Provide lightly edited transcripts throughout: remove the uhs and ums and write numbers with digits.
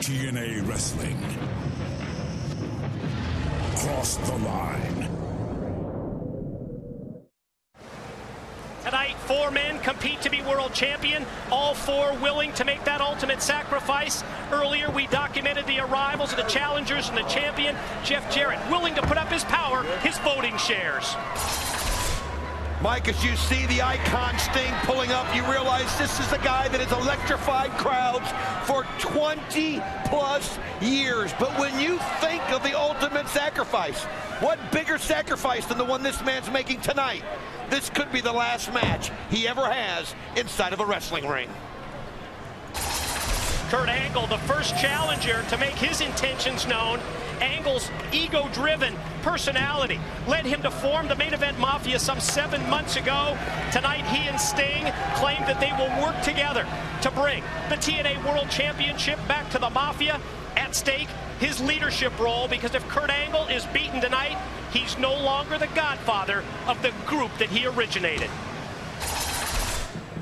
TNA Wrestling. Cross the line. Tonight, 4 men compete to be world champion, all 4 willing to make that ultimate sacrifice. Earlier, we documented the arrivals of the challengers and the champion, Jeff Jarrett, willing to put up his power, his voting shares. Mike, as you see the icon Sting pulling up, you realize this is the guy that has electrified crowds for 20+ years. But when you think of the ultimate sacrifice, what bigger sacrifice than the one this man's making tonight? This could be the last match he ever has inside of a wrestling ring. Kurt Angle, the first challenger to make his intentions known. Angle's ego-driven personality led him to form the Main Event Mafia some 7 months ago. Tonight, he and Sting claim that they will work together to bring the TNA World Championship back to the Mafia. At stake, his leadership role, because if Kurt Angle is beaten tonight, he's no longer the godfather of the group that he originated.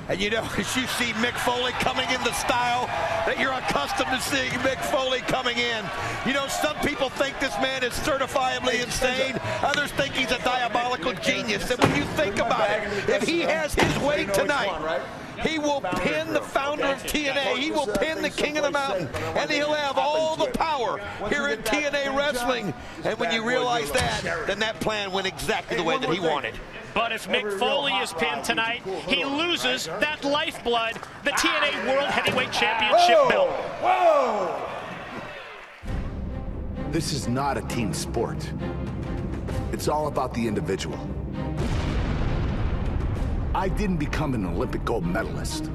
And you know, as you see Mick Foley coming in the style that you're accustomed to seeing Mick Foley coming in. You know, some people think this man is certifiably insane. Others think he's a diabolical genius. And when you think about it, if he has his way tonight, he will pin the founder of TNA. He will pin the King of the Mountain. And he'll have all the power here in TNA Wrestling. And when you realize that, then that plan went exactly the way that he wanted. But if Mick Foley is pinned tonight, he loses that lifeblood, the TNA World Heavyweight Championship belt. Whoa! This is not a team sport. It's all about the individual. I didn't become an Olympic gold medalist,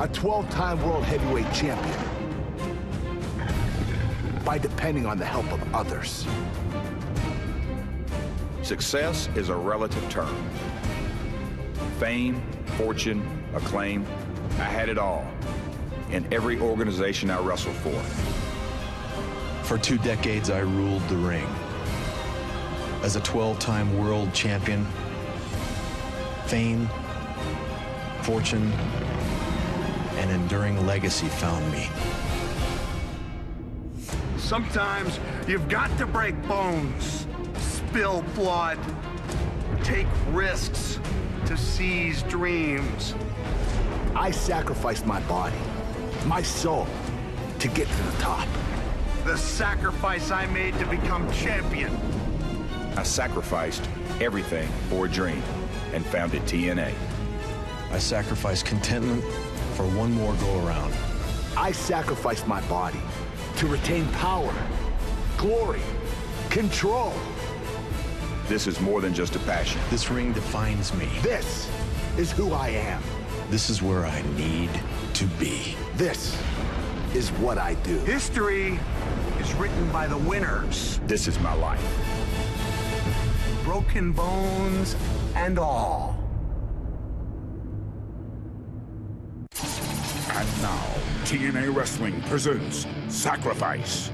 a 12-time world heavyweight champion, by depending on the help of others. Success is a relative term. Fame, fortune, acclaim, I had it all in every organization I wrestled for. For 2 decades, I ruled the ring. As a 12-time world champion, fame, fortune, and enduring legacy found me. Sometimes you've got to break bones, spill blood, take risks to seize dreams. I sacrificed my body, my soul, to get to the top. The sacrifice I made to become champion. I sacrificed everything for a dream and founded TNA. I sacrificed contentment for one more go-around. I sacrificed my body to retain power, glory, control. This is more than just a passion. This ring defines me. This is who I am. This is where I need to be. This is what I do. History is written by the winners. This is my life. Broken bones and all. And now, TNA Wrestling presents Sacrifice.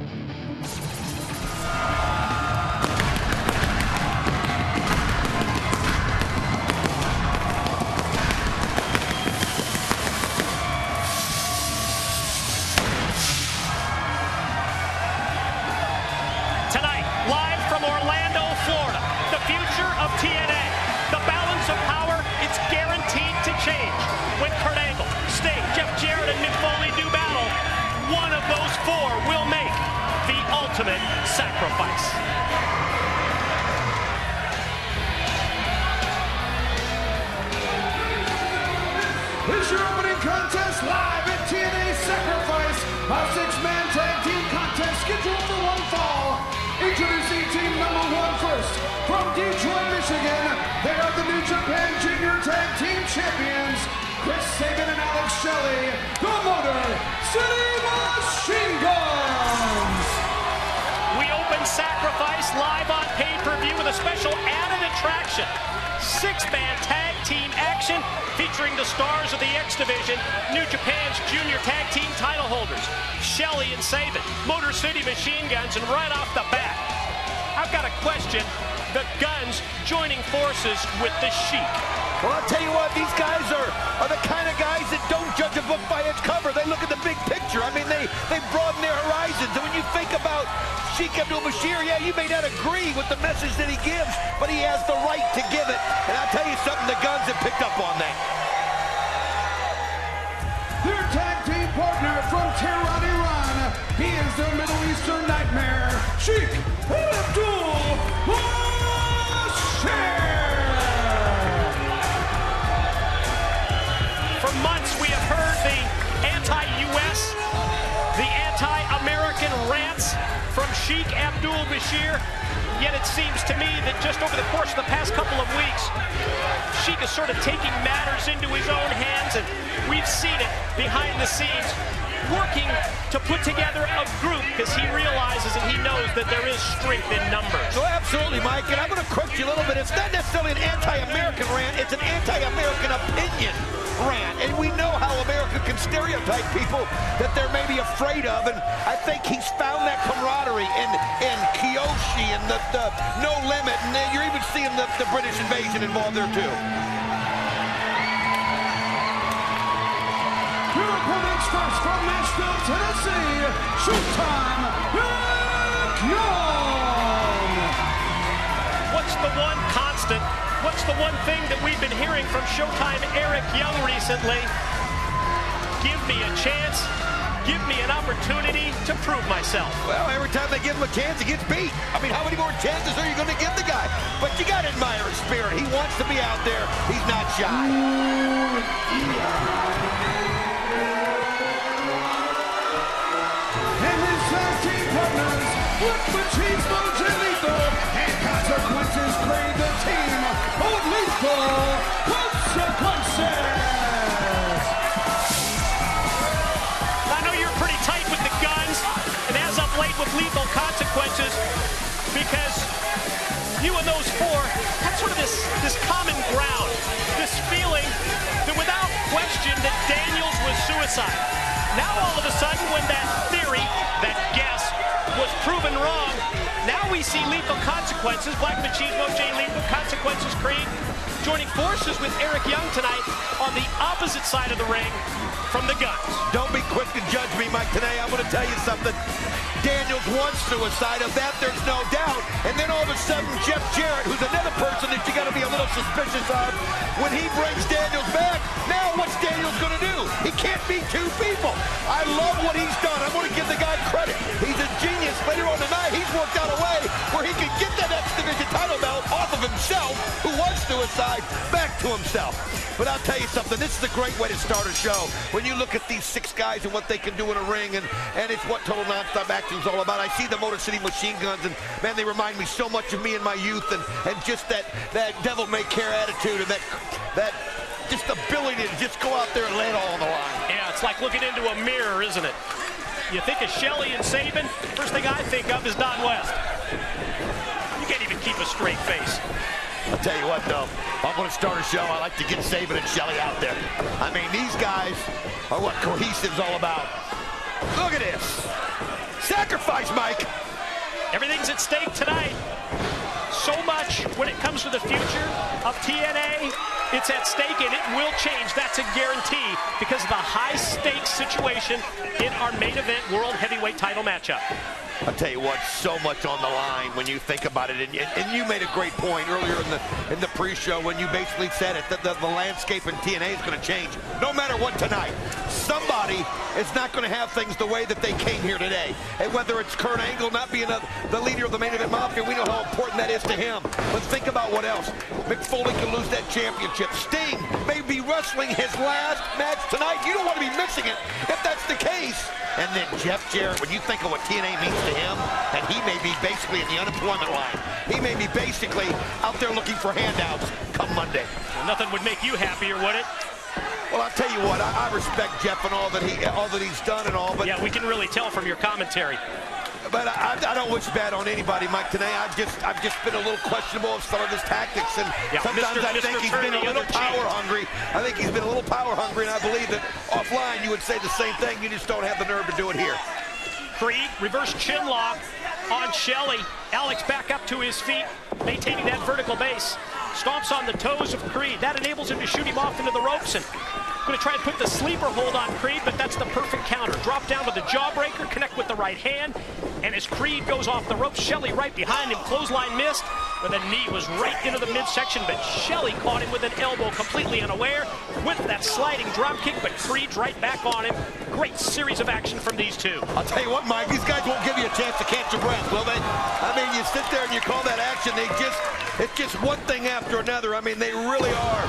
Tonight, live from Orlando, Florida, the future of TNA. The balance of power, it's guaranteed to change. When Kurt Angle, Sting, Jeff Jarrett, and Mick Foley do battle, one of those 4 will make the ultimate sacrifice. Here's your opening contest live at TNA Sacrifice, a 6-man tag team contest scheduled for 1 fall. Introducing team number 1 first. From Detroit, Michigan, they are the New Japan Junior Tag Team Champions, Chris Sabin and Alex Shelley, the Motor City Machine Guns. We open Sacrifice live on pay-per-view with a special added attraction. 6-man tag team action featuring the stars of the X Division, New Japan's junior tag team title holders, Shelley and Sabin, Motor City Machine Guns, and right off the bat, I've got a question. The Guns joining forces with the Sheik. Well, I'll tell you what, these guys are the kind of guys that don't judge a book by its cover. They look at the big picture. I mean, they broaden their horizons. And when you think about Sheik Abdul-Bashir, yeah, you may not agree with the message that he gives, but he has the right to give it. And I'll tell you something, the Guns have picked up on that. Their tag team partner from Tehran, Iran. He is the Middle Eastern Nightmare, Sheik Abdul-Bashir. For months, we have heard the anti-U.S., the anti-American rants from Sheik Abdul-Bashir. Yet it seems to me that just over the course of the past couple of weeks, Sheik is sort of taking matters into his own hands, and we've seen it behind the scenes, working to put together a group because he realizes and he knows that there is strength in numbers. So absolutely, Mike, and I'm going to correct you a little bit. It's not necessarily an anti-American rant, it's an anti-American opinion rant. And we know how America can stereotype people that they're maybe afraid of, and I think he's found that camaraderie in Kiyoshi and the No Limit, and you're even seeing the British invasion involved there too. Your opponents first from Nashville, Tennessee, Showtime, Eric Young. What's the one constant? What's the one thing that we've been hearing from Showtime Eric Young recently? Give me a chance. Give me an opportunity to prove myself. Well, every time they give him a chance, he gets beat. I mean, how many more chances are you going to give the guy? But you got to admire his spirit. He wants to be out there. He's not shy. And his tag team partners, with Machismo Lethal and Consequences, create the team of Lethal Consequences. I know you're pretty tight with the Guns, and as of late with Lethal Consequences, because you and those four had sort of this common ground, this feeling that without question that Daniels was suicide. Now all of a sudden, when that theory, that guess, was proven wrong, now we see Lethal Consequences, Black Machismo, Jay Lethal, Consequences Creed, joining forces with Eric Young tonight on the opposite side of the ring from the Guns. Don't be quick to judge me, Mike. Today, I'm going to tell you something. Daniels wants suicide, of that there's no doubt. And then all of a sudden, Jeff Jarrett, who's another person that you got to be a little suspicious of, when he brings Daniels back, now what's Daniels going to do? He can't beat two people. I love what he's done. I'm going to give the guy credit. He's a genius. Later on tonight, he's worked out a way where he can get that X Division title belt off of himself, who was suicide, back to himself. But I'll tell you something, this is a great way to start a show. When you look at these six guys and what they can do in a ring, and it's what Total Nonstop Action is all about. I see the Motor City Machine Guns, and man, they remind me so much of me in my youth, and just that devil-may-care attitude, and that just ability to just go out there and lay it all on the line. Yeah, it's like looking into a mirror, isn't it? You think of Shelley and Sabin, first thing I think of is Don West. You can't even keep a straight face. I'll tell you what, though, if I'm going to start a show, I like to get Sabin and Shelley out there. I mean, these guys are what cohesive's all about. Look at this. Sacrifice, Mike. Everything's at stake tonight. So much when it comes to the future of TNA. It's at stake, and it will change. That's a guarantee because of the high-stakes situation in our main event World Heavyweight title matchup. I'll tell you what, so much on the line when you think about it, and you made a great point earlier in the pre-show when you basically said it, that the landscape in TNA is going to change no matter what tonight. Somebody is not going to have things the way that they came here today, and whether it's Kurt Angle not being the leader of the main event Mafia, we know how important that is to him. But think about what else. Mick Foley can lose that championship. Sting may be wrestling his last match tonight. You don't want to be missing it if that's the case. And then Jeff Jarrett, when you think of what TNA means to him, and he may be basically in the unemployment line. He may be basically out there looking for handouts come Monday. Well, nothing would make you happier, would it? Well, I'll tell you what, I respect Jeff and all that he's done and all, but yeah, we can really tell from your commentary. But I don't wish bad on anybody, Mike. Today, I've just been a little questionable of some of his tactics, and sometimes I think he's been a little power hungry. I think he's been a little power hungry, and I believe that offline you would say the same thing. You just don't have the nerve to do it here. Creed, reverse chin lock on Shelley. Alex back up to his feet, maintaining that vertical base. Stomps on the toes of Creed. That enables him to shoot him off into the ropes, and Going to try and put the sleeper hold on Creed, but that's the perfect counter. Drop down with the jawbreaker, connect with the right hand, and as Creed goes off the ropes, Shelley right behind him, clothesline missed, but the knee was right into the midsection, but Shelley caught him with an elbow, completely unaware, with that sliding drop kick, but Creed's right back on him. Great series of action from these two. I'll tell you what, Mike, these guys won't give you a chance to catch your breath, will they? I mean, you sit there and you call that action, it's just one thing after another. I mean, they really are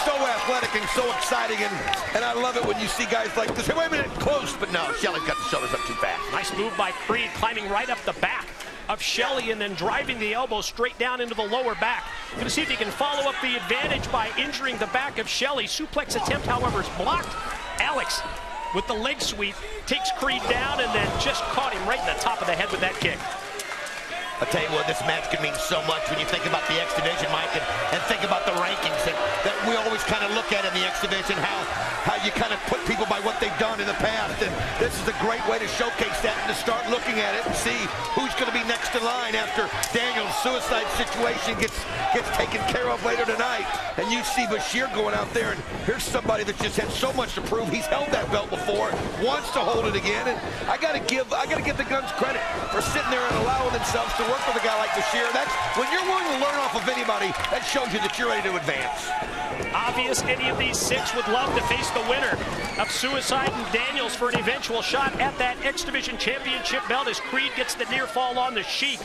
so athletic and so exciting, and I love it when you see guys like this. Hey, wait a minute, close, but no, Shelley's got the shoulders up too fast. Nice move by Creed, climbing right up the back of Shelley and then driving the elbow straight down into the lower back. Going to see if he can follow up the advantage by injuring the back of Shelley. Suplex attempt, however, is blocked. Alex, with the leg sweep, takes Creed down and then just caught him right in the top of the head with that kick. I'll tell you what, this match can mean so much when you think about the X Division, Mike, and think about the rankings that we always kind of look at in the X Division, how you kind of put people by what they've done in the past. And this is a great way to showcase that and to start looking at it and see who's going to be next in line after Daniel's suicide situation gets taken care of later tonight. And you see Bashir going out there, and here's somebody that just had so much to prove. He's held that belt before, wants to hold it again, and I got to give the Guns credit for sitting there and allowing themselves to work with a guy like Bashir. That's when you're willing to learn off of anybody, that shows you that you're ready to advance. Obvious any of these six would love to face the winner of Suicide and Daniels for an eventual shot at that X Division Championship belt as Creed gets the near fall on the Sheik.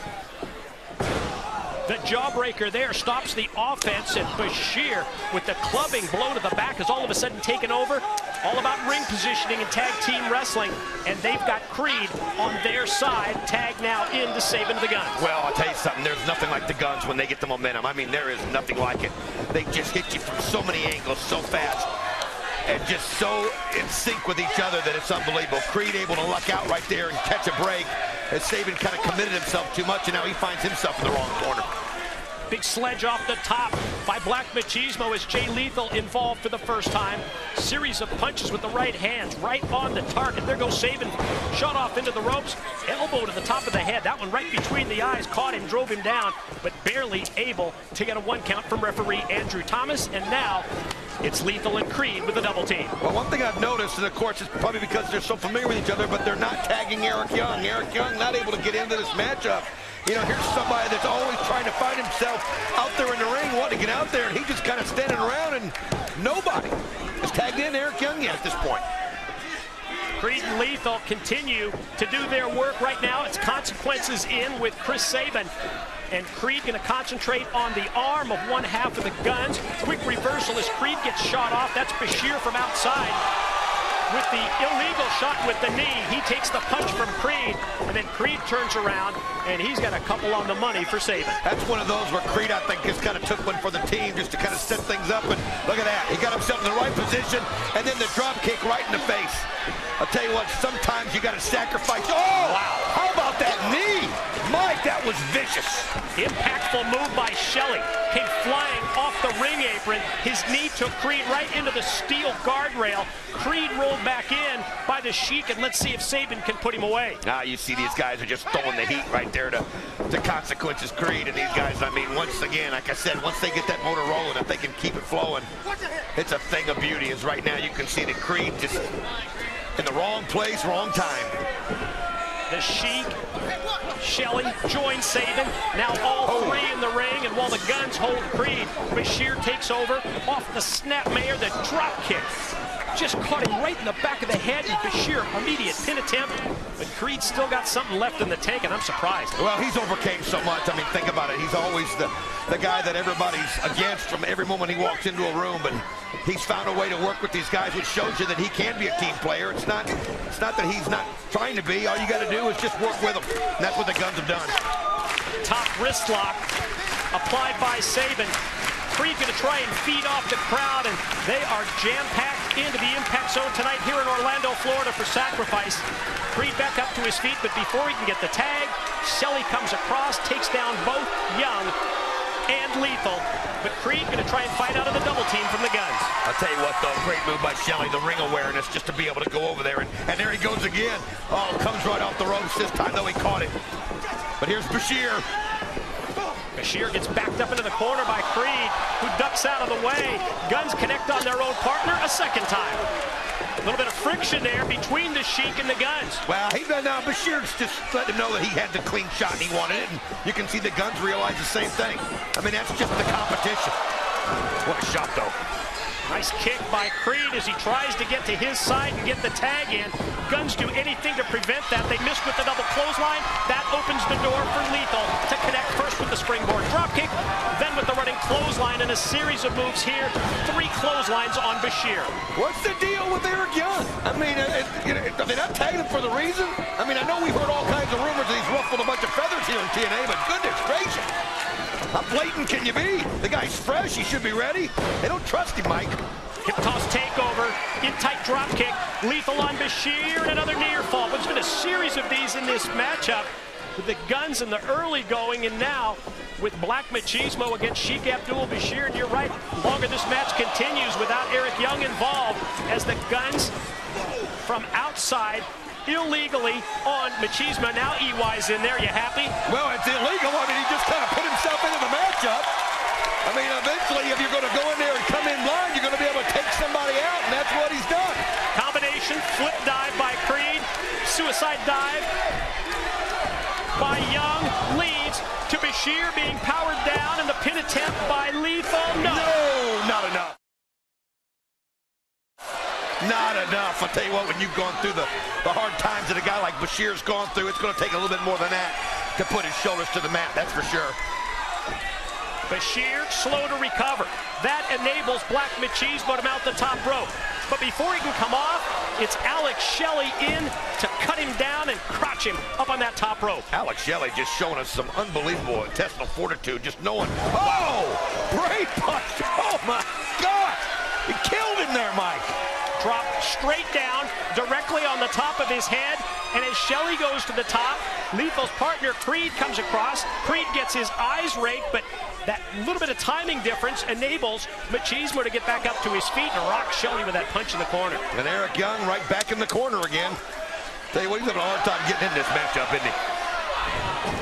The jawbreaker there stops the offense, and Bashir with the clubbing blow to the back is all of a sudden taken over. All about ring positioning and tag team wrestling, and they've got Creed on their side, tag now into saving the Guns. Well, I'll tell you something, there's nothing like the Guns when they get the momentum. I mean, there is nothing like it. They just hit you from so many angles so fast and just so in sync with each other that it's unbelievable. Creed able to luck out right there and catch a break as Sabin kind of committed himself too much, and now he finds himself in the wrong corner. Big sledge off the top by Black Machismo as Jay Lethal involved for the first time. Series of punches with the right hands right on the target. There goes Sabin, shot off into the ropes, elbow to the top of the head. That one right between the eyes, caught him, drove him down, but barely able to get a one count from referee Andrew Thomas. And now it's Lethal and Creed with a double team. Well, one thing I've noticed, and of course it's probably because they're so familiar with each other, but they're not tagging Eric Young. Eric Young not able to get into this matchup. You know, here's somebody that's always trying to find himself out there in the ring, wanting to get out there, and he's just kind of standing around, and nobody has tagged in Eric Young yet at this point. Creed and Lethal continue to do their work right now. It's consequences in with Chris Sabin. And Creed going to concentrate on the arm of one half of the Guns. Quick reversal as Creed gets shot off. That's Bashir from outside. With the illegal shot with the knee, he takes the punch from Creed, and then Creed turns around, and he's got a couple on the money for Sabin. That's one of those where Creed, I think, just kind of took one for the team just to kind of set things up, and look at that. He got himself in the right position, and then the drop kick right in the face. I'll tell you what, sometimes you got to sacrifice. Oh, wow. How about that knee? Mike, that was vicious. Impactful move by Shelley. Came flying off the ring apron. His knee took Creed right into the steel guardrail. Creed rolled back in by the Sheik, and let's see if Sabin can put him away. Now you see these guys are just throwing the heat right there to consequences Creed, and these guys, I mean, once again, like I said, once they get that motor rolling, if they can keep it flowing, it's a thing of beauty. As right now you can see that Creed just in the wrong place, wrong time. The Sheik, Shelley joins Sabin. Now all three in the ring, and while the Guns hold Creed, Bashir takes over off the snapmare, the drop kick. Just caught him right in the back of the head, and Bashir, immediate pin attempt. But Creed still got something left in the tank, and I'm surprised. Well, he's overcame so much. I mean, think about it. He's always the guy that everybody's against from every moment he walks into a room, but he's found a way to work with these guys, which shows you that he can be a team player. It's not that he's not trying to be. All you got to do is just work with him, and that's what the Guns have done. Top wrist lock applied by Sabin. Creed going to try and feed off the crowd, and they are jam-packed into the impact zone tonight here in Orlando, Florida for Sacrifice. Creed back up to his feet, but before he can get the tag, Shelley comes across, takes down both Young and Lethal, but Creed going to try and fight out of the double team from the Guns. I'll tell you what, though, great move by Shelley, the ring awareness, just to be able to go over there, and there he goes again. Oh, comes right off the ropes this time, though he caught it. But here's Bashir. Bashir gets backed up into the corner by Creed, who ducks out of the way. Guns connect on their own partner a second time. A little bit of friction there between the Sheik and the Guns. Well, now Bashir's just let him know that he had the clean shot and he wanted it, and you can see the Guns realize the same thing. I mean, that's just the competition. What a shot, though. Nice kick by Creed as he tries to get to his side and get the tag in. Guns do anything to prevent that. They missed with the double clothesline. That opens the door for Lethal to connect first with the springboard dropkick, then with the running clothesline and a series of moves here. 3 clotheslines on Bashir. What's the deal with Eric Young? I mean, are they not tagging him for the reason? I mean, I know we've heard all kinds of rumors that he's ruffled a bunch of feathers here in TNA, but goodness gracious. How blatant can you be? The guy's fresh. He should be ready. They don't trust him, Mike. Hip toss takeover, in tight drop kick, Lethal on Bashir, and another near fall. There's been a series of these in this matchup with the Guns in the early going, and now with Black Machismo against Sheik Abdul-Bashir. And you're right, the longer this match continues without Eric Young involved, as the Guns from outside illegally on Machismo. Now EY's in there. You happy? Well, it's illegal. I mean, he just kind of put himself into the matchup. I mean, eventually, if you're going to go in there and come in blind, you're going to be able to take somebody out, and that's what he's done. Combination flip dive by Creed. Suicide dive by Young. Leads to Bashir being powered down, and the pin attempt by Lethal. No, not enough. Not enough. I'll tell you what, when you've gone through the hard times that a guy like Bashir's gone through, it's going to take a little bit more than that to put his shoulders to the mat, that's for sure. Bashir slow to recover. That enables Black Machismo to mount the top rope. But before he can come off, it's Alex Shelley in to cut him down and crotch him up on that top rope. Alex Shelley just showing us some unbelievable intestinal fortitude, just knowing. Oh! Great punch! Oh my God! He killed him there, Mike. Dropped straight down, directly on the top of his head, and as Shelley goes to the top, Lethal's partner Creed comes across. Creed gets his eyes raked, but that little bit of timing difference enables Machismo to get back up to his feet and rock Shelley with that punch in the corner. And Eric Young right back in the corner again. Tell you what, he's having a hard time getting in this matchup, isn't he?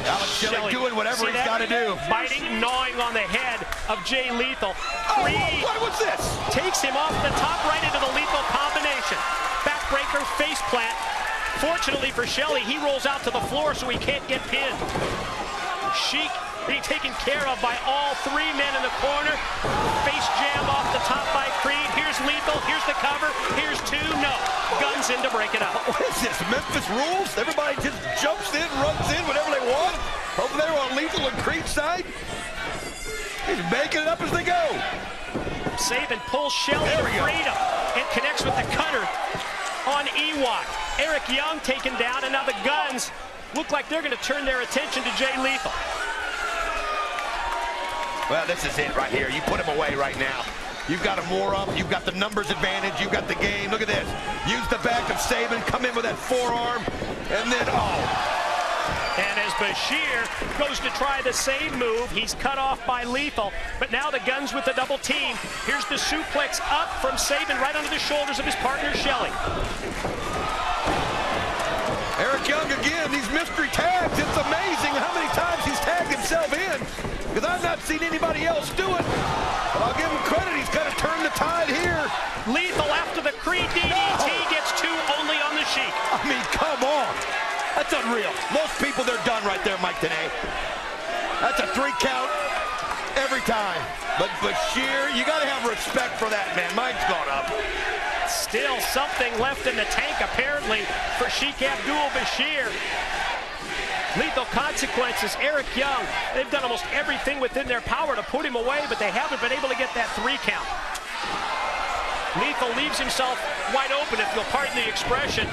Alex Shelley doing whatever he's got to do. Biting, gnawing on the head of Jay Lethal. Creed what was this? Takes him off the top right into the Lethal combination. Backbreaker face plant. Fortunately for Shelley, he rolls out to the floor so he can't get pinned. Sheik being taken care of by all 3 men in the corner. Face jam off the top by Creed. Here's Lethal, here's the cover, here's 2, no. Guns in to break it up. What is this, Memphis rules? Everybody just jumps in, runs in, whatever they want. Over there on Lethal and Creed's side. He's making it up as they go. Sabin pulls Shelley to freedom and connects with the cutter on EY. Eric Young taken down, and now the Guns look like they're going to turn their attention to Jay Lethal. Well, this is it right here. You put him away right now. You've got him more up. You've got the numbers advantage. You've got the game. Look at this. Use the back of Sabin. Come in with that forearm. And then, And as Bashir goes to try the same move, he's cut off by Lethal. But now the Guns with the double team. Here's the suplex up from Sabin right under the shoulders of his partner, Shelley. Eric Young again, these mystery tags. It's amazing how many times he's tagged himself in, because I've not seen anybody else do it. But I'll give him credit. He's kind of turned the tide here. Lethal after the Creed DDT gets 2 only on the Sheik. I mean, come on. That's unreal. Most people, they're done right there, Mike, today. That's a 3 count every time. But Bashir, you got to have respect for that, man. Mine's gone up. Still something left in the tank, apparently, for Sheik Abdul-Bashir. Lethal consequences. Eric Young, they've done almost everything within their power to put him away, but they haven't been able to get that 3 count. Lethal leaves himself wide open, if you'll pardon the expression,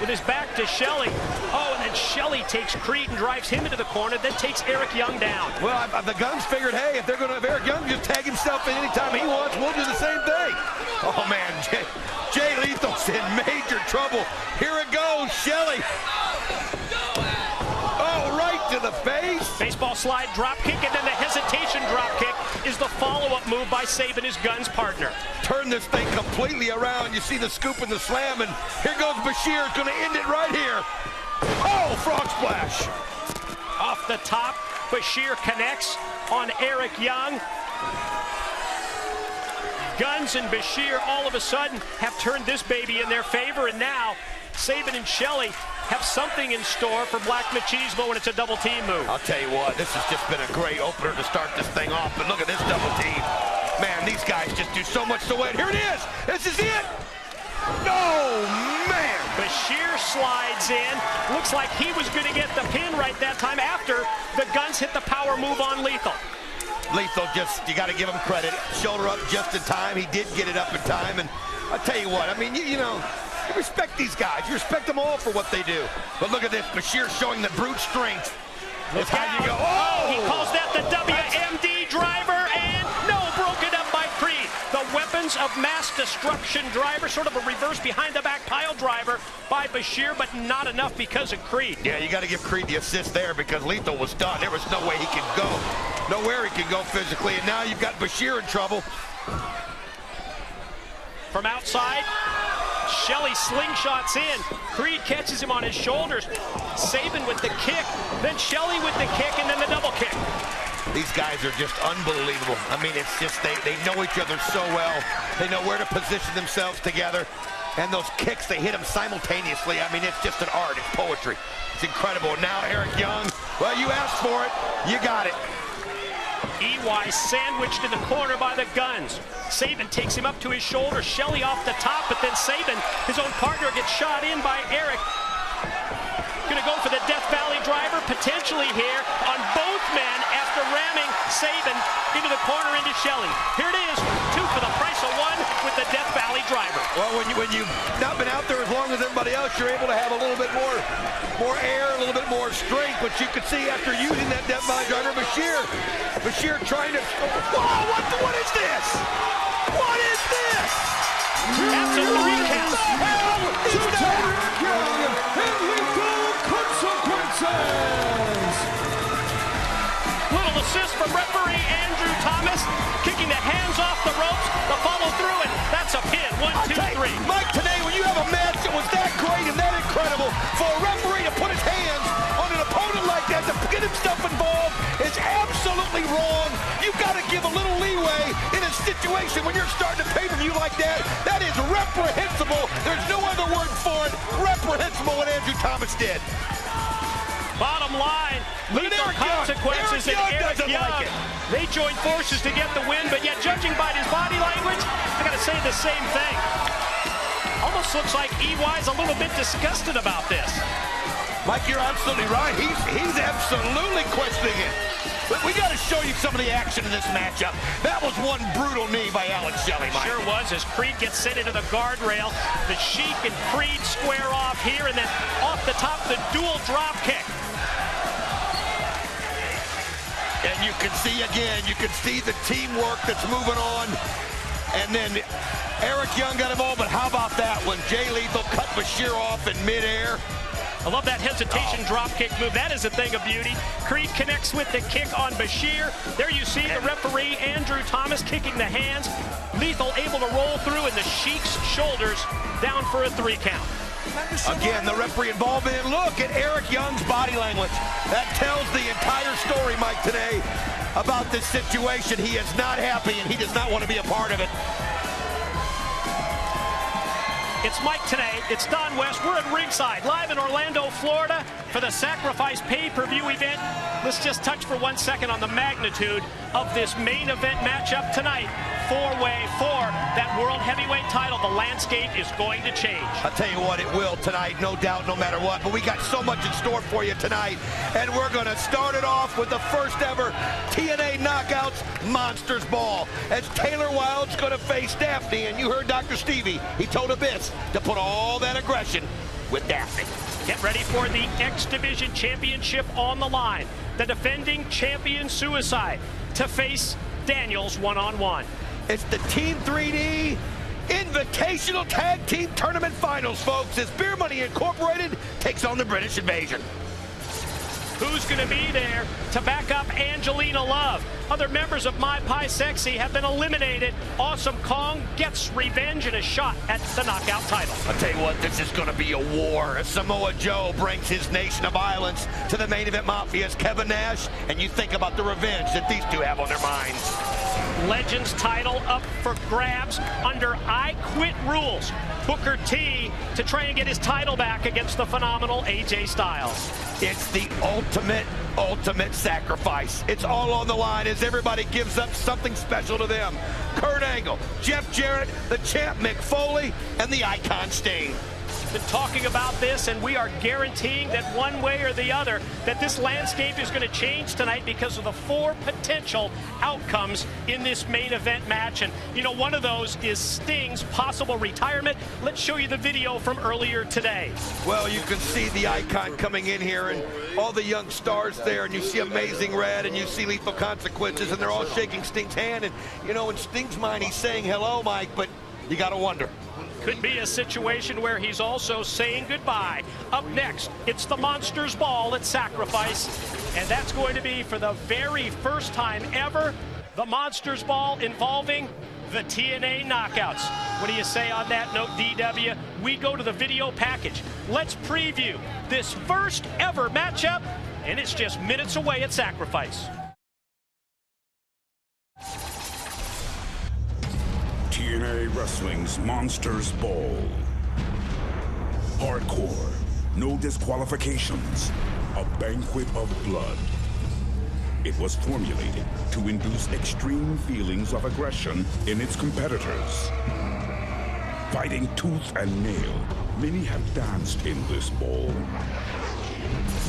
with his back to Shelley. Oh, and then Shelley takes Creed and drives him into the corner, then takes Eric Young down. Well, the Guns figured, hey, if they're going to have Eric Young just tag himself in anytime he wants, we'll do the same thing. Oh, man, Jay Lethal's in major trouble. Here it goes, Shelley. Oh, right to the face. Baseball slide drop kick, and then the hesitation drop kick is the follow-up move by Sabin, his Guns partner. Turn this thing completely around. You see the scoop and the slam, and here goes Bashir. It's going to end it right here. Oh, frog splash. Off the top, Bashir connects. on Eric Young. Guns and Bashir all of a sudden have turned this baby in their favor, and now Sabin and Shelley have something in store for Black Machismo when it's a double team move. I'll tell you what, this has just been a great opener to start this thing off, but look at this double team. Man, these guys just do so much to win. Here it is. This is it. No, man. Bashir slides in. Looks like he was going to get the pin right that time after the Guns hit the power move on Lethal. Lethal just, you got to give him credit. Shoulder up just in time. He did get it up in time. And I'll tell you what, I mean, you know, you respect these guys. You respect them all for what they do. But look at this. Bashir showing the brute strength. That's how you go. Oh! He calls that the WMD driver, and no, broken up by Creed. The weapons of mass destruction driver, sort of a reverse behind the back pile driver by Bashir, but not enough because of Creed. Yeah, you got to give Creed the assist there because Lethal was done. There was no way he could go. Nowhere he could go physically, and now you've got Bashir in trouble. From outside, Shelley slingshots in. Creed catches him on his shoulders. Sabin with the kick, then Shelley with the kick, and then the double kick. These guys are just unbelievable. I mean, it's just they know each other so well. They know where to position themselves together. And those kicks, they hit them simultaneously. I mean, it's just an art. It's poetry. It's incredible. Now Eric Young, well, you asked for it. You got it. EY sandwiched in the corner by the Guns. Sabin takes him up to his shoulder. Shelley off the top, but then Sabin, his own partner, gets shot in by Eric. Gonna go for the Death Valley driver, potentially here on both men after ramming Sabin into the corner into Shelley. Here it is, 2 for the price of 1 with the Death Valley driver. Well, when you've not been out there as long as everybody else, you're able to have a little bit more air, a little bit more strength. But you could see after using that Death Valley driver, Bashir trying to. Whoa! What is this? What is this? That's a 3 count. Hell is that? Little assist from referee Andrew Thomas, kicking the hands off the ropes, the follow through, and that's a pin. 1, 2, 3. Mike, today when you have a match that was that great and that incredible, for a referee to put his hands on an opponent like that, to get himself involved, is absolutely wrong. You've got to give a little leeway in a situation when you're starting a pay-per-view like that. That is reprehensible. There's no other word for it. Reprehensible what Andrew Thomas did. Bottom line, lethal consequences, and Eric Young, they joined forces to get the win, but yet judging by his body language, I gotta say the same thing. Almost looks like EY's a little bit disgusted about this. Mike, you're absolutely right. He's absolutely questioning it. But we got to show you some of the action in this matchup. That was one brutal knee by Alex Shelley, Mike. Sure was, as Creed gets sent into the guardrail. The Sheik and Creed square off here, and then off the top, the dual drop kick. And you can see again, you can see the teamwork that's moving on. And then Eric Young got involved, but how about that one? Jay Lethal cut Bashir off in midair. I love that hesitation drop kick move. That is a thing of beauty. Creed connects with the kick on Bashir. There you see the referee, Andrew Thomas, kicking the hands. Lethal able to roll through, and the Sheik's shoulders down for a 3 count. Again, the referee involvement. Look at Eric Young's body language. That tells the entire story, Mike, today about this situation. He is not happy, and he does not want to be a part of it. It's Mike today. It's Don West. We're at ringside, live in Orlando, Florida, for the Sacrifice pay-per-view event. Let's just touch for 1 second on the magnitude of this main event matchup tonight. 4-way for that World Heavyweight title. The landscape is going to change. I'll tell you what, it will tonight, no doubt, no matter what. But we got so much in store for you tonight. And we're going to start it off with the first ever TNA Knockouts Monsters Ball. As Taylor Wilde's going to face Daphne. And you heard Dr. Stevie. He told Abyss to put all that aggression with Daphne. Get ready for the X Division Championship on the line. The defending champion Suicide to face Daniels one-on-one. It's the Team 3D Invitational Tag Team Tournament Finals, folks, as Beer Money Incorporated takes on the British Invasion. Who's going to be there to back up Angelina Love? Other members of My Pie Sexy have been eliminated. Awesome Kong gets revenge and a shot at the knockout title. I'll tell you what, this is going to be a war. Samoa Joe brings his Nation of Violence to the Main Event Mafia's Kevin Nash, and you think about the revenge that these two have on their minds. Legends title up for grabs under I Quit rules. Booker T to try and get his title back against the phenomenal AJ Styles. It's the ultimate sacrifice. It's all on the line as everybody gives up something special to them. Kurt Angle, Jeff Jarrett, the champ Mick Foley, and the icon Sting. Been talking about this, and we are guaranteeing that one way or the other that this landscape is going to change tonight because of the 4 potential outcomes in this main event match. And you know, one of those is Sting's possible retirement. Let's show you the video from earlier today. Well, you can see the icon coming in here and all the young stars there, and you see Amazing Red and you see Lethal Consequences, and they're all shaking Sting's hand. And you know, in Sting's mind, he's saying hello, Mike, but you got to wonder. Could be a situation where he's also saying goodbye. Up next, it's the Monsters Ball at Sacrifice, and that's going to be for the very first time ever, the Monsters Ball involving the TNA Knockouts. What do you say on that note, DW? We go to the video package. Let's preview this first ever matchup, and it's just minutes away at Sacrifice. TNA Wrestling's Monsters Ball. Hardcore, no disqualifications, a banquet of blood. It was formulated to induce extreme feelings of aggression in its competitors. Fighting tooth and nail, many have danced in this ball.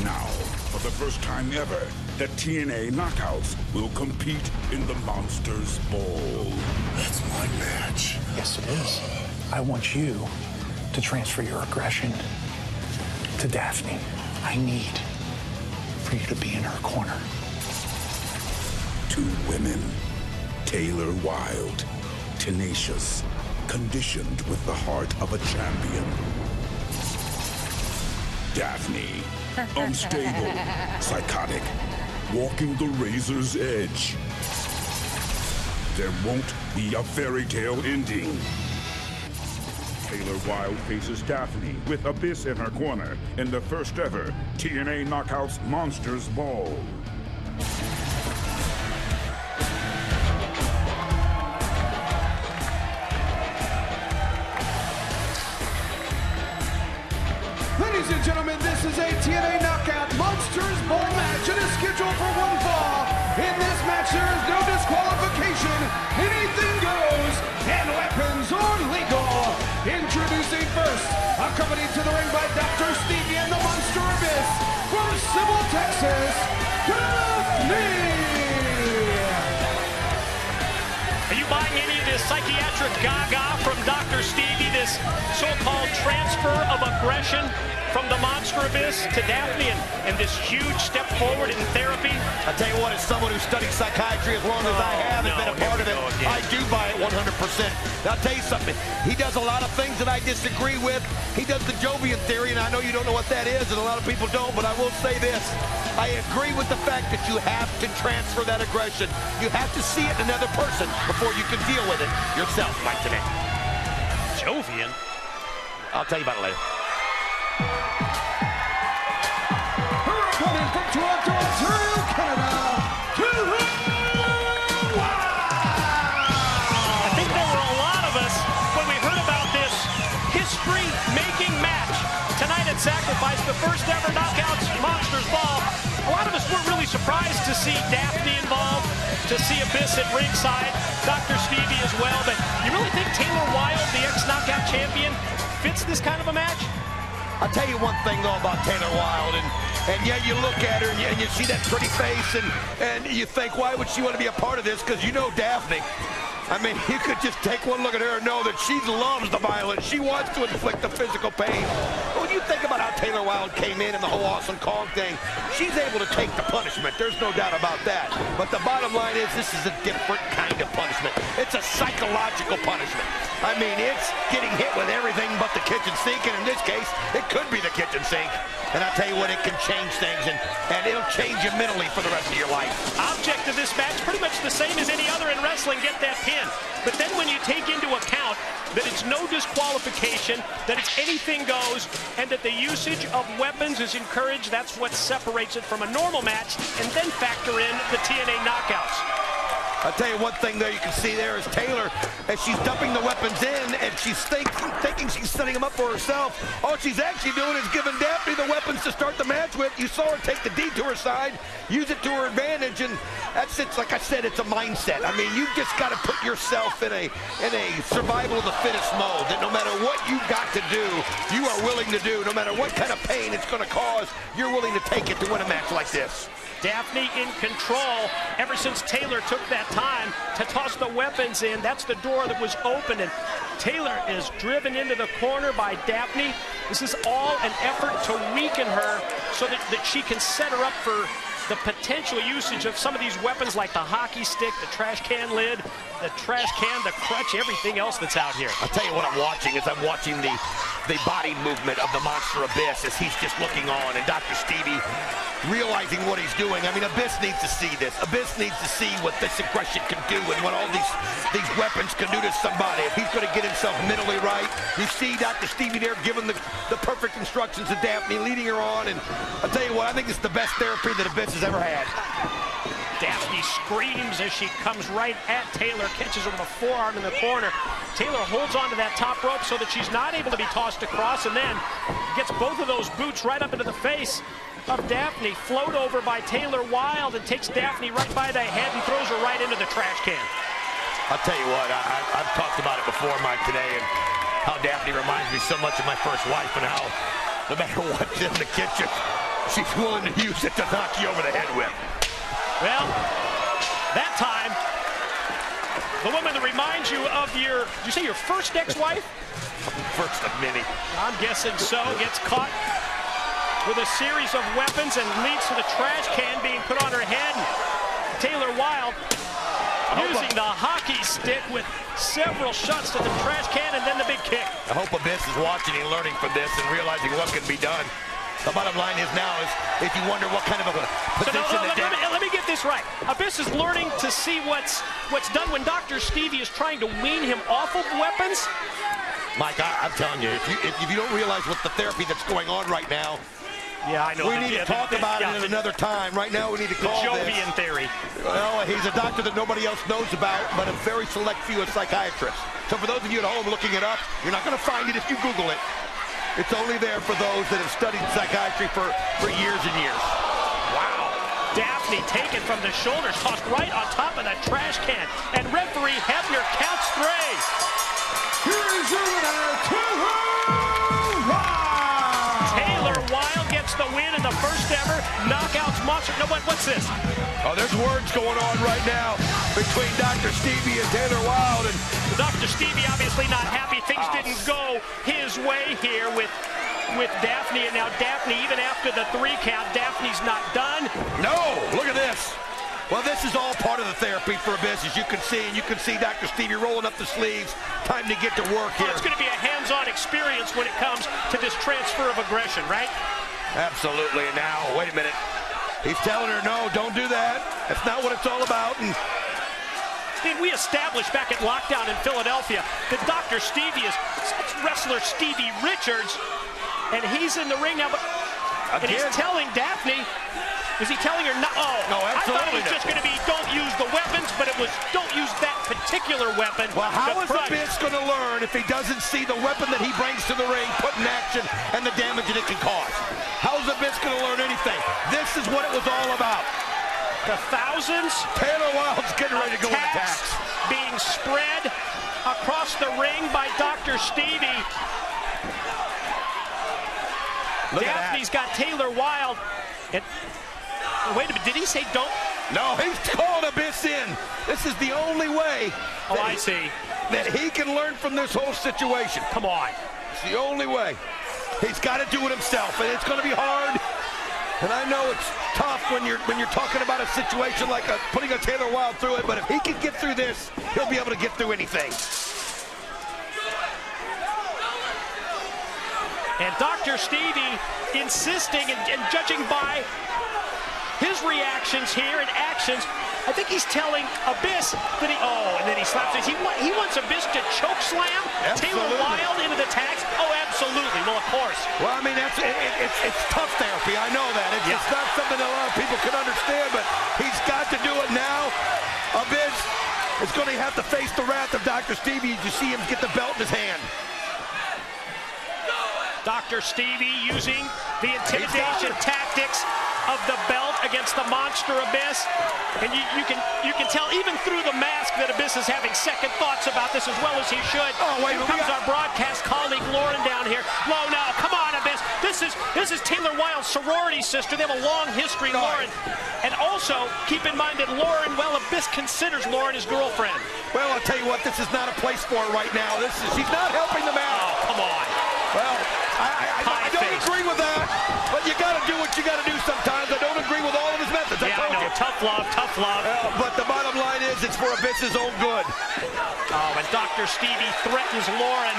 Now, for the first time ever, the TNA Knockouts will compete in the Monsters Ball. That's my match. Yes, it is. I want you to transfer your aggression to Daphne. I need for you to be in her corner. 2 women, Taylor Wilde, tenacious, conditioned with the heart of a champion. Daphne, unstable, psychotic, walking the razor's edge. There won't be a fairy tale ending. Taylor Wilde faces Daphne with Abyss in her corner in the first ever TNA Knockouts Monsters Ball. Ladies and gentlemen, this is a TNA Knockout Monsters Ball match. It is scheduled for 1 fall. In this match, there is no disqualification. Anything goes, and weapons are legal. Introducing first, accompanied to the ring by Dr. Stevie and the Monster Abyss from Sybil, Texas, Daphne. Are you buying any of this psychiatric gaga from Dr. Stevie, this so-called transfer of aggression from the Monster Abyss to Daphne, and this huge step forward in therapy? I tell you what, as someone who studied psychiatry as long as I have and been a part of it, I do buy it 100%. Now, I'll tell you something. He does a lot of things that I disagree with. He does the Jovian theory, and I know you don't know what that is, and a lot of people don't, but I will say this. I agree with the fact that you have to transfer that aggression. You have to see it in another person before you can deal with it yourself, Mike Tanay. Jovian? I'll tell you about it later. Her opponent from Toronto, Ontario, Canada, I think there were a lot of us when we heard about this history-making match tonight at Sacrifice, the first ever Knockouts Monsters Ball. A lot of us weren't really surprised to see Daphne involved, to see Abyss at ringside, Dr. Stevie as well, but you really think Taylor Wilde, the ex-Knockout champion, fits this kind of a match? I'll tell you one thing, though, about Taylor Wilde, and yeah, you look at her, and you see that pretty face, and you think, why would she want to be a part of this? Because you know Daphne, I mean, you could just take one look at her and know that she loves the violence. She wants to inflict the physical pain. But when you think about how Taylor Wilde came in and the whole Awesome Kong thing, she's able to take the punishment. There's no doubt about that. But the bottom line is this is a different kind of punishment. It's a psychological punishment. I mean, it's getting hit with everything but the kitchen sink, and in this case, it could be the kitchen sink. And I tell you what, it can change things, and it'll change you mentally for the rest of your life. Object of this match, pretty much the same as any other in wrestling, get that pin. But then when you take into account that it's no disqualification, that it's anything goes, and that the usage of weapons is encouraged, that's what separates it from a normal match, and then factor in the TNA knockouts. I'll tell you one thing there you can see there is Taylor, as she's dumping the weapons in and she's thinking she's setting them up for herself. All she's actually doing is giving Daphne the weapons to start the match with. You saw her take the detour side, use it to her advantage, and that's it. Like I said, it's a mindset. I mean, you just got to put yourself in a survival of the fittest mode, that no matter what you got to do, you are willing to do. No matter what kind of pain it's going to cause, you're willing to take it to win a match like this. Daphne in control ever since Taylor took that time to toss the weapons in. That's the door that was open, and Taylor is driven into the corner by Daphne. This is all an effort to weaken her so that she can set her up for the potential usage of some of these weapons like the hockey stick, the trash can lid, the trash can, the crutch, everything else that's out here. I'll tell you what I'm watching is I'm watching the body movement of the Monster Abyss as he's just looking on, and Dr. Stevie realizing what he's doing. I mean, Abyss needs to see this. Abyss needs to see what this aggression can do and what all these weapons can do to somebody. If he's going to get himself mentally right, you see Dr. Stevie there giving the perfect instructions to Daphne, leading her on, and I'll tell you what, I think it's the best therapy that Abyss has ever had. Daphne screams as she comes right at Taylor, catches her with a forearm in the corner. Taylor holds onto that top rope so that she's not able to be tossed across, and then gets both of those boots right up into the face of Daphne. Float over by Taylor Wilde and takes Daphne right by the head and throws her right into the trash can. I'll tell you what, I've talked about it before, Mike, today, and how Daphne reminds me so much of my first wife, and how no matter what's in the kitchen, she's willing to use it to knock you over the head with. Well, that time, the woman that reminds you of your, did you say your first ex-wife? First of many. I'm guessing so. Gets caught with a series of weapons and leads to the trash can being put on her head. Taylor Wilde using the hockey stick with several shots to the trash can and then the big kick. I hope Abyss is watching and learning from this and realizing what can be done. The bottom line is now is if you wonder what kind of a position let me get this right. Abyss is learning to see what's done when Dr. Stevie is trying to wean him off of weapons. Mike, I'm telling you, if you don't realize what the therapy that's going on right now, yeah, I know. We need to talk about it at another time. Right now, we need to call this the Jovian theory. Well, he's a doctor that nobody else knows about, but a very select few of psychiatrists. So for those of you at home looking it up, you're not going to find it if you Google it. It's only there for those that have studied psychiatry for years and years. Wow. Daphne taken from the shoulders, tossed right on top of the trash can. And referee Hebner counts 3. Here is your winner, Taylor Wilde gets the win in the first ever Knockouts Monster. No, what's this? Oh, there's words going on right now between Dr. Stevie and Taylor Wilde. And Dr. Stevie obviously not happy. Things didn't go his way here with Daphne. And now Daphne, even after the 3 count, Daphne's not done. No, look at this. Well, this is all part of the therapy for Abyss, as you can see. And you can see Dr. Stevie rolling up the sleeves. Time to get to work here. It's going to be a hands-on experience when it comes to this transfer of aggression, right? Absolutely. And now, wait a minute. He's telling her, no, don't do that. That's not what it's all about. And we established back at Lockdown in Philadelphia that Dr. Stevie is wrestler Stevie Richards, and he's in the ring now. And he's telling Daphne, is he telling her, no, no, absolutely I thought it was just going to be don't use the weapons, but it was don't use that particular weapon. Well, how is Abyss going to learn if he doesn't see the weapon that he brings to the ring put in action and the damage that it can cause? How's Abyss going to learn anything? This is what it was all about. The thousands. Taylor Wilde's getting ready to go in attacks. Being spread across the ring by Dr. Stevie. Look Daphne's got Taylor Wilde. And wait a minute, did he say don't? No, he's calling Abyss in. This is the only way. Oh, I see. That he can learn from this whole situation. Come on. It's the only way. He's got to do it himself, and it's going to be hard. And I know it's tough when you're talking about a situation like putting a Taylor Wilde through it, but if he can get through this, he'll be able to get through anything. And Dr. Stevie insisting and judging by his reactions here and actions, I think he's telling Abyss that and then he slaps it. He wants Abyss to choke slam Taylor Wilde into the tags. Oh, absolutely. Well, of course. Well, I mean, it's tough therapy. I know that. It's not something that a lot of people can understand, but he's got to do it now. Abyss is going to have to face the wrath of Dr. Stevie as you see him get the belt in his hand. Dr. Stevie using the intimidation tactics of the belt against the monster Abyss. And you can tell even through the mask that Abyss is having second thoughts about this as well as he should. Oh, wait, here comes our broadcast colleague Lauren down here. No, come on, Abyss. This is Taylor Wilde's sorority sister. They have a long history, Lauren. And also, keep in mind that Lauren, Abyss considers Lauren his girlfriend. Well, I'll tell you what, this is not a place for her right now. She's not helping them out. Oh, come on. Well, I don't agree with that, but you got to do what you got to do sometimes. I don't agree with all of his methods. Yeah, I know. Tough love. But the bottom line is it's for Abyss's own good. Oh, and Dr. Stevie threatens Lauren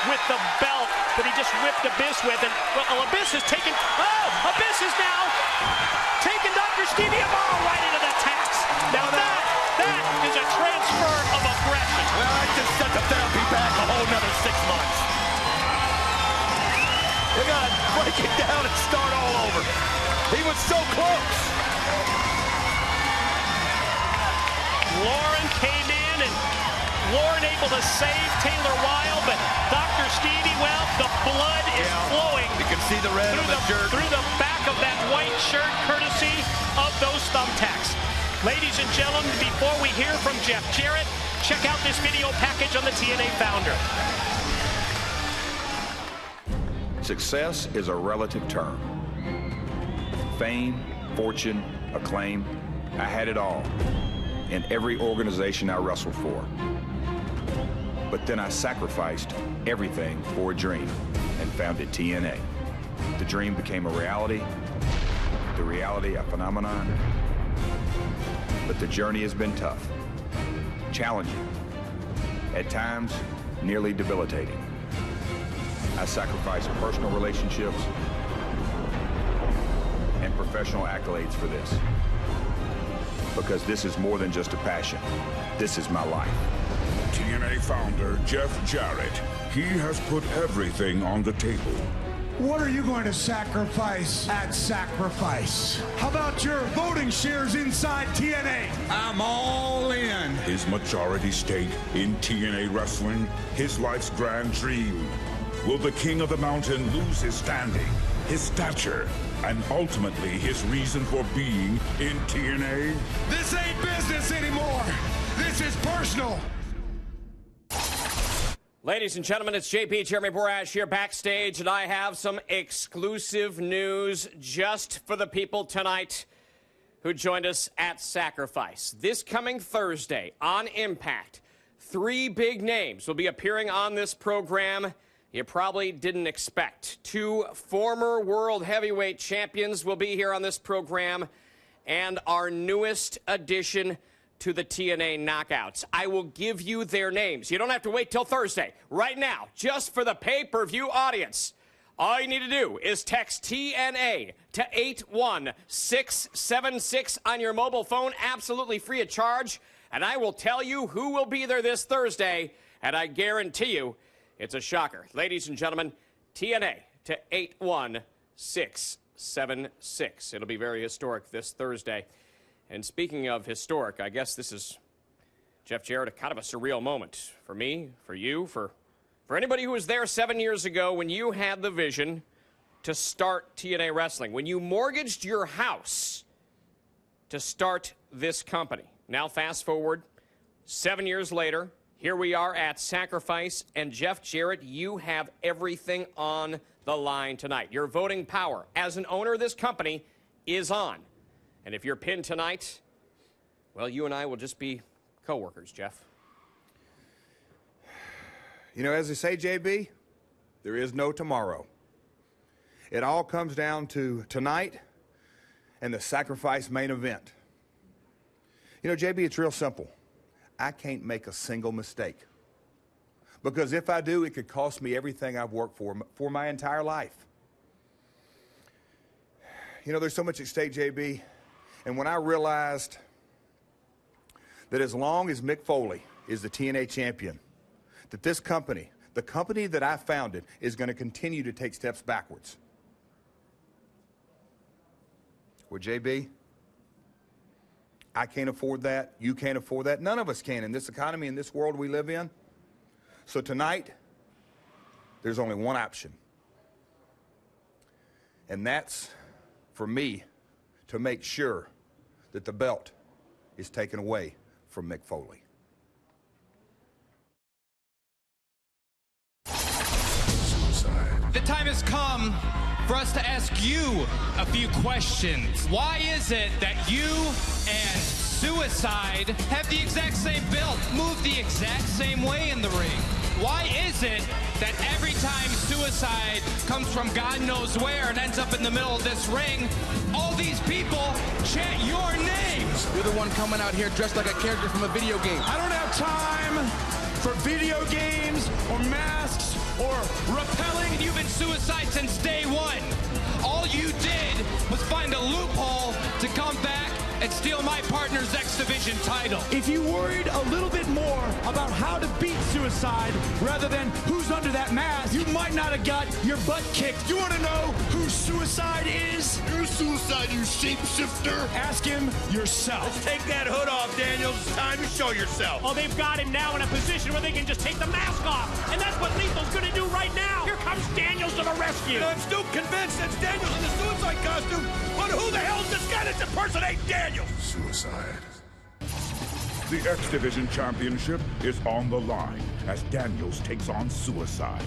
with the belt that he just whipped Abyss with. And, well, Abyss has taken... Oh, Abyss is now taking Dr. Stevie right into the tax. Now that is a transfer of aggression. Well, I just set the therapy back a whole nother 6 months. They got to break it down and start all over. He was so close. Lauren came in, and Lauren able to save Taylor Wilde, but Dr. Stevie, well, the blood is flowing. You can see the red on the shirt. Through the back of that white shirt, courtesy of those thumbtacks. Ladies and gentlemen, before we hear from Jeff Jarrett, check out this video package on the TNA founder. Success is a relative term. Fame, fortune, acclaim, I had it all in every organization I wrestled for. But then I sacrificed everything for a dream and founded TNA. The dream became a reality, the reality a phenomenon. But the journey has been tough, challenging, at times nearly debilitating. I sacrificed personal relationships and professional accolades for this. Because this is more than just a passion. This is my life. TNA founder Jeff Jarrett. He has put everything on the table. What are you going to sacrifice at Sacrifice? How about your voting shares inside TNA? I'm all in. His majority stake in TNA wrestling, his life's grand dream. Will the King of the Mountain lose his standing, his stature, and ultimately his reason for being in TNA? This ain't business anymore. This is personal. Ladies and gentlemen, it's JP, Jeremy Borash here backstage, and I have some exclusive news just for the people tonight who joined us at Sacrifice. This coming Thursday on Impact, 3 big names will be appearing on this program you probably didn't expect. 2 former world heavyweight champions will be here on this program, and our newest addition to the TNA Knockouts. I will give you their names. You don't have to wait till Thursday. Right now, just for the pay-per-view audience, all you need to do is text TNA to 81676 on your mobile phone, absolutely free of charge, and I will tell you who will be there this Thursday, and I guarantee you it's a shocker. Ladies and gentlemen, TNA to 81676. It'll be very historic this Thursday. And speaking of historic, I guess this is, Jeff Jarrett, a kind of a surreal moment for me, for you, for anybody who was there 7 years ago when you had the vision to start TNA Wrestling, when you mortgaged your house to start this company. Now fast forward, 7 years later, here we are at Sacrifice, and Jeff Jarrett, you have everything on the line tonight. Your voting power as an owner of this company is on. And if you're pinned tonight, well, you and I will just be co-workers, Jeff. You know, as they say, JB, there is no tomorrow. It all comes down to tonight and the sacrifice main event. You know, JB, it's real simple. I can't make a single mistake. Because if I do, it could cost me everything I've worked for my entire life. You know, there's so much at stake, JB. And when I realized that as long as Mick Foley is the TNA champion, that this company, the company that I founded, is going to continue to take steps backwards. Well, JB, I can't afford that. You can't afford that. None of us can in this economy, in this world we live in. So tonight, there's only one option. And that's for me to make sure that the belt is taken away from Mick Foley. The time has come for us to ask you a few questions. Why is it that you and Suicide have the exact same build, move the exact same way in the ring? Why is it that every time Suicide comes from God knows where and ends up in the middle of this ring, all these people chant your name? You're the one coming out here dressed like a character from a video game. I don't have time for video games or masks or repelling. And you've been Suicide since day one. All you did was find a loophole to come back and steal my partner's X Division title. If you worried a little bit more about how to beat Suicide rather than who's under that mask, you might not have got your butt kicked. You want to know who Suicide is? You're Suicide, you shapeshifter. Ask him yourself. Let's take that hood off, Daniels. It's time to show yourself. Oh, they've got him now in a position where they can just take the mask off. And that's what Lethal's going to do right now. Here comes Daniels to the rescue. And I'm still convinced that's Daniels in the Suicide costume. But who the hell is this guy that's impersonating Daniels? Suicide. The X Division Championship is on the line as Daniels takes on Suicide.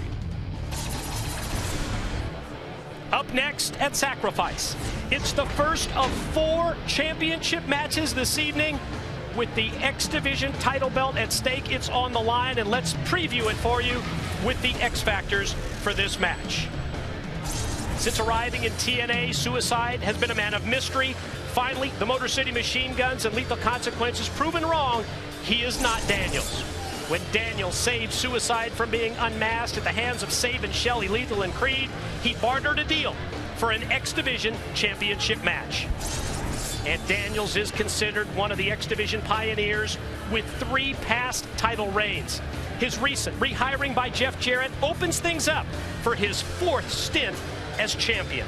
Up next at Sacrifice, it's the first of 4 championship matches this evening. With the X Division title belt at stake, it's on the line, and let's preview it for you with the X Factors for this match. Since arriving in TNA, Suicide has been a man of mystery. Finally, the Motor City Machine Guns and Lethal Consequences proven wrong. He is not Daniels. When Daniels saved Suicide from being unmasked at the hands of Save and Shelley, Lethal, and Creed, he bartered a deal for an X Division championship match. And Daniels is considered one of the X Division pioneers with 3 past title reigns. His recent rehiring by Jeff Jarrett opens things up for his 4th stint as champion.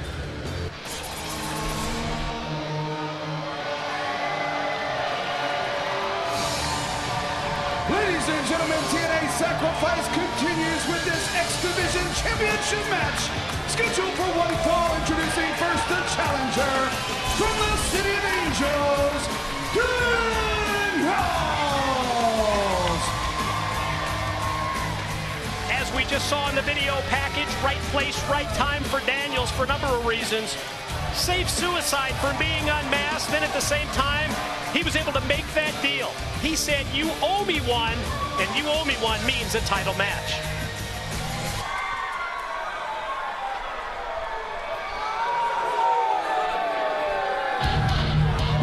Ladies and gentlemen, TNA Sacrifice continues with this X Division Championship match. Scheduled for one fall, introducing first the challenger from the City of Angels, Daniels. As we just saw in the video package, right place, right time for Daniels for a number of reasons. Save Suicide from being unmasked, then at the same time, he was able to make that deal. He said, you owe me one, and you owe me one means a title match.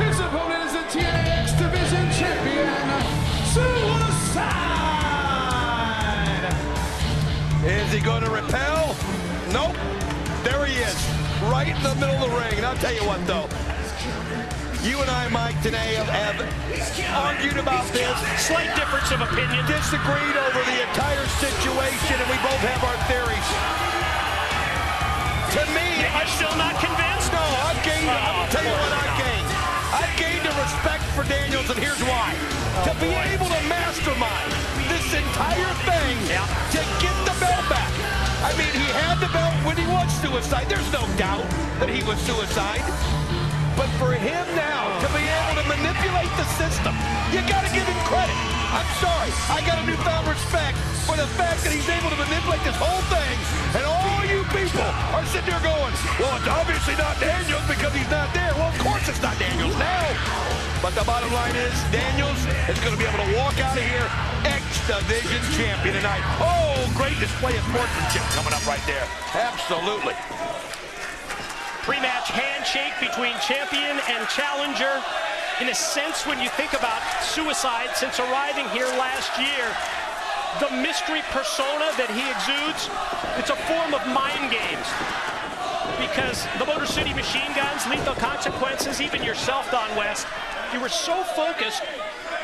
His opponent is the TNA X Division champion, Suicide. Is he going to repel? Nope. There he is, right in the middle of the ring. And I'll tell you what, though. You and I, Mike, today have argued about this. Slight difference of opinion. Disagreed over the entire situation, and we both have our theories. To me, I'm still not convinced. No, I've gained. I'll tell you what I've gained. I've gained a respect for Daniels, and here's why. To be able to mastermind this entire thing to get the belt back. I mean, he had the belt when he was Suicide. There's no doubt that he was Suicide. But for him now to be able to manipulate the system, you got to give him credit. I'm sorry. I got a newfound respect for the fact that he's able to manipulate this whole thing. And all you people are sitting there going, Well, it's obviously not Daniels because he's not there. Well, of course it's not Daniels now. But the bottom line is Daniels is going to be able to walk out of here X-Division champion tonight. Oh, great display of sportsmanship coming up right there. Absolutely. Pre-match handshake between champion and challenger. In a sense, when you think about Suicide, since arriving here last year, the mystery persona that he exudes, it's a form of mind games. Because the Motor City Machine Guns, Lethal Consequences, even yourself, Don West, you were so focused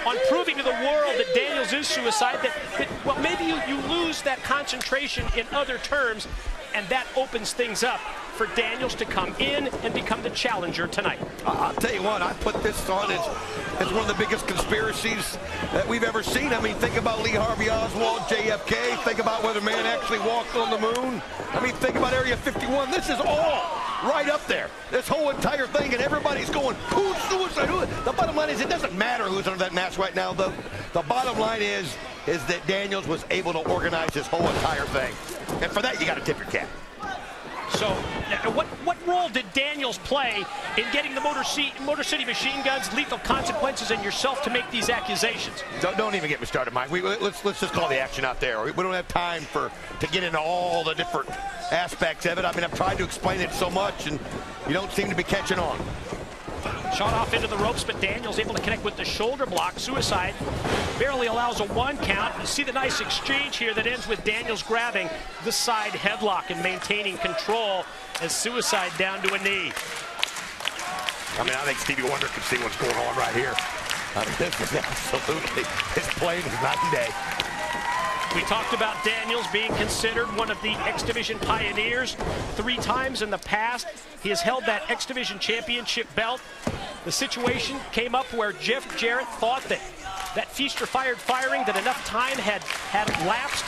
on proving to the world that Daniels is Suicide that well, maybe you lose that concentration in other terms, and that opens things up for Daniels to come in and become the challenger tonight. I'll tell you what, I put this on as one of the biggest conspiracies that we've ever seen. I mean, think about Lee Harvey Oswald, JFK. Think about whether man actually walked on the moon. I mean, think about Area 51. This is all right up there. This whole entire thing, and everybody's going, who's Suicide? The bottom line is it doesn't matter who's under that mask right now. The bottom line is that Daniels was able to organize this whole entire thing. And for that, you got to tip your cap. So, what role did Daniels play in getting the Motor City Machine Guns, Lethal Consequences, and yourself to make these accusations? Don't even get me started, Mike. Let's just call the action out there. We don't have time to get into all the different aspects of it. I mean, I've tried to explain it so much, and you don't seem to be catching on. Shot off into the ropes, but Daniels able to connect with the shoulder block. Suicide barely allows a 1 count. You see the nice exchange here that ends with Daniels grabbing the side headlock and maintaining control as Suicide down to a knee. I mean, I think Stevie Wonder can see what's going on right here. I mean, this is absolutely, his plane is night and day. We talked about Daniels being considered one of the X-Division pioneers 3 times in the past. He has held that X-Division championship belt. The situation came up where Jarrett thought that feast or firing, that enough time had lapsed,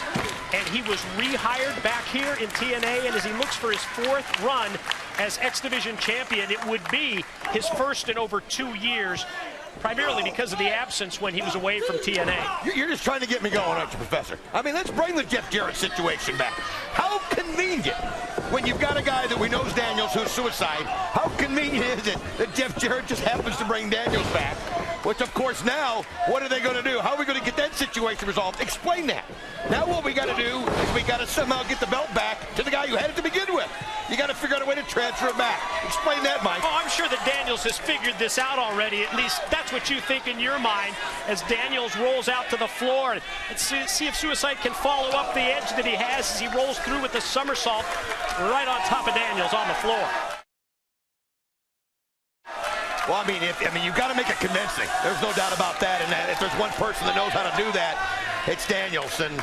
and he was rehired back here in TNA, and as he looks for his 4th run as X-Division champion, it would be his first in over 2 years, primarily because of the absence when he was away from TNA. You're just trying to get me going, aren't you, Professor? I mean, let's bring the Jeff Jarrett situation back. How convenient, when you've got a guy that we know is Daniels who's Suicide, how convenient is it that Jeff Jarrett just happens to bring Daniels back? Which, of course, now, what are they going to do? How are we going to get that situation resolved? Explain that. Now what we got to do is we got to somehow get the belt back to the guy who had it to begin with. You got to figure out a way to transfer it back. Explain that, Mike. Oh, I'm sure that Daniels has figured this out already. At least that's what you think in your mind as Daniels rolls out to the floor. Let's see if Suicide can follow up the edge that he has as he rolls through with the somersault right on top of Daniels on the floor. Well, I mean, you've got to make it convincing. There's no doubt about that. And if there's one person that knows how to do that, it's Daniels. And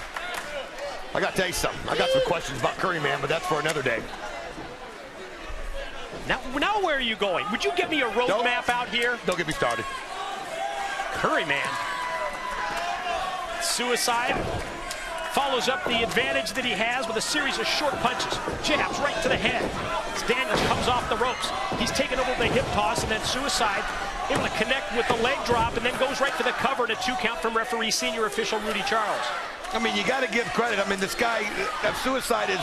I got to tell you something. I got some questions about Curry Man, but that's for another day. Now where are you going? Would you get me a road map out here? Don't get me started. Curry Man. Suicide follows up the advantage that he has with a series of short punches. Jabs right to the head. As Daniels comes off the ropes. He's taken over the hip toss, and then Suicide able to connect with the leg drop, and then goes right for the cover and a 2 count from referee senior official Rudy Charles. I mean, you got to give credit. I mean, this guy, Suicide, is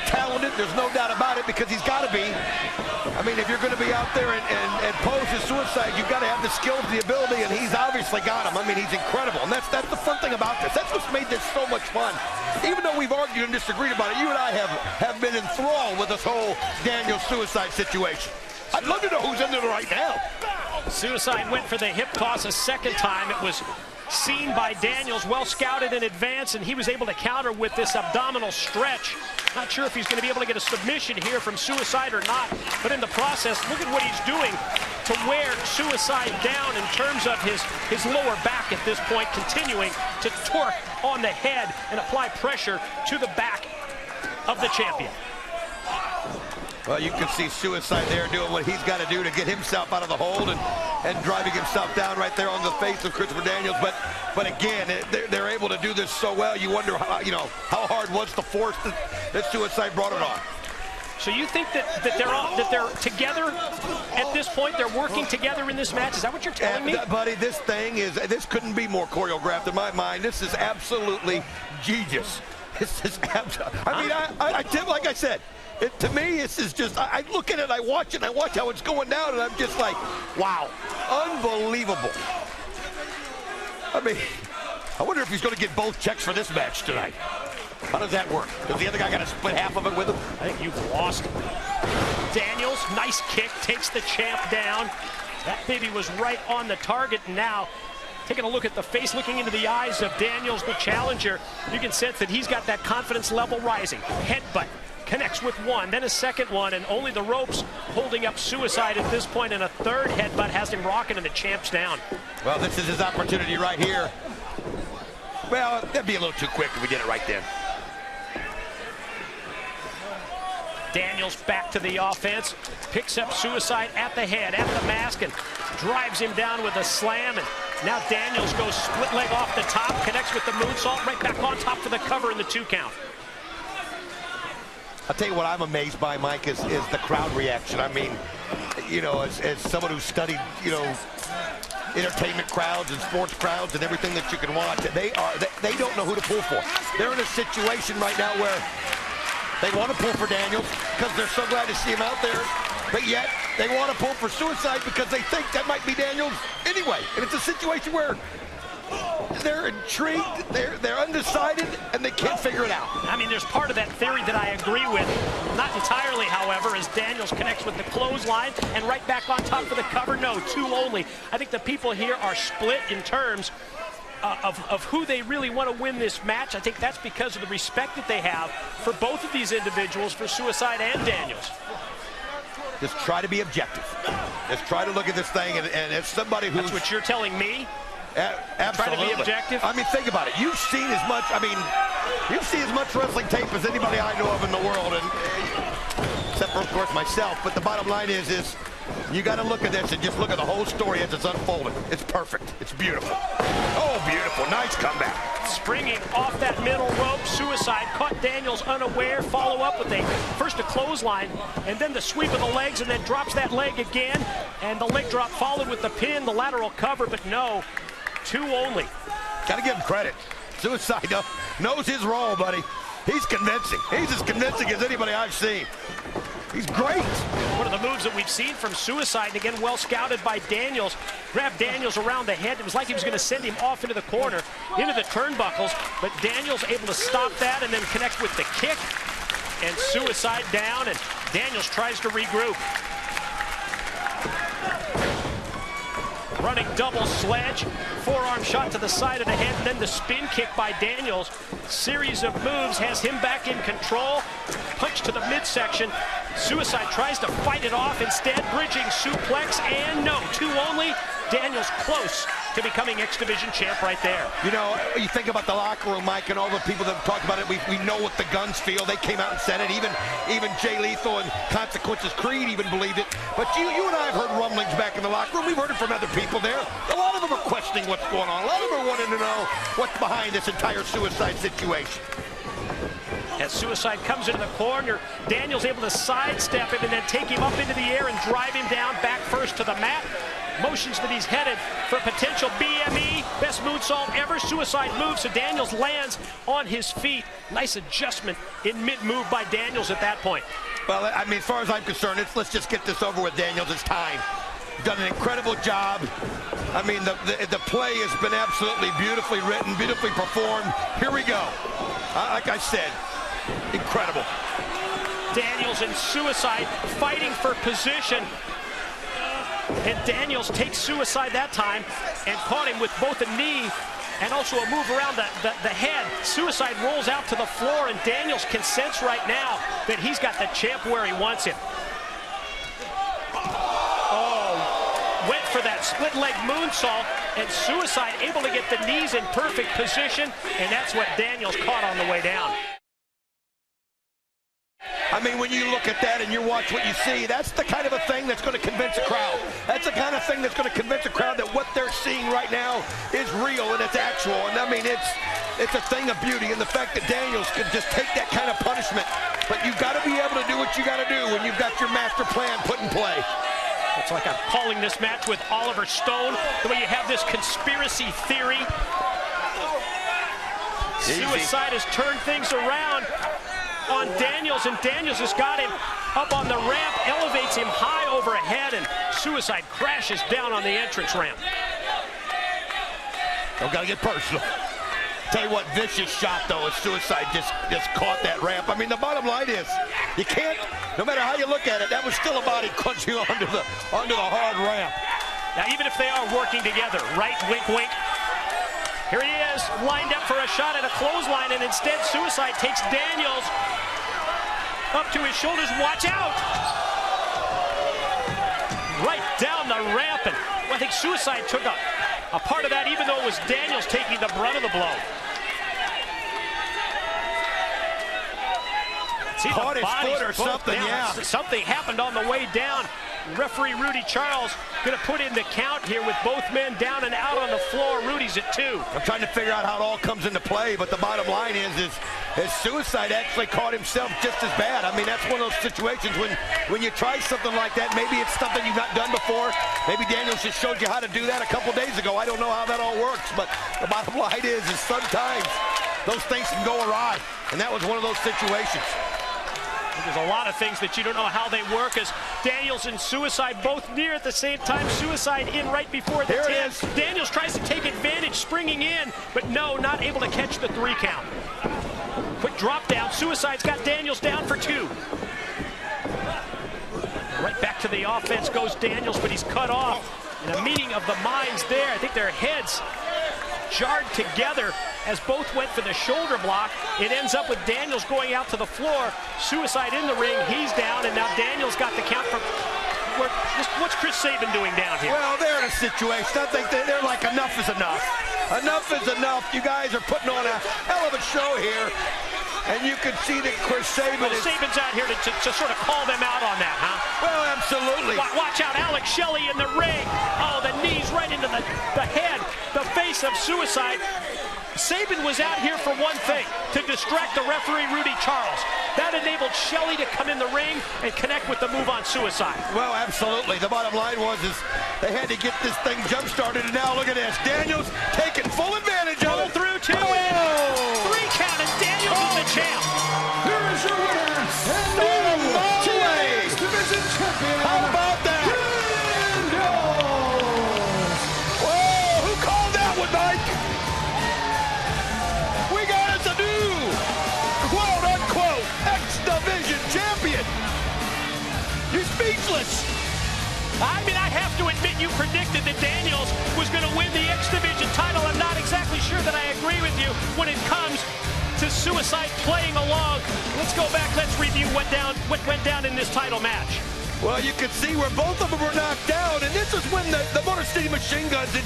talented. There's no doubt about it, because he's got to be. I mean, if you're going to be out there and pose as Suicide, you've got to have the skills, the ability, and he's obviously got them. I mean, he's incredible, and that's the fun thing about this. That's what's made this so much fun. Even though we've argued and disagreed about it, you and I have been enthralled with this whole Daniel Suicide situation. I'd love to know who's in there right now. Suicide went for the hip toss a 2nd time. It was seen by Daniels, well scouted in advance, and he was able to counter with this abdominal stretch. Not sure if he's going to be able to get a submission here from Suicide or not, but in the process, look at what he's doing to wear Suicide down in terms of his lower back at this point, continuing to torque on the head and apply pressure to the back of the champion. Well, you can see Suicide there doing what he's got to do to get himself out of the hold and driving himself down right there on the face of Christopher Daniels. But again, they're able to do this so well. You wonder how hard was the force that Suicide brought it on. So you think that they're together at this point? They're working together in this match? Is that what you're telling me? Buddy, this couldn't be more choreographed in my mind. This is absolutely genius. This is I mean, like I said, To me, this is just, I look at it, I watch it, and I watch how it's going down, and I'm just like, wow, unbelievable. I mean, I wonder if he's going to get both checks for this match tonight. How does that work? Does the other guy got to split half of it with him? I think you've lost him. Daniels, nice kick, takes the champ down. That baby was right on the target. Now, taking a look at the face, looking into the eyes of Daniels, the challenger, you can sense that he's got that confidence level rising. Headbutt connects with one, then a second one, and only the ropes holding up Suicide at this point, and a third headbutt has him rocking, and the champ's down. Well, this is his opportunity right here. Well, that'd be a little too quick if we did it right then. Daniels back to the offense, picks up Suicide at the head, at the mask, and drives him down with a slam. And now Daniels goes split leg off the top, connects with the moonsault, right back on top for the cover in the 2 count. I'll tell you what I'm amazed by, Mike, is the crowd reaction. I mean, you know, as someone who studied, you know, entertainment crowds and sports crowds and everything that you can watch, they don't know who to pull for. They're in a situation right now where they want to pull for Daniels because they're so glad to see him out there, but yet they want to pull for Suicide because they think that might be Daniels anyway. And it's a situation where they're intrigued, they're undecided, and they can't figure it out. I mean, there's part of that theory that I agree with. Not entirely, however, as Daniels connects with the clothesline and right back on top for the cover. No, 2 only. I think the people here are split in terms of who they really want to win this match. I think that's because of the respect that they have for both of these individuals, for Suicide and Daniels. Just try to be objective. Just try to look at this thing, and as somebody who's... That's what you're telling me? Absolutely. Try to be objective? I mean, think about it. You've seen as much, you've seen as much wrestling tape as anybody I know of in the world, and except for, of course, myself. But the bottom line is you got to look at this and just look at the whole story as it's unfolding. It's perfect. It's beautiful. Oh, beautiful. Nice comeback. Springing off that middle rope, Suicide caught Daniels unaware, follow up with first a clothesline, and then the sweep of the legs, and then drops that leg again, and the leg drop followed with the pin, the lateral cover, but no, 2 only. Got to give him credit. Suicide knows his role, buddy. He's convincing. He's as convincing as anybody I've seen. He's great. One of the moves that we've seen from Suicide, and again, well scouted by Daniels. Grabbed Daniels around the head. It was like he was going to send him off into the corner, into the turnbuckles, but Daniels able to stop that and then connect with the kick. And Suicide down, and Daniels tries to regroup. Running double sledge, forearm shot to the side of the head, and then the spin kick by Daniels. Series of moves has him back in control. Punch to the midsection. Suicide tries to fight it off, instead bridging suplex, and no, 2 only. Daniels close to becoming X Division champ right there. You know, you think about the locker room, Mike, and all the people that have talked about it. We know what the Guns feel. They came out and said it. Even Jay Lethal and Consequences Creed even believed it. But you and I have heard rumblings back in the locker room. We've heard it from other people there. A lot of them are questioning what's going on. A lot of them are wanting to know what's behind this entire Suicide situation. As Suicide comes into the corner, Daniels able to sidestep him and then take him up into the air and drive him down back first to the mat. Motions that he's headed for potential BME, best moonsault ever. Suicide moves, so Daniels lands on his feet. Nice adjustment in mid-move by Daniels at that point. Well, I mean, as far as I'm concerned, let's just get this over with, Daniels. It's time. Done an incredible job. I mean, the play has been absolutely beautifully written, beautifully performed. Here we go. Like I said, incredible. Daniels and Suicide fighting for position. And Daniels takes Suicide that time and caught him with both a knee and also a move around the head. Suicide rolls out to the floor, and Daniels can sense right now that he's got the champ where he wants him. Oh, went for that split leg moonsault, and Suicide able to get the knees in perfect position, and that's what Daniels caught on the way down. I mean, when you look at that and you watch what you see, that's the kind of a thing that's going to convince a crowd. That's the kind of thing that's going to convince a crowd that what they're seeing right now is real and it's actual. And I mean, it's a thing of beauty. And the fact that Daniels could just take that kind of punishment. But you've got to be able to do what you got to do when you've got your master plan put in play. It's like I'm calling this match with Oliver Stone, the way you have this conspiracy theory. Easy. Suicide has turned things around. on Daniels, and Daniels has got him up on the ramp, elevates him high overhead, and Suicide crashes down on the entrance ramp. Don't gotta get personal. Tell you what, vicious shot though, as Suicide just caught that ramp. I mean, the bottom line is, you can't, no matter how you look at it, that was still a body crunching onto the hard ramp. Now, even if they are working together, right, wink, wink. Here he is, lined up for a shot at a clothesline, and instead Suicide takes Daniels up to his shoulders. Watch out! Right down the ramp, and I think Suicide took a part of that, even though it was Daniels taking the brunt of the blow. See, caught his foot or something, yeah. Something happened on the way down. Referee Rudy Charles going to put in the count here with both men down and out on the floor. Rudy's at 2. I'm trying to figure out how it all comes into play, but the bottom line is Suicide actually caught himself just as bad. I mean, that's one of those situations when you try something like that, maybe it's something you've not done before. Maybe Daniels just showed you how to do that a couple days ago. I don't know how that all works, but the bottom line is sometimes those things can go awry, and that was one of those situations. There's a lot of things that you don't know how they work, as Daniels and Suicide both near at the same time. Suicide in right before the 10. Daniels tries to take advantage, springing in, but no, not able to catch the 3 count. Quick drop down. Suicide's got Daniels down for 2. Right back to the offense goes Daniels, but he's cut off. And a meeting of the minds there. I think their heads jarred together as both went for the shoulder block. It ends up with Daniels going out to the floor. Suicide in the ring, he's down, and now Daniels got the count from... What's Chris Sabin doing down here? Well, they're in a situation. I think they're like, enough is enough. Enough is enough. You guys are putting on a hell of a show here. And you can see that Chris Sabin is... Sabin's out here to sort of call them out on that, huh? Well, absolutely. Watch out, Alex Shelley in the ring. Oh, the knees right into the head, the face of Suicide. Sabin was out here for one thing, to distract the referee, Rudy Charles. That enabled Shelley to come in the ring and connect with the move on Suicide. Well, absolutely. The bottom line was they had to get this thing jump-started, and now look at this. Daniels taking full advantage of it. Through 2 in. 3 count, and Daniels is the champ. Here is your winner, and new TNA Division Champion. How about that? Daniels. Whoa, who called that one, Mike? We got us a new, quote-unquote, X-Division champion. You're speechless. I mean, I have to admit, you predicted that Daniels was going to win the X Division title. I'm not exactly sure that I agree with you when it comes to Suicide playing along. Let's go back. Let's review what went down in this title match. Well, you can see where both of them were knocked down, and this is when the Motor City Machine Guns had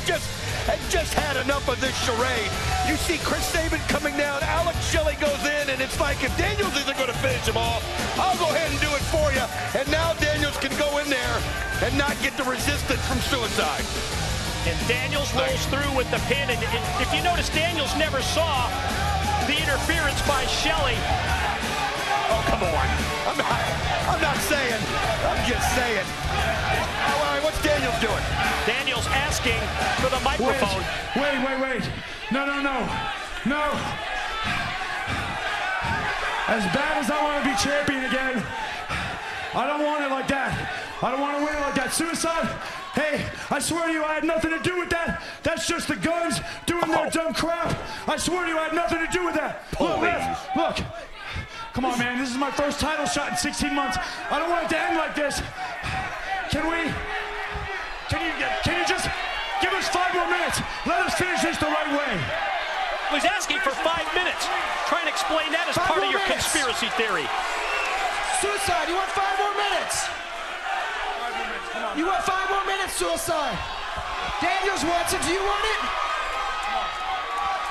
just had enough of this charade. You see Chris Sabin coming down, Alex Shelley goes in, and it's like, if Daniels isn't going to finish him off, I'll go ahead and do it for you. And now Daniels can go in there and not get the resistance from Suicide. And Daniels rolls through with the pin, and if you notice, Daniels never saw the interference by Shelley. Oh, come on. I'm not saying. I'm just saying. All right, what's Daniels doing? Daniels asking for the microphone. Wait. No. As bad as I want to be champion again, I don't want it like that. I don't want to win it like that. Suicide, hey, I swear to you, I had nothing to do with that. That's just the guns doing their dumb crap. I swear to you, I had nothing to do with that. Look. Come on, man, this is my first title shot in 16 months. I don't want it to end like this. Can you just give us 5 more minutes? Let us finish this the right way. He's asking for 5 minutes. Try and explain that as part of your conspiracy theory. Suicide, you want 5 more minutes? 5 more minutes, come on. You want 5 more minutes, Suicide? Daniels wants it, do you want it?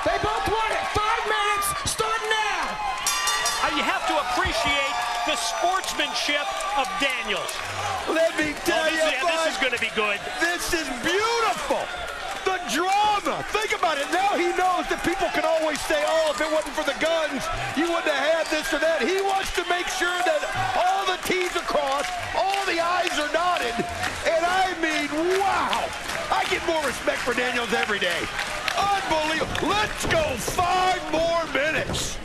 They both want it. 5 minutes, start now. You have to appreciate the sportsmanship of Daniels. Let me tell you, this is going to be good. This is beautiful. The drama. Think about it. Now he knows that people can always say, oh, if it wasn't for the guns, you wouldn't have had this or that. He wants to make sure that all the T's are crossed, all the I's are dotted. And I mean, wow. I get more respect for Daniels every day. Unbelievable. Let's go 5 more minutes.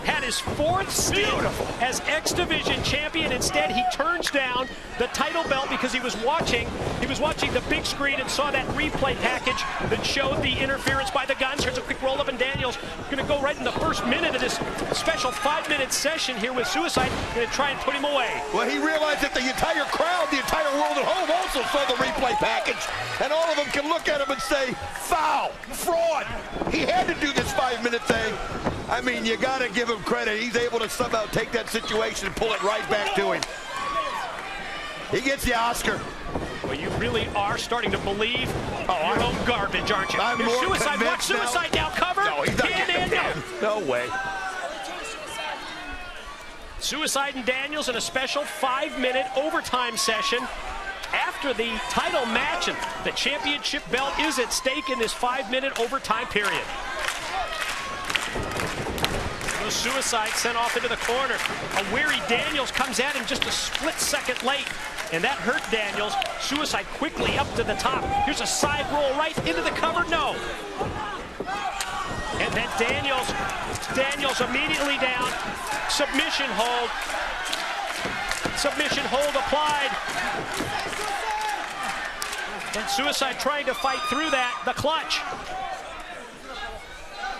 Had his 4th stint as X Division champion. Instead, he turns down the title belt because he was watching the big screen and saw that replay package that showed the interference by the Guns. Here's a quick roll up, and Daniels going to go right in the first minute of this special 5-minute session here with Suicide. Going to try and put him away. Well, he realized that the entire crowd, the entire world at home also saw the replay package, and all of them can look at him and say, foul, fraud. He had to do this 5-minute thing. I mean, you got to give him credit. He's able to somehow take that situation and pull it right back to him. He gets the Oscar. Well, you really are starting to believe your own garbage, aren't you? I'm more Suicide. Watch Suicide now. Cover. No, he's not getting him. No way. Suicide and Daniels in a special 5-minute overtime session. After the title match, and the championship belt is at stake in this 5-minute overtime period. Suicide sent off into the corner. A weary Daniels comes at him just a split second late, and that hurt Daniels. Suicide quickly up to the top. Here's a side roll right into the cover. No. And then Daniels immediately down. Submission hold. Submission hold applied. And Suicide trying to fight through that. The clutch.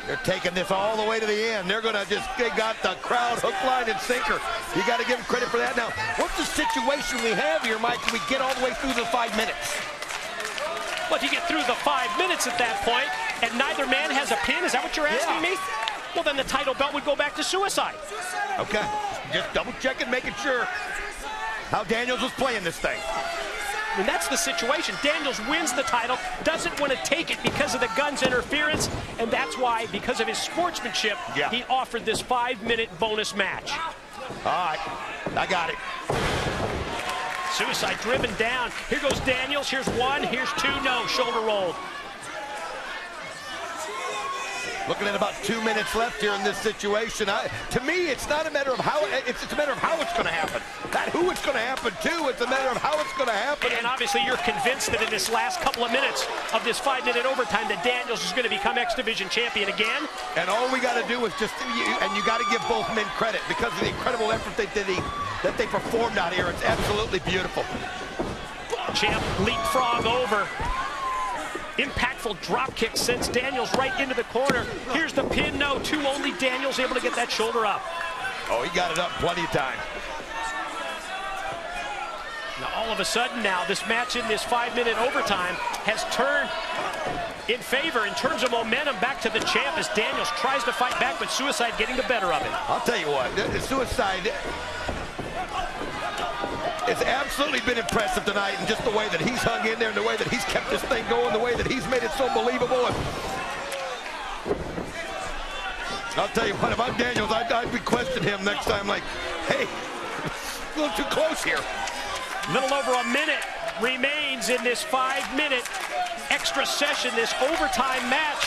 They're taking this all the way to the end. They got the crowd hook, line, and sinker. You got to give them credit for that. Now, what's the situation we have here, Mike? Can we get all the way through the 5 minutes? Well, if you get through the 5 minutes at that point, and neither man has a pin, is that what you're asking me? Well, then the title belt would go back to Suicide. Okay, just double checking, making sure how Daniels was playing this thing. And that's the situation. Daniels wins the title, doesn't want to take it because of the Guns interference, and that's why, because of his sportsmanship, he offered this 5-minute bonus match. All right, I got it. Suicide driven down. Here goes Daniels. Here's 1, here's 2, no, shoulder rolled. Looking at about 2 minutes left here in this situation. To me, it's not a matter of how, it's a matter of how it's going to happen. Not who it's going to happen to, it's a matter of how it's going to happen. And obviously you're convinced that in this last couple of minutes of this 5-minute overtime that Daniels is going to become X Division champion again. And all we got to do is just, and you got to give both men credit because of the incredible effort that they performed out here. It's absolutely beautiful. Champ leapfrog over. Impactful drop kick sends Daniels right into the corner. Here's the pin, no, 2 only. Daniels able to get that shoulder up. Oh, he got it up plenty of times. Now, all of a sudden now, this match in this 5-minute overtime has turned in favor in terms of momentum back to the champ as Daniels tries to fight back, but Suicide getting the better of it. I'll tell you what, Suicide it's absolutely been impressive tonight, and just the way that he's hung in there, and the way that he's kept this thing going, the way that he's made it so believable. And I'll tell you what, if I'm Daniels, I'd requested him next time, like, hey, a little too close here. Little over a minute remains in this 5-minute extra session, this overtime match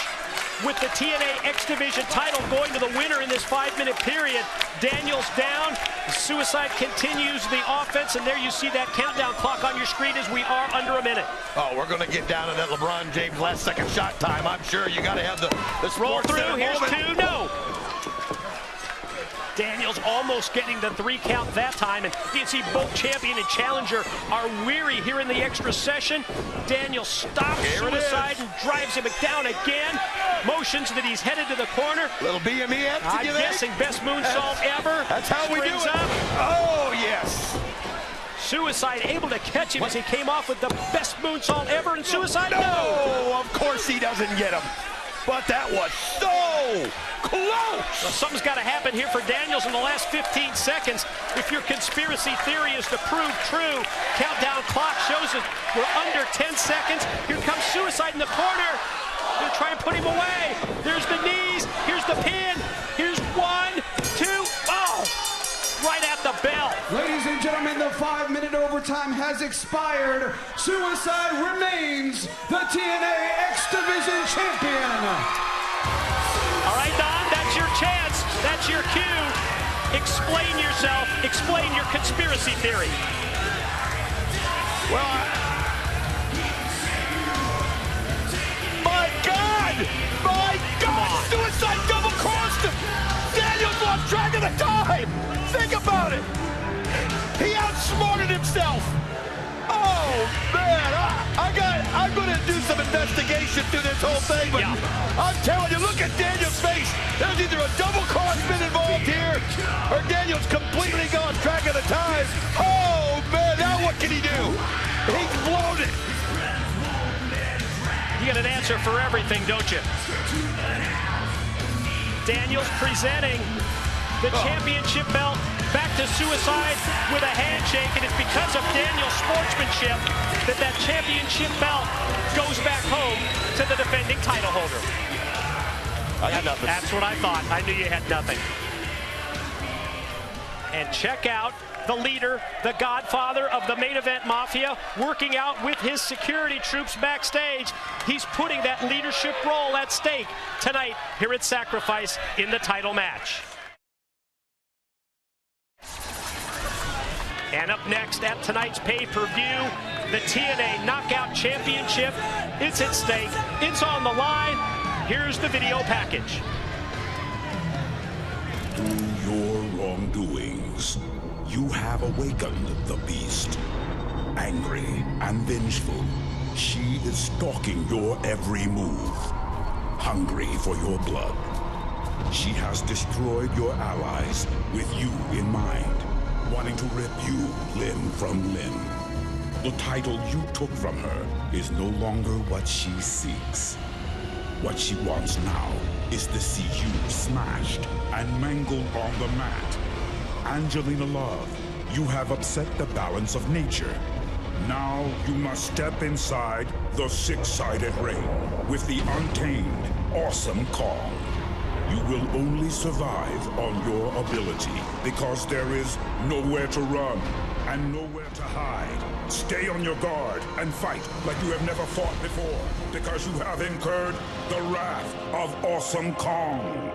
with the TNA X Division title going to the winner in this 5-minute period. Daniels down, Suicide continues the offense, and there you see that countdown clock on your screen as we are under a minute. Oh, we're going to get down to that LeBron James last second shot time. I'm sure you got to have this roll through. Here's moment. 2, no. Daniels almost getting the 3 count that time, and you can see both champion and challenger are weary here in the extra session. Daniels stops Suicide and drives him down again. Motions that he's headed to the corner. Little BME action, I'm guessing best moonsault ever. That's how we do it. Up. Oh, yes. Suicide able to catch him as he came off with the best moonsault ever, and Suicide, no! Of course he doesn't get him. But that was so close. Well, something's got to happen here for Daniels in the last 15 seconds. If your conspiracy theory is to prove true, countdown clock shows that we're under 10 seconds. Here comes Suicide in the corner. They're trying to put him away. There's the knees. Here's the pin. Here's 1, 2. Oh, right at the bell. Ladies and gentlemen, the 5-minute overtime has expired. Suicide remains the TNA X Division champion. All right, Don, that's your chance. That's your cue. Explain yourself. Explain your conspiracy theory. Well, my God! Suicide double-crossed! Daniels lost track of I'm going to do some investigation through this whole thing, but I'm telling you, look at Daniel's face. There's either a double crossman involved here, or Daniel's completely gone track of the time. Oh, man, now what can he do? He's blown it. You get an answer for everything, don't you? Daniels presenting the championship belt back to Suicide with a handshake, and it's because of Daniel's sportsmanship that that championship belt goes back home to the defending title holder. I got nothing. That's what I thought. I knew you had nothing. And check out the leader, the godfather of the main event mafia, working out with his security troops backstage. He's putting that leadership role at stake tonight here at Sacrifice in the title match. And up next at tonight's pay-per-view, the TNA Knockout Championship. It's at stake. It's on the line. Here's the video package. Through your wrongdoings, you have awakened the beast. Angry and vengeful, she is stalking your every move. Hungry for your blood. She has destroyed your allies with you in mind, wanting to rip you limb from limb. The title you took from her is no longer what she seeks. What she wants now is to see you smashed and mangled on the mat. Angelina Love, you have upset the balance of nature. Now you must step inside the six-sided ring with the untamed, awesome Kong. You will only survive on your ability because there is nowhere to run and nowhere to hide. Stay on your guard and fight like you have never fought before because you have incurred the wrath of Awesome Kong.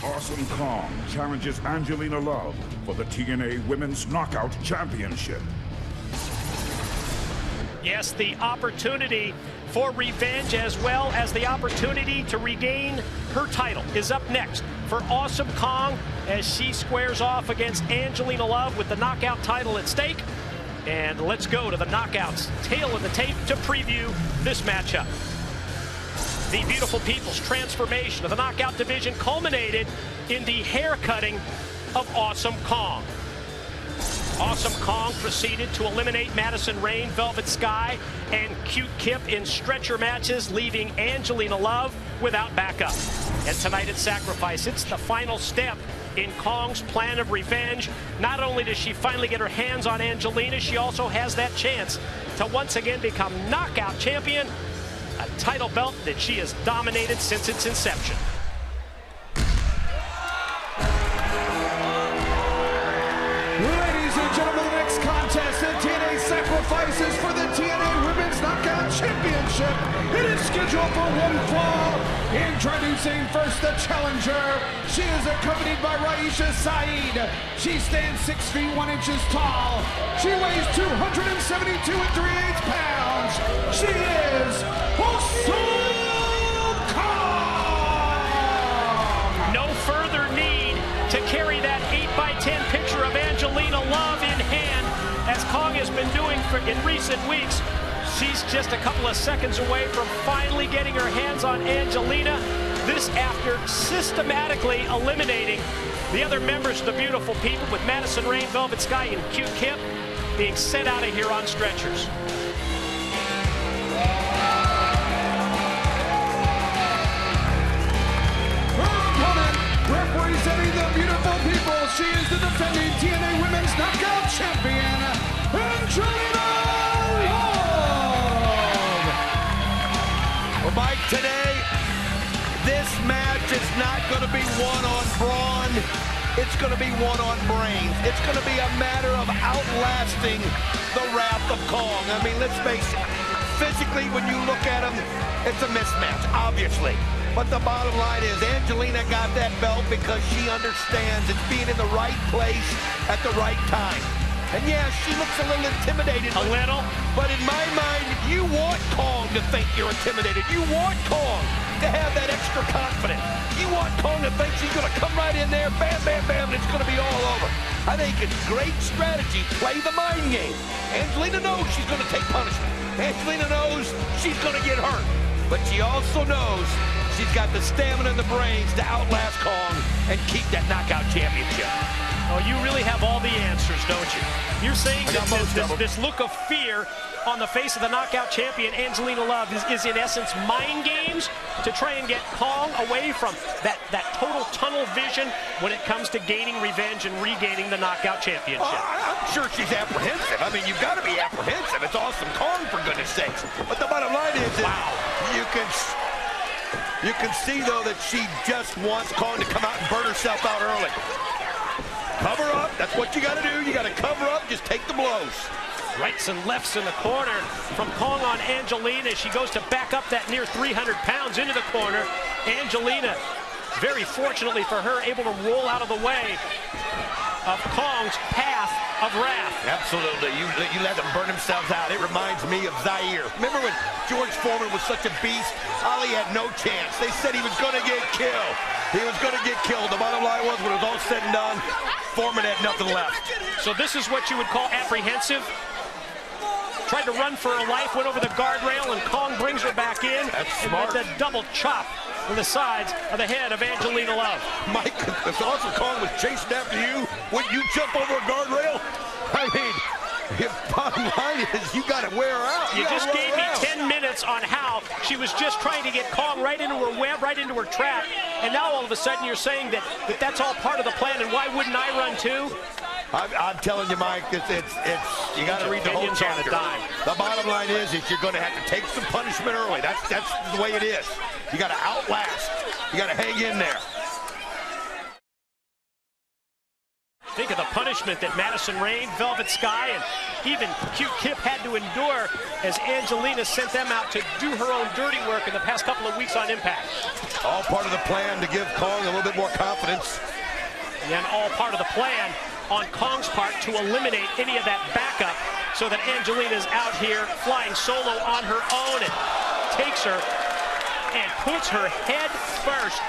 Awesome Kong challenges Angelina Love for the TNA Women's Knockout Championship. Yes, the opportunity for revenge as well as the opportunity to regain her title is up next for Awesome Kong as she squares off against Angelina Love with the knockout title at stake. And let's go to the knockouts tail of the tape to preview this matchup. The beautiful people's transformation of the knockout division culminated in the haircutting of Awesome Kong. Awesome Kong proceeded to eliminate Madison Rayne, Velvet Sky, and Cute Kip in stretcher matches, leaving Angelina Love without backup. And tonight at Sacrifice, it's the final step in Kong's plan of revenge. Not only does she finally get her hands on Angelina, she also has that chance to once again become knockout champion, a title belt that she has dominated since its inception. Ladies and gentlemen, the next contest, the TNA Sacrifices for the TNA Women's Knockout Championship. It is scheduled for one fall. Introducing first the challenger. She is accompanied by Raisha Saeed. She stands 6 feet 1 inches tall. She weighs 272 3/8 pounds. She is Awesome Kong. No further need to carry that 8x10 picture of Angelina Love in hand, as Kong has been doing in recent weeks. She's just a couple of seconds away from finally getting her hands on Angelina. This after systematically eliminating the other members of the beautiful people, with Madison Rayne, Velvet Sky, and Cute Kip being sent out of here on stretchers. Representing the beautiful people, she is the defending TNA Women's Knockout Champion, Angelina Love. Well, Mike, today, this match is not going to be one on brawn. It's going to be one on brains. It's going to be a matter of outlasting the wrath of Kong. I mean, let's face it. Physically, when you look at him, it's a mismatch, obviously. But the bottom line is Angelina got that belt because she understands it's being in the right place at the right time. And yeah, she looks a little intimidated. A little? But in my mind, you want Kong to think you're intimidated. You want Kong to have that extra confidence. You want Kong to think she's going to come right in there, bam, bam, bam, and it's going to be all over. I think it's great strategy. Play the mind game. Angelina knows she's going to take punishment. Angelina knows she's going to get hurt. But she also knows she's got the stamina and the brains to outlast Kong and keep that knockout championship. Oh, you really have all the answers, don't you? You're saying that this look of fear on the face of the knockout champion, Angelina Love, is in essence mind games to try and get Kong away from that total tunnel vision when it comes to gaining revenge and regaining the knockout championship. I'm sure she's apprehensive. I mean, you've got to be apprehensive. It's awesome Kong, for goodness sakes. But the bottom line is, wow, you can see, though, that she just wants Kong to come out and burn herself out early. Cover up. That's what you got to do. You got to cover up. Just take the blows. Rights and lefts in the corner from Kong on Angelina. She goes to back up that near 300 pounds into the corner. Angelina, very fortunately for her, able to roll out of the way of Kong's path of wrath. Absolutely. You let them burn themselves out. It reminds me of Zaire. Remember when George Foreman was such a beast? Ali had no chance. They said he was going to get killed. He was going to get killed. The bottom line was, when it was all said and done, Foreman had nothing left. So this is what you would call apprehensive? Tried to run for her life, went over the guardrail, and Kong brings her back in. That's smart. And the double chop on the sides of the head of Angelina Love. Mike, if Awesome Kong was chasing after you, wouldn't you jump over a guardrail? I mean, the bottom line is you got to wear her out. You just gave me 10 minutes on how she was just trying to get Kong right into her web, right into her trap, and now all of a sudden you're saying that that's all part of the plan, and why wouldn't I run too? I'm telling you, Mike, you got to read the whole chapter. The bottom line is you're going to have to take some punishment early. That's the way it is. You got to outlast. You got to hang in there. Think of the punishment that Madison Rayne, Velvet Sky, and even Cute Kip had to endure as Angelina sent them out to do her own dirty work in the past couple of weeks on Impact. All part of the plan to give Kong a little bit more confidence. And all part of the plan on Kong's part to eliminate any of that backup so that Angelina's out here flying solo on her own and takes her and puts her head first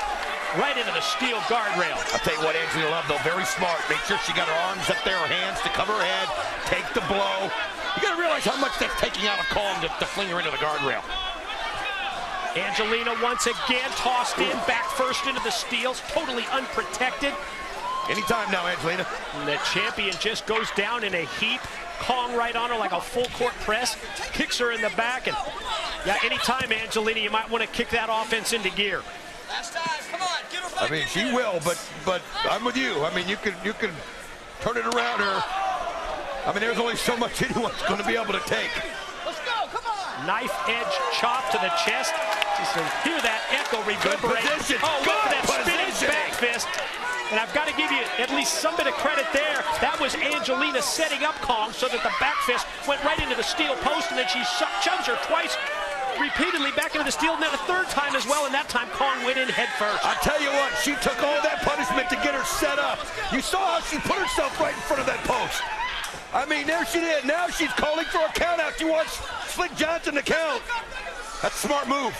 right into the steel guardrail. I'll tell you what, Angelina Love, though, very smart. Make sure she got her arms up there, her hands to cover her head, take the blow. You got to realize how much that's taking out of Kong to fling her into the guardrail. Angelina once again tossed in, back first into the steels, totally unprotected. Anytime now, Angelina. And the champion just goes down in a heap. Kong right on her like a full court press. Kicks her in the back. And yeah, anytime, Angelina, you might want to kick that offense into gear. Last time, come on, get her back. I mean, she will, but I'm with you. I mean, you can turn it around her. I mean, there's only so much anyone's going to be able to take. Let's go, come on. Knife edge chop to the chest. Just to hear that echo reverberate. Oh, look at that spinning back fist. And I've got to give you at least some bit of credit there. That was Angelina setting up Kong so that the back fist went right into the steel post, and then she shoves her twice, repeatedly back into the steel, and then a third time as well, and that time Kong went in head first. I tell you what, she took all that punishment to get her set up. You saw how she put herself right in front of that post. I mean, there she did. Now she's calling for a count out. She wants Slick Johnson to count. That's a smart move.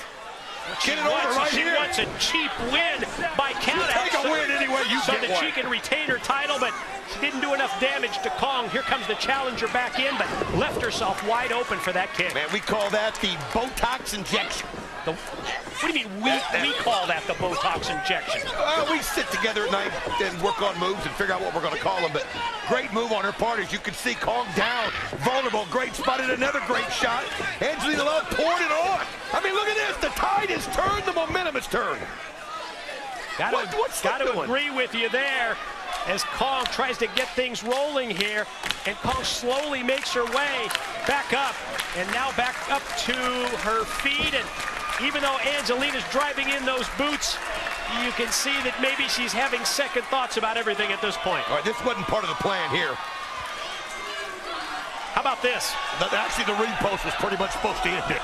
Get it over right here. She wants a cheap win by count out. Take a win anyway, you so get that one. she can retain her title, but she didn't do enough damage to Kong. Here comes the challenger back in, but left herself wide open for that kick. Man, we call that the Botox injection. What do you mean we call that the Botox injection? We sit together at night and work on moves and figure out what we're going to call them, but great move on her part. As you can see, Kong down, vulnerable, great spotted, another great shot. Angelina Love poured it on. I mean, look at this. The tide has turned, the momentum has turned. Got to agree with you there as Kong tries to get things rolling here, and Kong slowly makes her way back up, and now back up to her feet, and even though Angelina's driving in those boots, you can see that maybe she's having second thoughts about everything at this point. All right, this wasn't part of the plan here. How about this? Actually, the ring post was pretty much supposed to end it.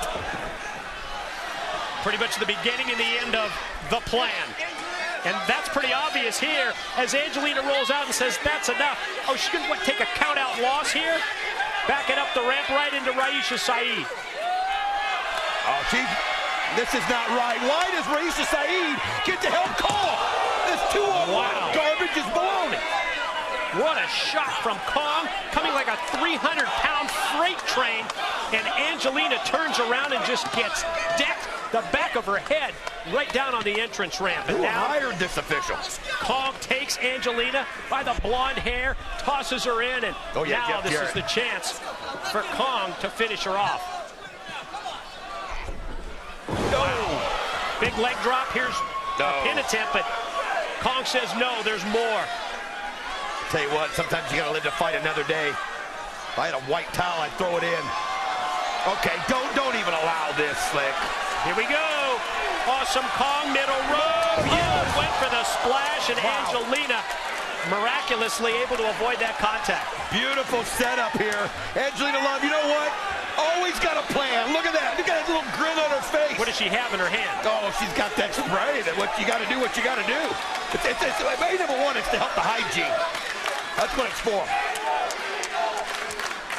Pretty much the beginning and the end of the plan. And that's pretty obvious here as Angelina rolls out and says, that's enough. Oh, she's going to take a count-out loss here? Backing up the ramp right into Raisha Saeed. Oh, gee, this is not right. Why does Raisha Saeed get to help Kong? This 2-on-1 garbage is baloney. What a shot from Kong, coming like a 300-pound freight train. And Angelina turns around and just gets decked the back of her head right down on the entrance ramp. And Who now hired this official? Kong takes Angelina by the blonde hair, tosses her in, and now this is the chance for Kong to finish her off. Wow. Big leg drop. Here's a pin attempt, but Kong says no, there's more. Tell you what, sometimes you gotta live to fight another day. If I had a white towel, I'd throw it in. Okay, don't even allow this, Slick. Here we go. Awesome Kong, middle row. Went for the splash, and Angelina miraculously able to avoid that contact. Beautiful setup here. Angelina Love, you know what? Always got a plan. Look at that. Look at that little grin on her face. What does she have in her hand? Oh, she's got that spray. That what you got to do, what you got to do. Number one, it's to help the hygiene. That's what it's for.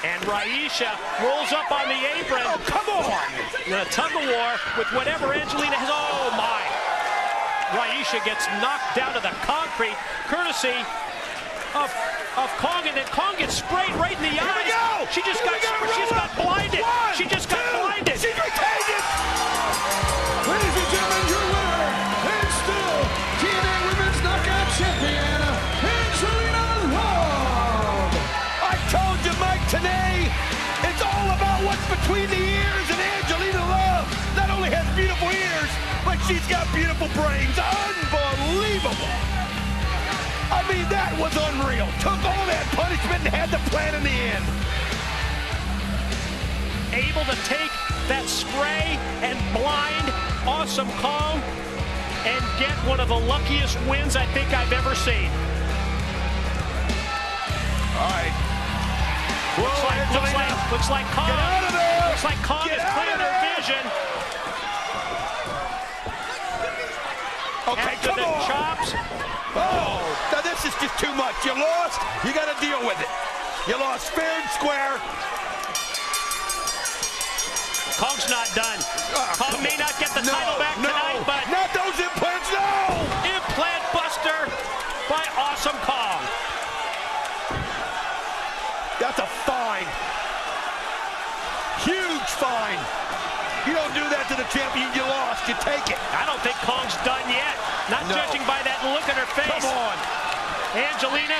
And Raisha rolls up on the apron. Oh, come on! In a tug-of-war with whatever Angelina has. Oh, my. Raisha gets knocked down to the concrete, courtesy of Kong, and then Kong gets sprayed right in the eyes. She just got blinded. She just got blinded. She's retained it. Ladies and gentlemen, your winner and still TNA Women's Knockout Champion, Angelina Love. I told you, Mike, today, it's all about what's between the ears, and Angelina Love not only has beautiful ears, but she's got beautiful brains. Unbelievable. I mean, that was unreal. Took all that punishment and had the plan in the end. Able to take that spray and blind Awesome Kong and get one of the luckiest wins I think I've ever seen. All right. Looks like Kong. Get out of there. Looks like Kong is clear their vision. Okay, After come the on. chops. Oh, now this is just too much. You lost. You got to deal with it. You lost fair and square. Kong's not done. Kong may not get the title back tonight, but not those implants. No. Implant buster by Awesome Kong. That's a fine. Huge fine. You don't do that to the champion. You lost. You take it. I don't think Kong's done yet. Not judging by that look in her face. Come on. Angelina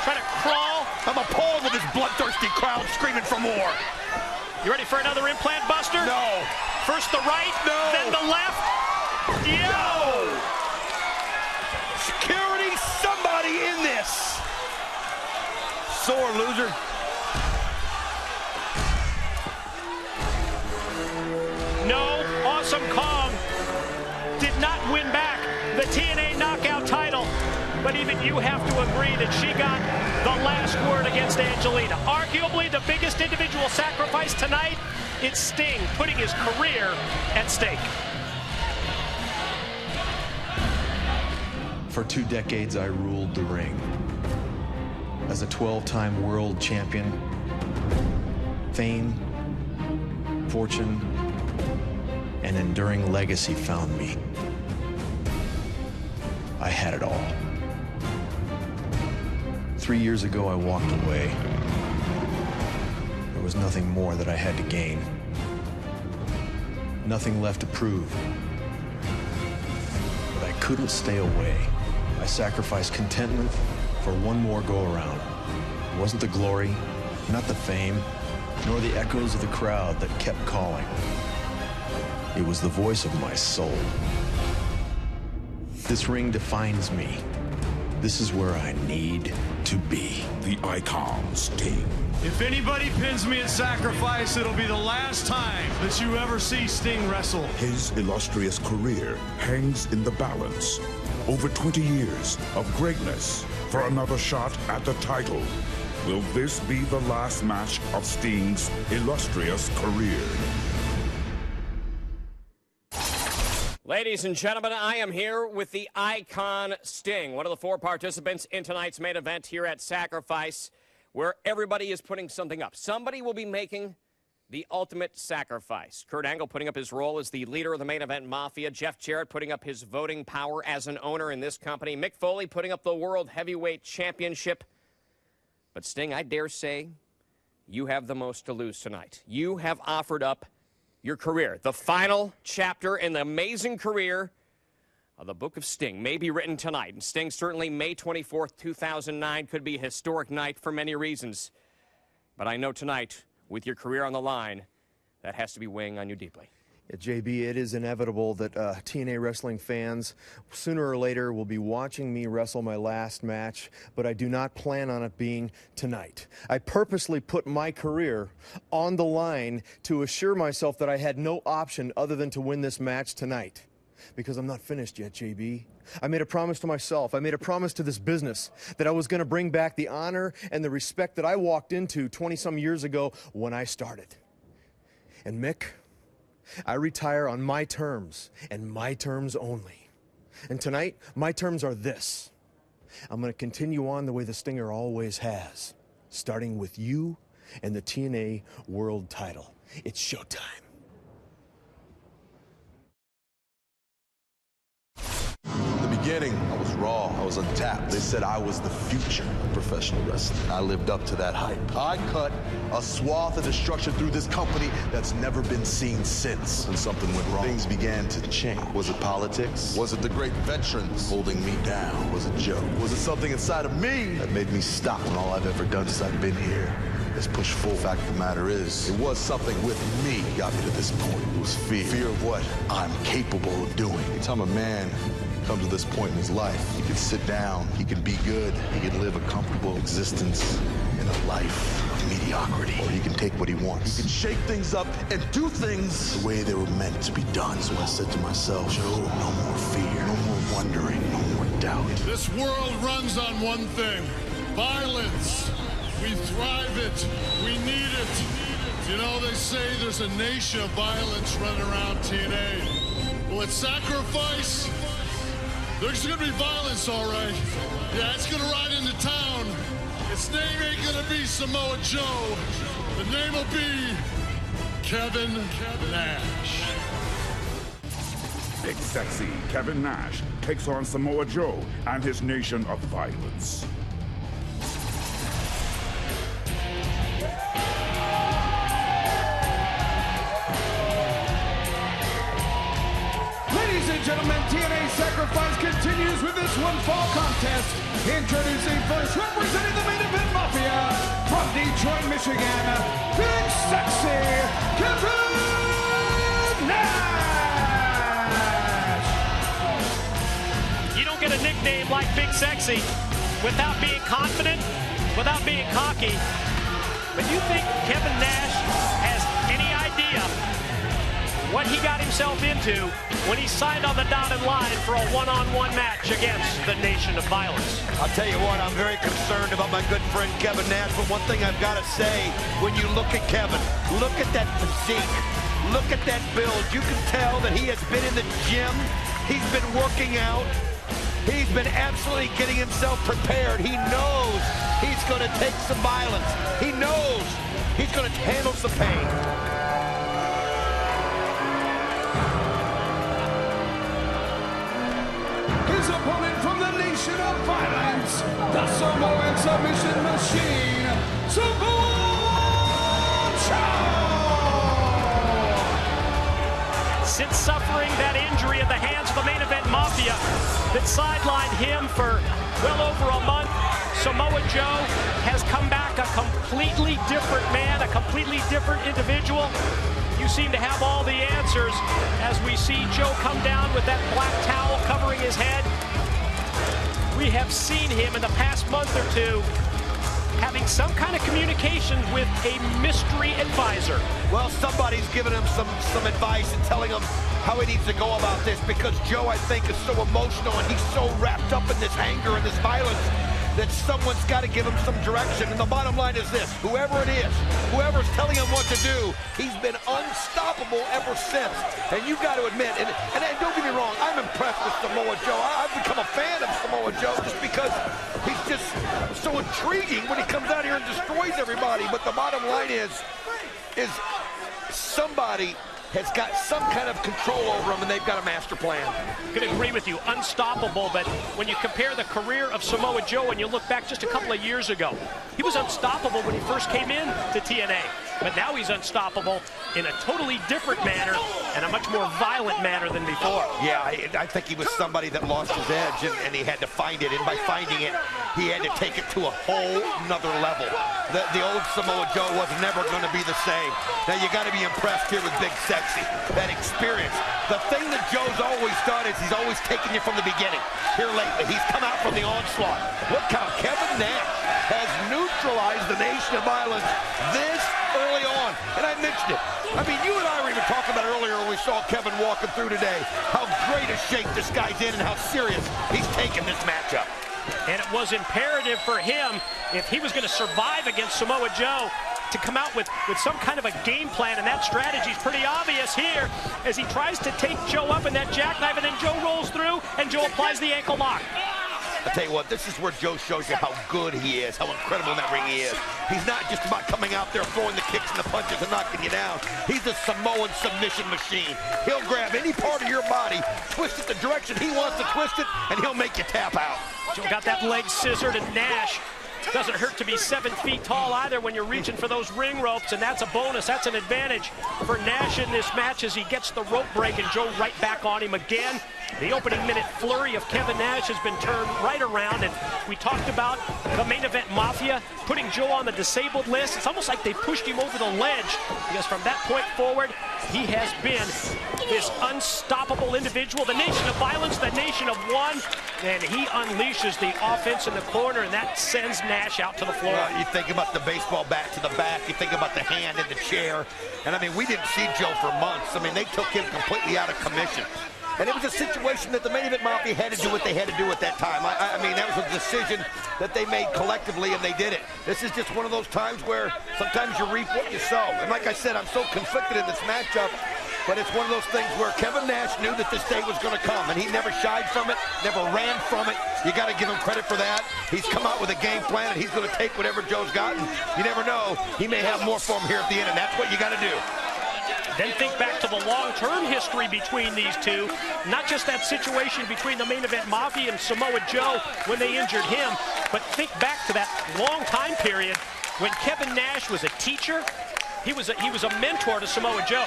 trying to crawl. I'm appalled with this bloodthirsty crowd screaming for more. You ready for another implant buster? No. First the right, then the left. No. Security, somebody in this. Sore loser. No, Awesome Kong did not win back the TNA Knockout title, but even you have to agree that she got the last word against Angelina. Arguably the biggest individual sacrifice tonight, it's Sting putting his career at stake. For 2 decades, I ruled the ring. As a 12-time world champion, fame, fortune, and enduring legacy found me. I had it all. 3 years ago, I walked away. There was nothing more that I had to gain. Nothing left to prove. But I couldn't stay away. I sacrificed contentment for one more go-around. It wasn't the glory, not the fame, nor the echoes of the crowd that kept calling. It was the voice of my soul. This ring defines me. This is where I need to be. The icon Sting. If anybody pins me at Sacrifice, it'll be the last time that you ever see Sting wrestle. His illustrious career hangs in the balance. Over 20 years of greatness for another shot at the title. Will this be the last match of Sting's illustrious career? Ladies and gentlemen, I am here with the icon Sting, one of the 4 participants in tonight's main event here at Sacrifice, where everybody is putting something up. Somebody will be making the ultimate sacrifice. Kurt Angle putting up his role as the leader of the main event mafia. Jeff Jarrett putting up his voting power as an owner in this company. Mick Foley putting up the World Heavyweight Championship. But Sting, I dare say, you have the most to lose tonight. You have offered up your career. The final chapter in the amazing career of the Book of Sting may be written tonight. And Sting, certainly May 24th, 2009 could be a historic night for many reasons. But I know tonight, with your career on the line, that has to be weighing on you deeply. Yeah, JB, it is inevitable that TNA wrestling fans sooner or later will be watching me wrestle my last match, but I do not plan on it being tonight. I purposely put my career on the line to assure myself that I had no option other than to win this match tonight. Because I'm not finished yet, JB. I made a promise to myself. I made a promise to this business that I was going to bring back the honor and the respect that I walked into 20-some years ago when I started. And Mick, I retire on my terms, and my terms only. And tonight, my terms are this. I'm going to continue on the way the Stinger always has, starting with you and the TNA World title. It's showtime. Beginning, I was raw, I was untapped. They said I was the future of professional wrestling. I lived up to that hype. I cut a swath of destruction through this company that's never been seen since. And something went wrong. Things began to change. Was it politics? Was it the great veterans holding me down? Was it Joe? Was it something inside of me that made me stop when all I've ever done since I've been here is push full? Fact of the matter is, it was something with me that got me to this point. It was fear. Fear of what I'm capable of doing. Anytime a man comes to this point in his life, he can sit down, he can be good, he can live a comfortable existence in a life of mediocrity, or he can take what he wants. He can shake things up and do things the way they were meant to be done. So I said to myself, Joe, no more fear, no more wondering, no more doubt. This world runs on one thing: violence. We thrive it. We need it. You know, they say there's a nation of violence running around TNA. Well, at Sacrifice, there's gonna be violence, all right. Yeah, it's gonna ride into town. Its name ain't gonna be Samoa Joe. The name will be Kevin Nash. Big Sexy Kevin Nash takes on Samoa Joe and his nation of violence. Ladies and gentlemen, TNA Sacrifice continues with this one-fall contest. Introducing first, representing the main event mafia, from Detroit, Michigan, Big Sexy Kevin Nash! You don't get a nickname like Big Sexy without being confident, without being cocky. But you think Kevin Nash has any idea what he got himself into when he signed on the dotted line for a one-on-one match against the Nation of Violence? I'll tell you what, I'm very concerned about my good friend Kevin Nash, but one thing I've got to say, when you look at Kevin, look at that physique, look at that build. You can tell that he has been in the gym, he's been working out, he's been absolutely getting himself prepared. He knows he's going to take some violence. He knows he's going to handle some pain. His opponent from the Nation of Violence, the Samoan submission machine, Samoa Joe! Since suffering that injury at the hands of the main event mafia that sidelined him for well over a month, Samoa Joe has come back a completely different man, a completely different individual. You seem to have all the answers as we see Joe come down with that black towel covering his head. We have seen him in the past month or two having some kind of communication with a mystery advisor. Well, somebody's giving him some advice and telling him how he needs to go about this, because Joe, I think, is so emotional and he's so wrapped up in this anger and this violence that someone's got to give him some direction. And the bottom line is this: whoever it is, whoever's telling him what to do, he's been unstoppable ever since. And you got to admit, and don't get me wrong, I'm impressed with Samoa Joe. I've become a fan of Samoa Joe just because he's just so intriguing when he comes out here and destroys everybody. But the bottom line is somebody has got some kind of control over him, and they've got a master plan. I'm going to agree with you, unstoppable, but when you compare the career of Samoa Joe and you look back just a couple of years ago, he was unstoppable when he first came in to TNA, but now he's unstoppable in a totally different manner and a much more violent manner than before. Yeah, I think he was somebody that lost his edge, and he had to find it, and by finding it, he had to take it to a whole nother level. The old Samoa Joe was never going to be the same. Now, you got to be impressed here with Big Sexy, that experience. The thing that Joe's always done is he's always taken you from the beginning. Here lately, he's come out from the onslaught. Look how Kevin Nash has neutralized the Nation of Violence this early on. And I mentioned it. I mean, you and I were even talking about earlier when we saw Kevin walking through today, how great a shape this guy's in and how serious he's taking this matchup. And it was imperative for him, if he was going to survive against Samoa Joe, to come out with some kind of a game plan, and that strategy is pretty obvious here as he tries to take Joe up in that jackknife, and then Joe rolls through, and Joe applies the ankle lock. I'll tell you what, this is where Joe shows you how good he is, how incredible in that ring he is. He's not just about coming out there throwing the kicks and the punches and knocking you down. He's a Samoan submission machine. He'll grab any part of your body, twist it the direction he wants to twist it, and he'll make you tap out. Joe got that leg scissored, and Nash doesn't hurt to be 7 feet tall either when you're reaching for those ring ropes, and that's a bonus. That's an advantage for Nash in this match as he gets the rope break, and Joe right back on him again. The opening minute flurry of Kevin Nash has been turned right around, and we talked about the main event Mafia putting Joe on the disabled list. It's almost like they pushed him over the ledge, because from that point forward, he has been this unstoppable individual, the Nation of Violence, the Nation of One, and he unleashes the offense in the corner, and that sends Nash out to the floor. Well, you think about the baseball bat to the back, you think about the hand in the chair, and I mean, we didn't see Joe for months. I mean, they took him completely out of commission. And it was a situation that the main event Mafia had to do what they had to do at that time. I mean, that was a decision that they made collectively, and they did it. This is just one of those times where sometimes you reap what you sow. And like I said, I'm so conflicted in this matchup, but it's one of those things where Kevin Nash knew that this day was going to come, and he never shied from it, never ran from it. You got to give him credit for that. He's come out with a game plan, and he's going to take whatever Joe's got, and you never know, he may have more for him here at the end, and that's what you got to do. Then think back to the long-term history between these two, not just that situation between the main event Mafia and Samoa Joe when they injured him, but think back to that long time period when Kevin Nash was a teacher. He was a mentor to Samoa Joe.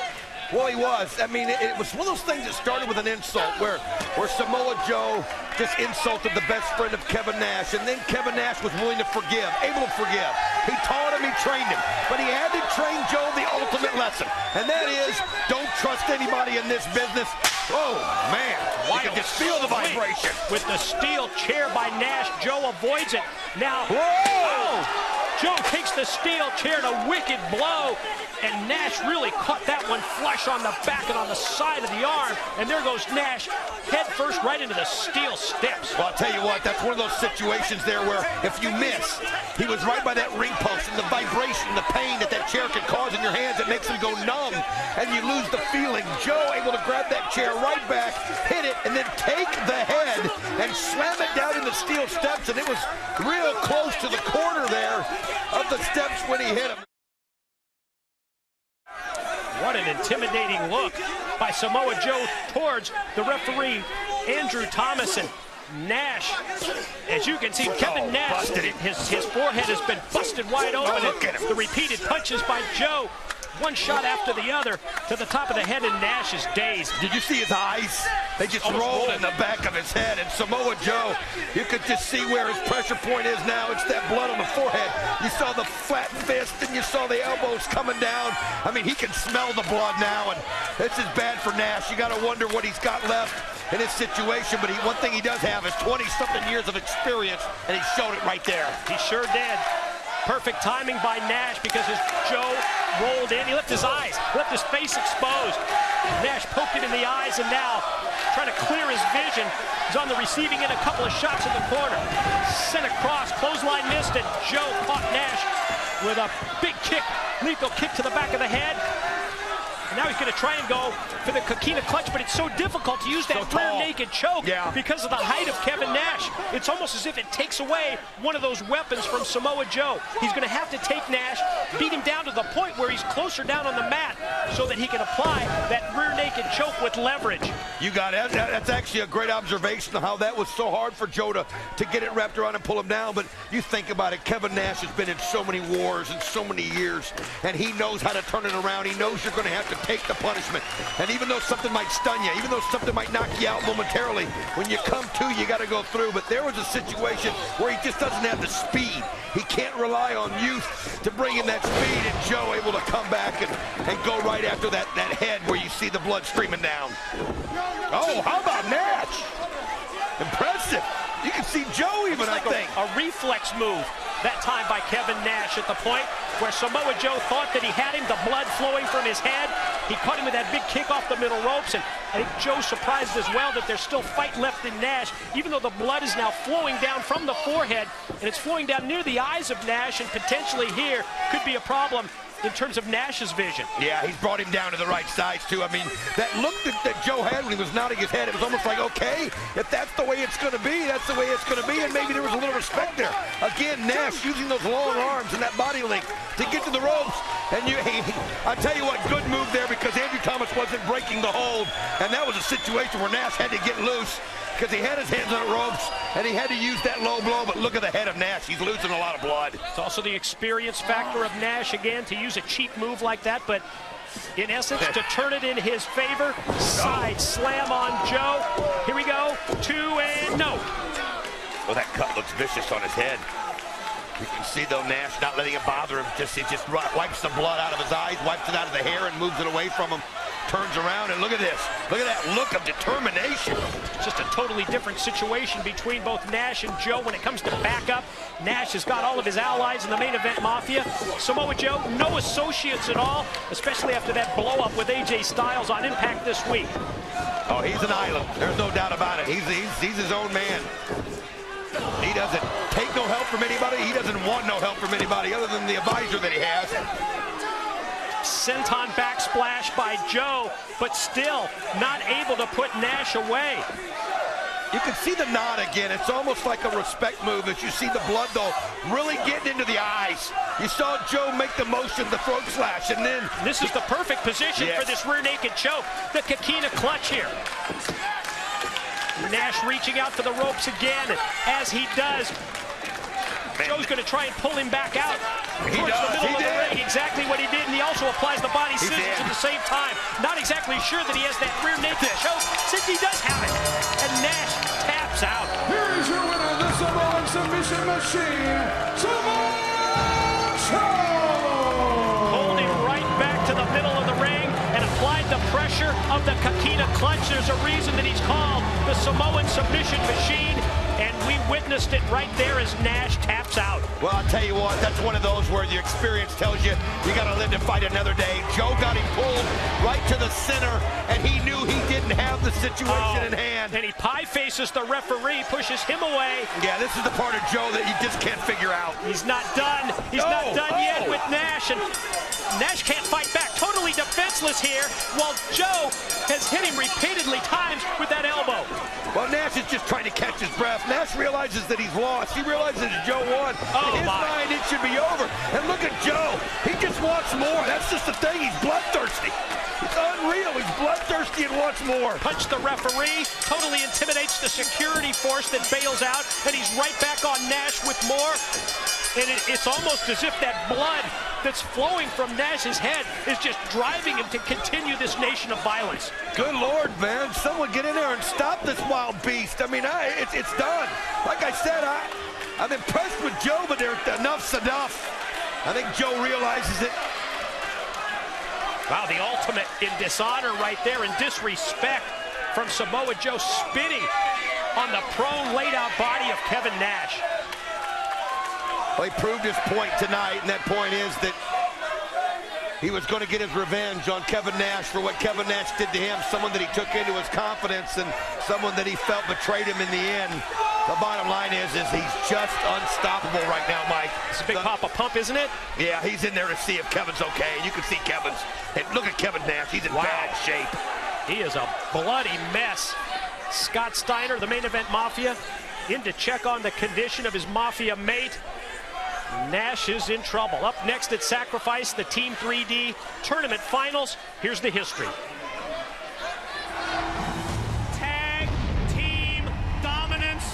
Well, he was. I mean, it was one of those things that started with an insult where Samoa Joe just insulted the best friend of Kevin Nash, and then Kevin Nash was willing to forgive, able to forgive. He taught him, he trained him, but he had to train Joe the ultimate lesson, and that is, don't trust anybody in this business. Oh, man, you can just feel the vibration. With the steel chair by Nash, Joe avoids it. Now, Joe takes the steel chair to a wicked blow, and Nash really caught that one flush on the back and on the side of the arm, and there goes Nash head first right into the steel steps. Well, I'll tell you what, that's one of those situations there where if you miss, he was right by that ring post, and the vibration, the pain that chair can cause in your hands, it makes them go numb, and you lose the feeling. Joe able to grab that chair right back, hit it, and then take the head and slam it down in the steel steps, and it was real close to the corner there of the steps when he hit him. What an intimidating look by Samoa Joe towards the referee, Andrew Thomas. And Nash, as you can see, Kevin Nash, his forehead has been busted wide open. The repeated punches by Joe, one shot after the other to the top of the head, and Nash is dazed. Did you see his eyes? They just rolled in the back of his head. And Samoa Joe, you could just see where his pressure point is now. It's that blood on the forehead. You saw the flat fist, and you saw the elbows coming down. I mean, he can smell the blood now, and this is bad for Nash. You got to wonder what he's got left in his situation, but one thing he does have is 20-something years of experience, and he showed it right there. He sure did. Perfect timing by Nash, because as Joe rolled in, he left his eyes, left his face exposed. Nash poked him in the eyes, and now trying to clear his vision. He's on the receiving end, a couple of shots in the corner. Sent across, clothesline missed, and Joe caught Nash with a big kick, lethal kick to the back of the head. And now he's going to try and go for the coquina clutch, but it's so difficult to use that rear naked choke because of the height of Kevin Nash. It's almost as if it takes away one of those weapons from Samoa Joe. He's going to have to take Nash, beat him down to the point where he's closer down on the mat so that he can apply that rear naked choke with leverage. You got it. That's actually a great observation of how that was so hard for Joe to get it wrapped around and pull him down. But you think about it, Kevin Nash has been in so many wars and so many years, and he knows how to turn it around. He knows you're going to have to take the punishment. And even though something might stun you, even though something might knock you out momentarily, when you come to, you got to go through. But there was a situation where he just doesn't have the speed. He can't rely on youth to bring in that speed, and Joe able to come back and go right after that head where you see the blood streaming down. Oh, how about Nash? Impressive. You can see Joe even, I think. A reflex move that time by Kevin Nash at the point where Samoa Joe thought that he had him, the blood flowing from his head. He caught him with that big kick off the middle ropes, and I think Joe's surprised as well that there's still fight left in Nash, even though the blood is now flowing down from the forehead, and it's flowing down near the eyes of Nash, and potentially here could be a problem in terms of Nash's vision. Yeah, he's brought him down to the right sides, too. I mean, that look that Joe had when he was nodding his head, it was almost like, okay, if that's the way it's going to be, that's the way it's going to be, and maybe there was a little respect there. Again, Nash using those long arms and that body length to get to the ropes. And I tell you what, good move there because Andrew Thomas wasn't breaking the hold, and that was a situation where Nash had to get loose because he had his hands on the ropes, and he had to use that low blow, but look at the head of Nash. He's losing a lot of blood. It's also the experience factor of Nash, again, to use a cheap move like that, but in essence, to turn it in his favor. Side slam on Joe. Here we go. 2 and no. Well, that cut looks vicious on his head. You can see, though, Nash not letting it bother him. He just wipes the blood out of his eyes, wipes it out of the hair, and moves it away from him. Turns around, and look at this. Look at that look of determination. It's just a totally different situation between both Nash and Joe when it comes to backup. Nash has got all of his allies in the main event Mafia. Samoa Joe, no associates at all, especially after that blow-up with AJ Styles on Impact this week. Oh, he's an island. There's no doubt about it. He's his own man. He doesn't take no help from anybody. He doesn't want no help from anybody other than the advisor that he has. Senton backsplash by Joe, but still not able to put Nash away. You can see the nod again. It's almost like a respect move as you see the blood, though, really getting into the eyes. You saw Joe make the motion, the throat slash, and then... This is the perfect position for this rear naked choke. The coquina clutch here. Nash reaching out for the ropes again, and as he does, Joe's going to try and pull him back out towards the middle of the ring. Exactly what he did, and he also applies the body scissors at the same time. Not exactly sure that he has that rear naked choke, since he does have it. And Nash taps out. Here is your winner, the Samoan submission machine, Samoa Joe! Pulled him right back to the middle of the ring and applied the pressure of the coquina clutch. There's a reason that he's called the Samoan submission machine. And we witnessed it right there as Nash taps out. Well, I'll tell you what, that's one of those where the experience tells you got to live to fight another day. Joe got him pulled right to the center, and he knew he didn't have the situation in hand. And he pie faces the referee, pushes him away. Yeah, this is the part of Joe that you just can't figure out. He's not done. He's not done yet with Nash, and Nash can't fight back. Totally defenseless here, while Joe has hit him repeatedly times with that elbow. Well, Nash is just trying to catch his breath. Nash realizes that he's lost. He realizes Joe won. In his mind, it should be over. And look at Joe. He just wants more. That's just the thing. He's bloodthirsty. It's unreal. He's bloodthirsty and wants more. Punch the referee. Totally intimidates the security force that bails out. And he's right back on Nash with more. And it's almost as if that blood that's flowing from Nash's head is just driving him to continue this nation of violence. Good Lord, man. Someone get in there and stop this wild beast. I mean, it's done. Like I said, I'm impressed with Joe, but enough's enough. I think Joe realizes it. Wow, the ultimate in dishonor right there, and disrespect from Samoa Joe, spitting on the prone, laid-out body of Kevin Nash. Well, he proved his point tonight, and that point is that he was going to get his revenge on Kevin Nash for what Kevin Nash did to him, someone that he took into his confidence and someone that he felt betrayed him in the end. The bottom line is he's just unstoppable right now, Mike. It's a big Papa Pump, isn't it? Yeah, he's in there to see if Kevin's okay. You can see Kevin's. And look at Kevin Nash. He's in bad shape. He is a bloody mess. Scott Steiner, the main event Mafia, in to check on the condition of his Mafia mate. Nash is in trouble. Up next at Sacrifice, the Team 3D Tournament Finals. Here's the history. Tag team dominance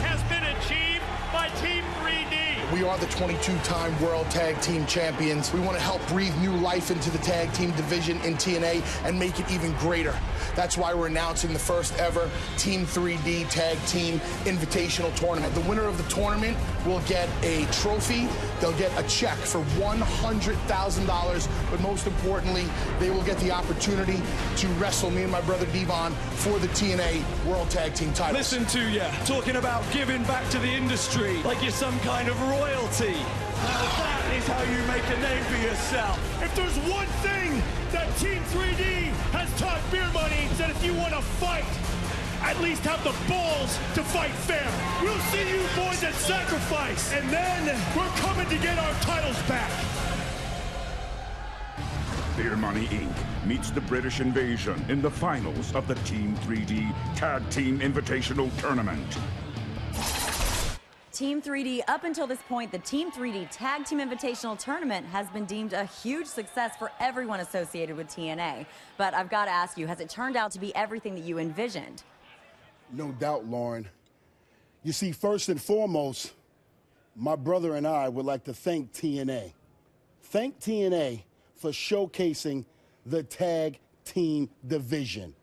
has been achieved by Team 3D. We are the 22-time World Tag Team Champions. We want to help breathe new life into the tag team division in TNA and make it even greater. That's why we're announcing the first ever Team 3D Tag Team Invitational Tournament. The winner of the tournament will get a trophy. They'll get a check for $100,000, but most importantly, they will get the opportunity to wrestle me and my brother Devon for the TNA World Tag Team titles. Listen to you, talking about giving back to the industry like you're some kind of royalty. Now that is how you make a name for yourself. If there's one thing that Team 3D has taught Beer Money, is that if you want to fight, at least have the balls to fight fair. We'll see you boys at Sacrifice, and then we're coming to get our titles back. Beer Money Inc. meets the British Invasion in the finals of the Team 3D Tag Team Invitational Tournament. Team 3D, up until this point, the Team 3D Tag Team Invitational Tournament has been deemed a huge success for everyone associated with TNA. But I've got to ask you, has it turned out to be everything that you envisioned? No doubt, Lauren. You see, first and foremost, my brother and I would like to thank TNA. Thank TNA for showcasing the tag team division.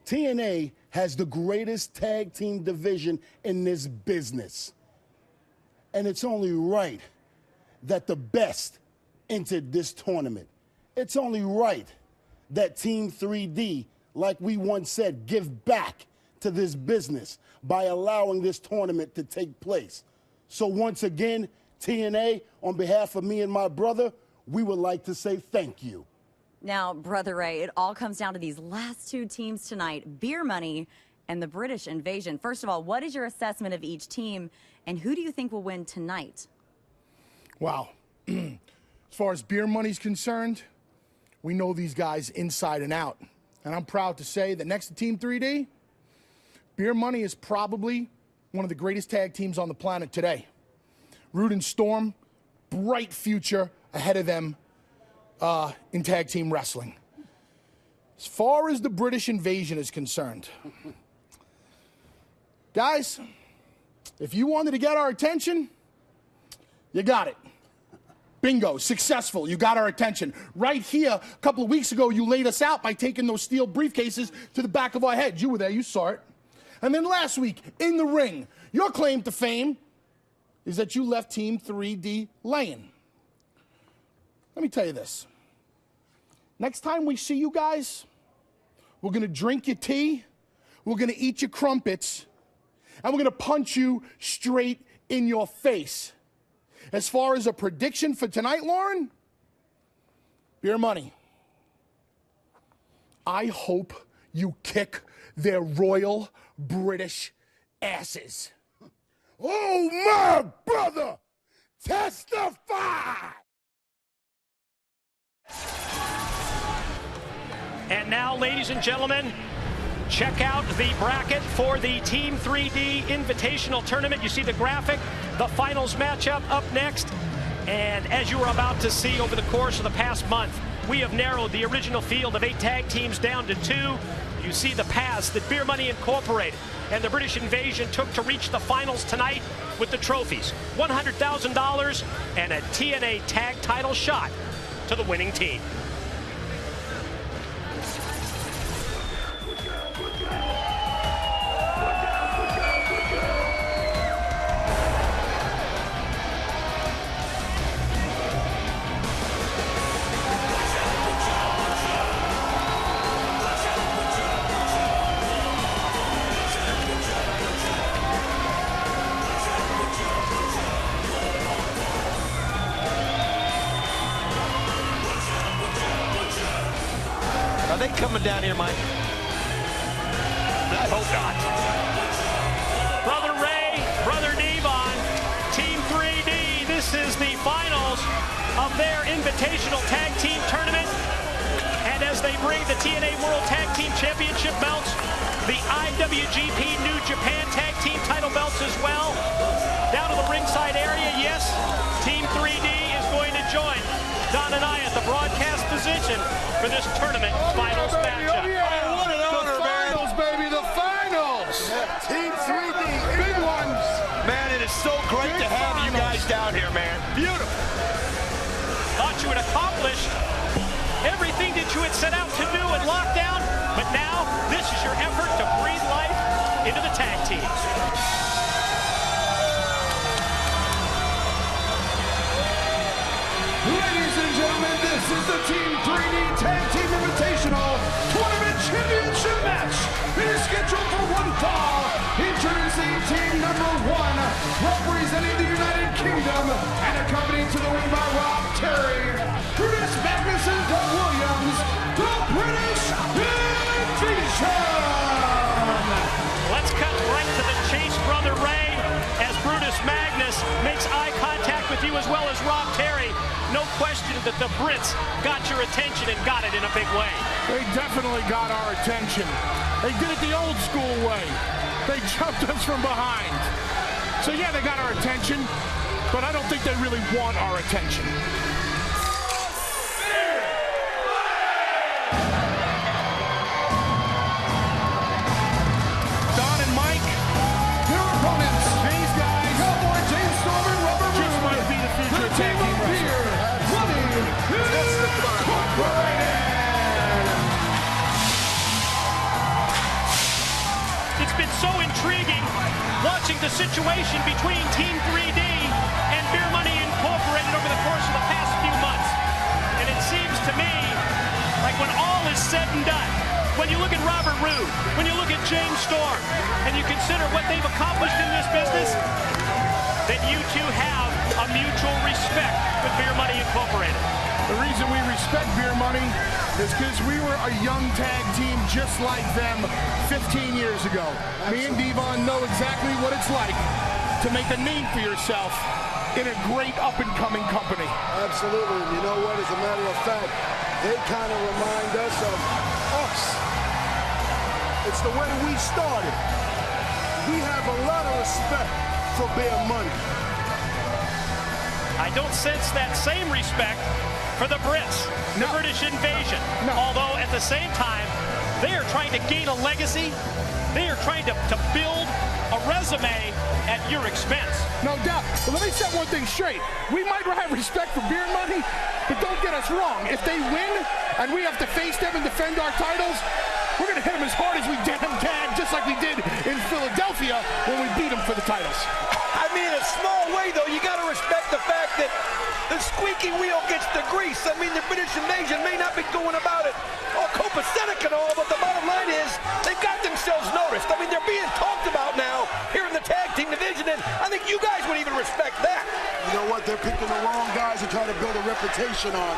TNA has the greatest tag team division in this business. And it's only right that the best entered this tournament. It's only right that Team 3D, like we once said, give back to this business by allowing this tournament to take place. So once again, TNA, on behalf of me and my brother, we would like to say thank you. Now, Brother Ray, it all comes down to these last two teams tonight, Beer Money and the British Invasion. First of all, what is your assessment of each team, and who do you think will win tonight? Wow. As far as Beer Money's concerned, we know these guys inside and out. And I'm proud to say that next to Team 3D, Beer Money is probably one of the greatest tag teams on the planet today. Rude and Storm, bright future ahead of them in tag team wrestling. As far as the British Invasion is concerned, guys, if you wanted to get our attention, you got it. Bingo, successful, you got our attention. Right here, a couple of weeks ago, you laid us out by taking those steel briefcases to the back of our heads. You were there, you saw it. And then last week, in the ring, your claim to fame is that you left Team 3D laying. Let me tell you this. Next time we see you guys, we're going to drink your tea, we're going to eat your crumpets, and we're going to punch you straight in your face. As far as a prediction for tonight, Lauren, Beer Money, I hope you kick their royal British asses. Oh, my brother, testify! And now, ladies and gentlemen, check out the bracket for the Team 3D Invitational Tournament. You see the graphic, the finals matchup up next. And as you were about to see over the course of the past month, we have narrowed the original field of 8 tag teams down to 2. You see the paths that Beer Money Incorporated and the British Invasion took to reach the finals tonight with the trophies. $100,000 and a TNA tag title shot to the winning team. Are they coming down here, Mike? I hope not. Brother their Invitational Tag Team Tournament. And as they bring the TNA World Tag Team Championship belts, the IWGP New Japan Tag Team title belts as well, down to the ringside area, yes, Team 3D is going to join Don and I at the broadcast position for this tournament finals matchup. Oh, yeah. What an honor, man. Finals, baby, the finals. Team 3D, Big ones. Man, it is so great to have you guys down here, man. Beautiful. Thought you had accomplished everything that you had set out to do in lockdown, but now this is your effort to breathe life into the tag teams. Ladies and gentlemen, this is the Team 3D Tag Team Invitational Tournament Championship match. It is scheduled for one fall. Introducing team number 1, representing the United Kingdom, and accompanied to the ring by Rob Terry, Brutus Magnus and Doug Williams, the British Invasion. Let's cut right to the chase, Brother Ray, as Brutus Magnus makes eye contact with you as well as Rob Terry. No question that the Brits got your attention and got it in a big way. They definitely got our attention. They did it the old school way. They jumped us from behind. So yeah, they got our attention, but I don't think they really want our attention. Don and Mike, their opponents, these guys, Cowboy James Storm and Rubber just Room, might be the future the tag team team of wrestler. It's been so intriguing watching the situation between Team 3D and Beer Money Incorporated over the course of the past few months. And it seems to me like when all is said and done, when you look at Robert Roode, when you look at James Storm, and you consider what they've accomplished in this business, that you two have a mutual respect with Beer Money Incorporated. The reason we respect Beer Money is because we were a young tag team just like them 15 years ago. Me and Devon know exactly what it's like to make a name for yourself in a great up-and-coming company. Absolutely. You know what? As a matter of fact, they kind of remind us of us. It's the way we started. We have a lot of respect for Beer Money. I don't sense that same respect for the Brits, the British Invasion. Although at the same time, they are trying to gain a legacy. They are trying to build a resume at your expense. No doubt. But let me set one thing straight. We might have respect for Beer Money, but don't get us wrong. If they win and we have to face them and defend our titles, we're going to hit them as hard as we damn can, just like we did in Philadelphia when we beat them for the titles. I mean, in a small way, though, you got to respect the fact that the squeaky wheel gets the grease. I mean, the British Invasion may not be going about it all copacetic and all, but the bottom line is they've got themselves noticed. I mean, they're being talked about now here in the tag team division, and I think you guys would even respect that. You know what? They're picking the wrong guys to try to build a reputation on.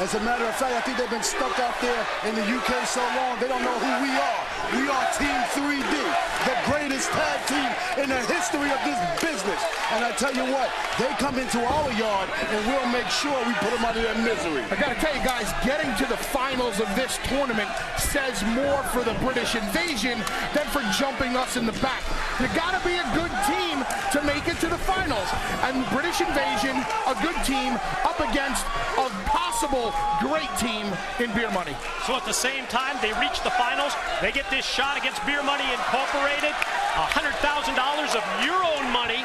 As a matter of fact, I think they've been stuck out there in the UK so long, they don't know who we are. We are Team 3D, the greatest tag team in the history of this business. And I tell you what, they come into our yard and we'll make sure we put them out of their misery. I gotta tell you guys, getting to the finals of this tournament says more for the British Invasion than for jumping us in the back. You gotta be a good team to make it to the finals. And British Invasion, a good team, up against a possible great team in Beer Money. So at the same time, they reach the finals. They get this shot against Beer Money Incorporated. $100,000 of your own money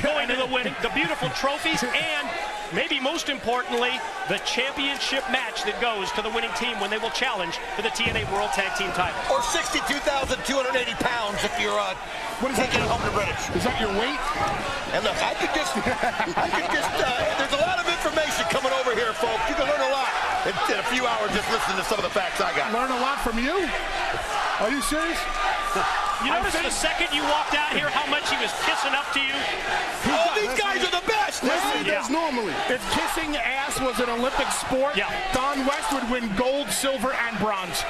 going to the winning, the beautiful trophies, and maybe most importantly, the championship match that goes to the winning team when they will challenge for the TNA World Tag Team title. Or 62,280 pounds if you're taking it home to British. Is that your weight? And look, I could just, there's a lot of information coming over here, folks. You can learn a lot in a few hours just listening to some of the facts I got. Learn a lot from you? Are you serious? You noticed the second you walked out here how much he was kissing up to you? Oh, these guys are the best! That's normally. If kissing ass was an Olympic sport, Don West would win gold, silver, and bronze.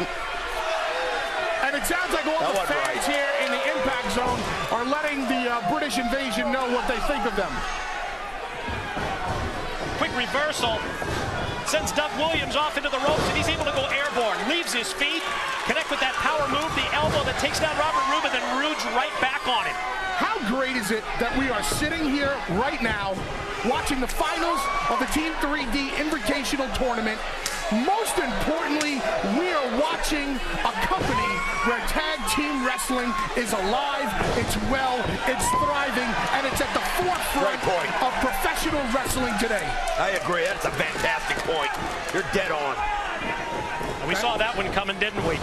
And it sounds like all the fans here in the Impact Zone are letting the British Invasion know what they think of them. Quick reversal. Sends Doug Williams off into the ropes, and he's able to go airborne. Leaves his feet, connect with that power move, the elbow that takes down Robert Roode, and then Roode's right back on him. How great is it that we are sitting here right now watching the finals of the Team 3D Invitational Tournament? Most importantly, we are watching a company where tag team wrestling is alive, it's well, it's thriving, and it's at the forefront of professional wrestling today. I agree. That's a fantastic point. You're dead on. We saw that one coming, didn't we?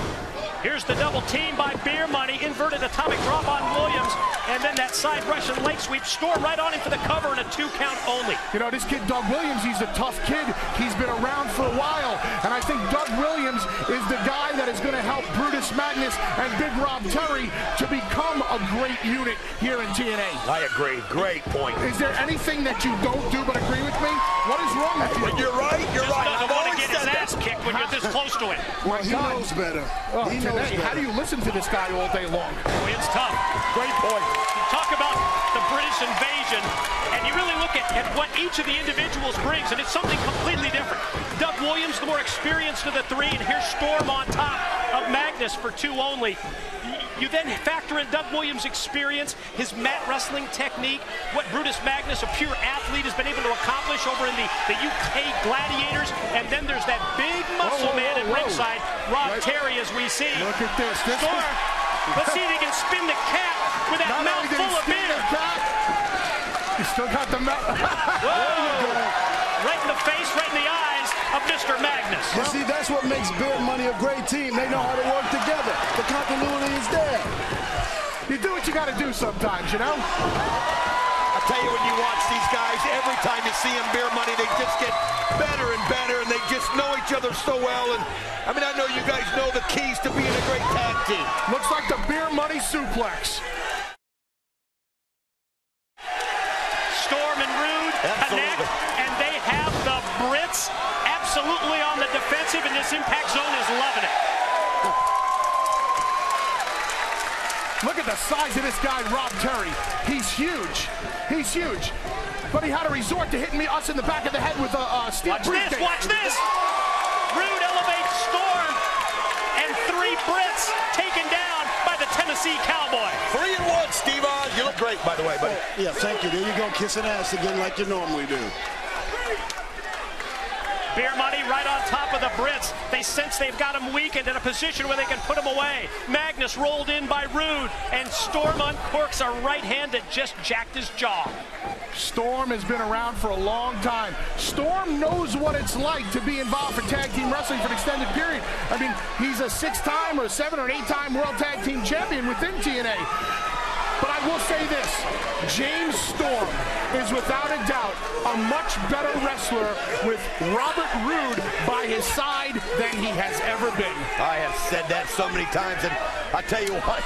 Here's the double team by Beer Money. Inverted atomic drop on Williams. And then that side Russian leg sweep. Storm right on him for the cover and a 2 count only. You know, this kid, Doug Williams, he's a tough kid. He's been around for a while. And I think Doug Williams is the guy that is going to help Brutus Magnus and Big Rob Terry to become a great unit here in TNA. I agree. Great point. Is there anything that you don't do but agree with me? What is wrong with you? When you're right, you're right. Doesn't want to get his ass kicked when you're this close to it. Well, he knows better. He knows better. How do you listen to this guy all day long? Oh, it's tough. Great point. You talk about the British invasion, and you really look at what each of the individuals brings, and it's something completely different. Doug Williams, the more experienced of the three, and here's Storm on top of Magnus for 2 only. You then factor in Doug Williams' experience, his mat wrestling technique, what Brutus Magnus, a pure athlete, has been able to accomplish over in the UK Gladiators, and then there's that big muscle man at ringside, Rob Terry, as we see. Look at this. Storm, let's see if he can spin the cap with that mouth full of beer. He still got the mouth. Right in the face, right in the eyes of Mr. Magnus. You see, that's what makes Beer Money a great team. They know how to work together. The continuity is there. You do what you got to do sometimes, you know? I tell you, when you watch these guys, every time you see them, Beer Money, they just get better and better, and they just know each other so well. And I mean, I know you guys know the keys to being a great tag team. Looks like the Beer Money suplex. Storm and Roode connect, and they have the Brits absolutely on the defensive, and this Impact Zone is loving it. Look at the size of this guy, Rob Terry. He's huge. He's huge. But he had to resort to hitting us in the back of the head with a steel briefcase. Watch this. Roode elevates Storm, and 3 Brits taken down by the Tennessee Cowboy. 3 and 1, Steve. You look great, by the way, buddy. Yeah, thank you. There you go, kissing ass again like you normally do. Beer Money right on top of the Brits. They sense they've got him weakened in a position where they can put him away. Magnus rolled in by Roode, and Storm uncorks a right hand that just jacked his jaw. Storm has been around for a long time. Storm knows what it's like to be involved for tag team wrestling for an extended period. I mean, he's a 6-time or 7- or 8-time World Tag Team Champion within TNA. But I will say this, James Storm is without a doubt a much better wrestler with Robert Roode by his side than he has ever been. I have said that so many times, and I tell you what,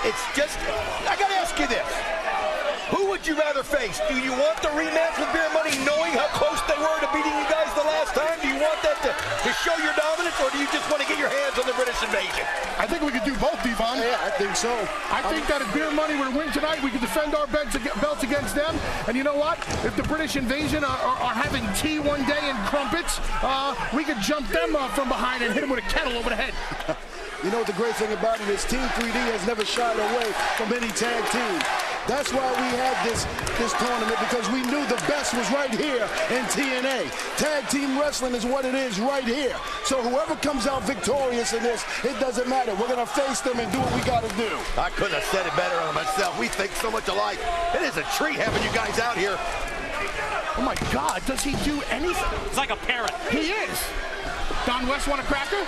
it's just, I gotta ask you this. Who would you rather face? Do you want the rematch with Beer Money knowing how close they were to beating you guys the last time? Do you want that to show your dominance, or do you just want to get your hands on the British invasion? I think we could do both, Devon. Yeah, I think so. I think that if Beer Money were to win tonight, we could defend our belts against them. And you know what? If the British invasion are having tea one day and crumpets, we could jump them from behind and hit them with a kettle over the head. You know what the great thing about it is Team 3D has never shied away from any tag team. That's why we had this tournament, because we knew the best was right here in TNA. Tag team wrestling is what it is right here. So whoever comes out victorious in this, it doesn't matter. We're going to face them and do what we got to do. I couldn't have said it better on myself. We think so much alike. It is a treat having you guys out here. Oh, my God. Does he do anything? It's like a parrot. He is. Don West want a cracker?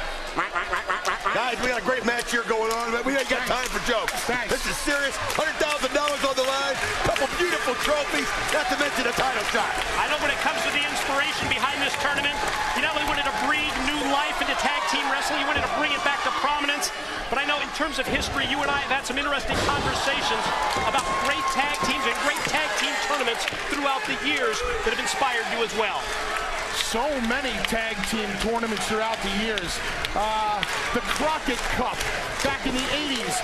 Guys, we got a great match here going on, but we ain't got time for jokes. Thanks. This is serious. $100,000 on the line, couple beautiful trophies, not to mention a title shot. I know when it comes to the inspiration behind this tournament, you not only wanted to breathe new life into tag team wrestling, you wanted to bring it back to prominence. But I know in terms of history, you and I have had some interesting conversations about great tag teams and great tag team tournaments throughout the years that have inspired you as well. So many tag team tournaments throughout the years. The Crockett Cup back in the 80s.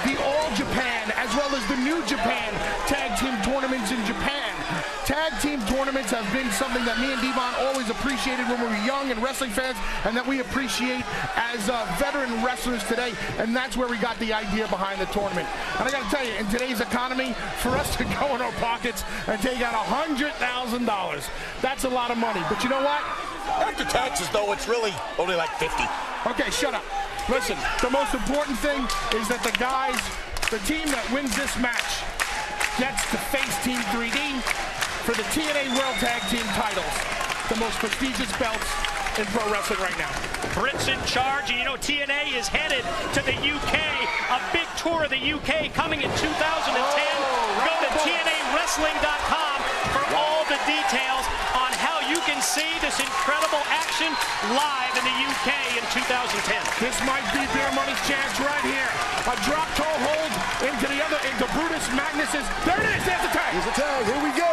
The All Japan as well as the New Japan tag team tournaments in Japan. Tag team tournaments have been something that me and Devon always appreciated when we were young and wrestling fans, and that we appreciate as veteran wrestlers today, and that's where we got the idea behind the tournament. And I got to tell you, in today's economy, for us to go in our pockets and take out $100,000, that's a lot of money. But you know what? After taxes, though, it's really only like 50. Okay, shut up. Listen, the most important thing is that the team that wins this match gets to face Team 3D for the TNA World Tag Team titles, the most prestigious belts in pro wrestling right now. Brit's in charge, and you know TNA is headed to the UK, a big tour of the UK coming in 2010. Go to TNAWrestling.com for all the details on how you can see this incredible action live in the UK in 2010. This might be Beer Money's chance right here. A drop toe hold into Brutus Magnus's. There it is, there's the tag. Here's the tag, here we go.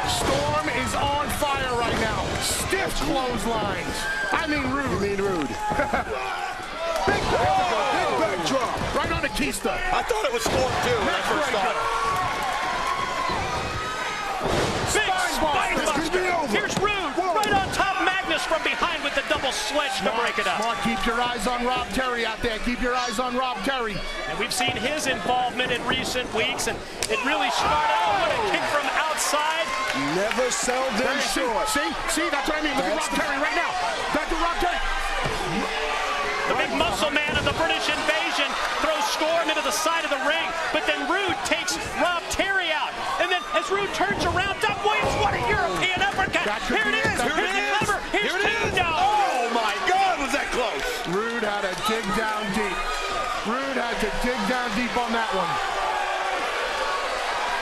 Storm is on fire right now. Stiff clotheslines. I mean rude. You mean rude. Big backdrop. Right on the keister. I thought it was Storm too when I first saw it. Here's Rude, right on top Magnus from behind with the double sledge to break it up. Smart, keep your eyes on Rob Terry out there. Keep your eyes on Rob Terry. And we've seen his involvement in recent weeks, and it really started out with a kick from outside. Never sell them short. See, that's what I mean. Look at Rob Terry right now. Back to Rob Terry. The big muscle man of the British Invasion throws Storm into the side of the ring, but then Rude takes Rob Terry out. And then as Rude turns around, Doug Williams, what a European uppercut. Here it is. Here's the cover. Here's Kingdom. Oh my God, was that close? Rude had to dig down deep. Rude had to dig down deep on that one.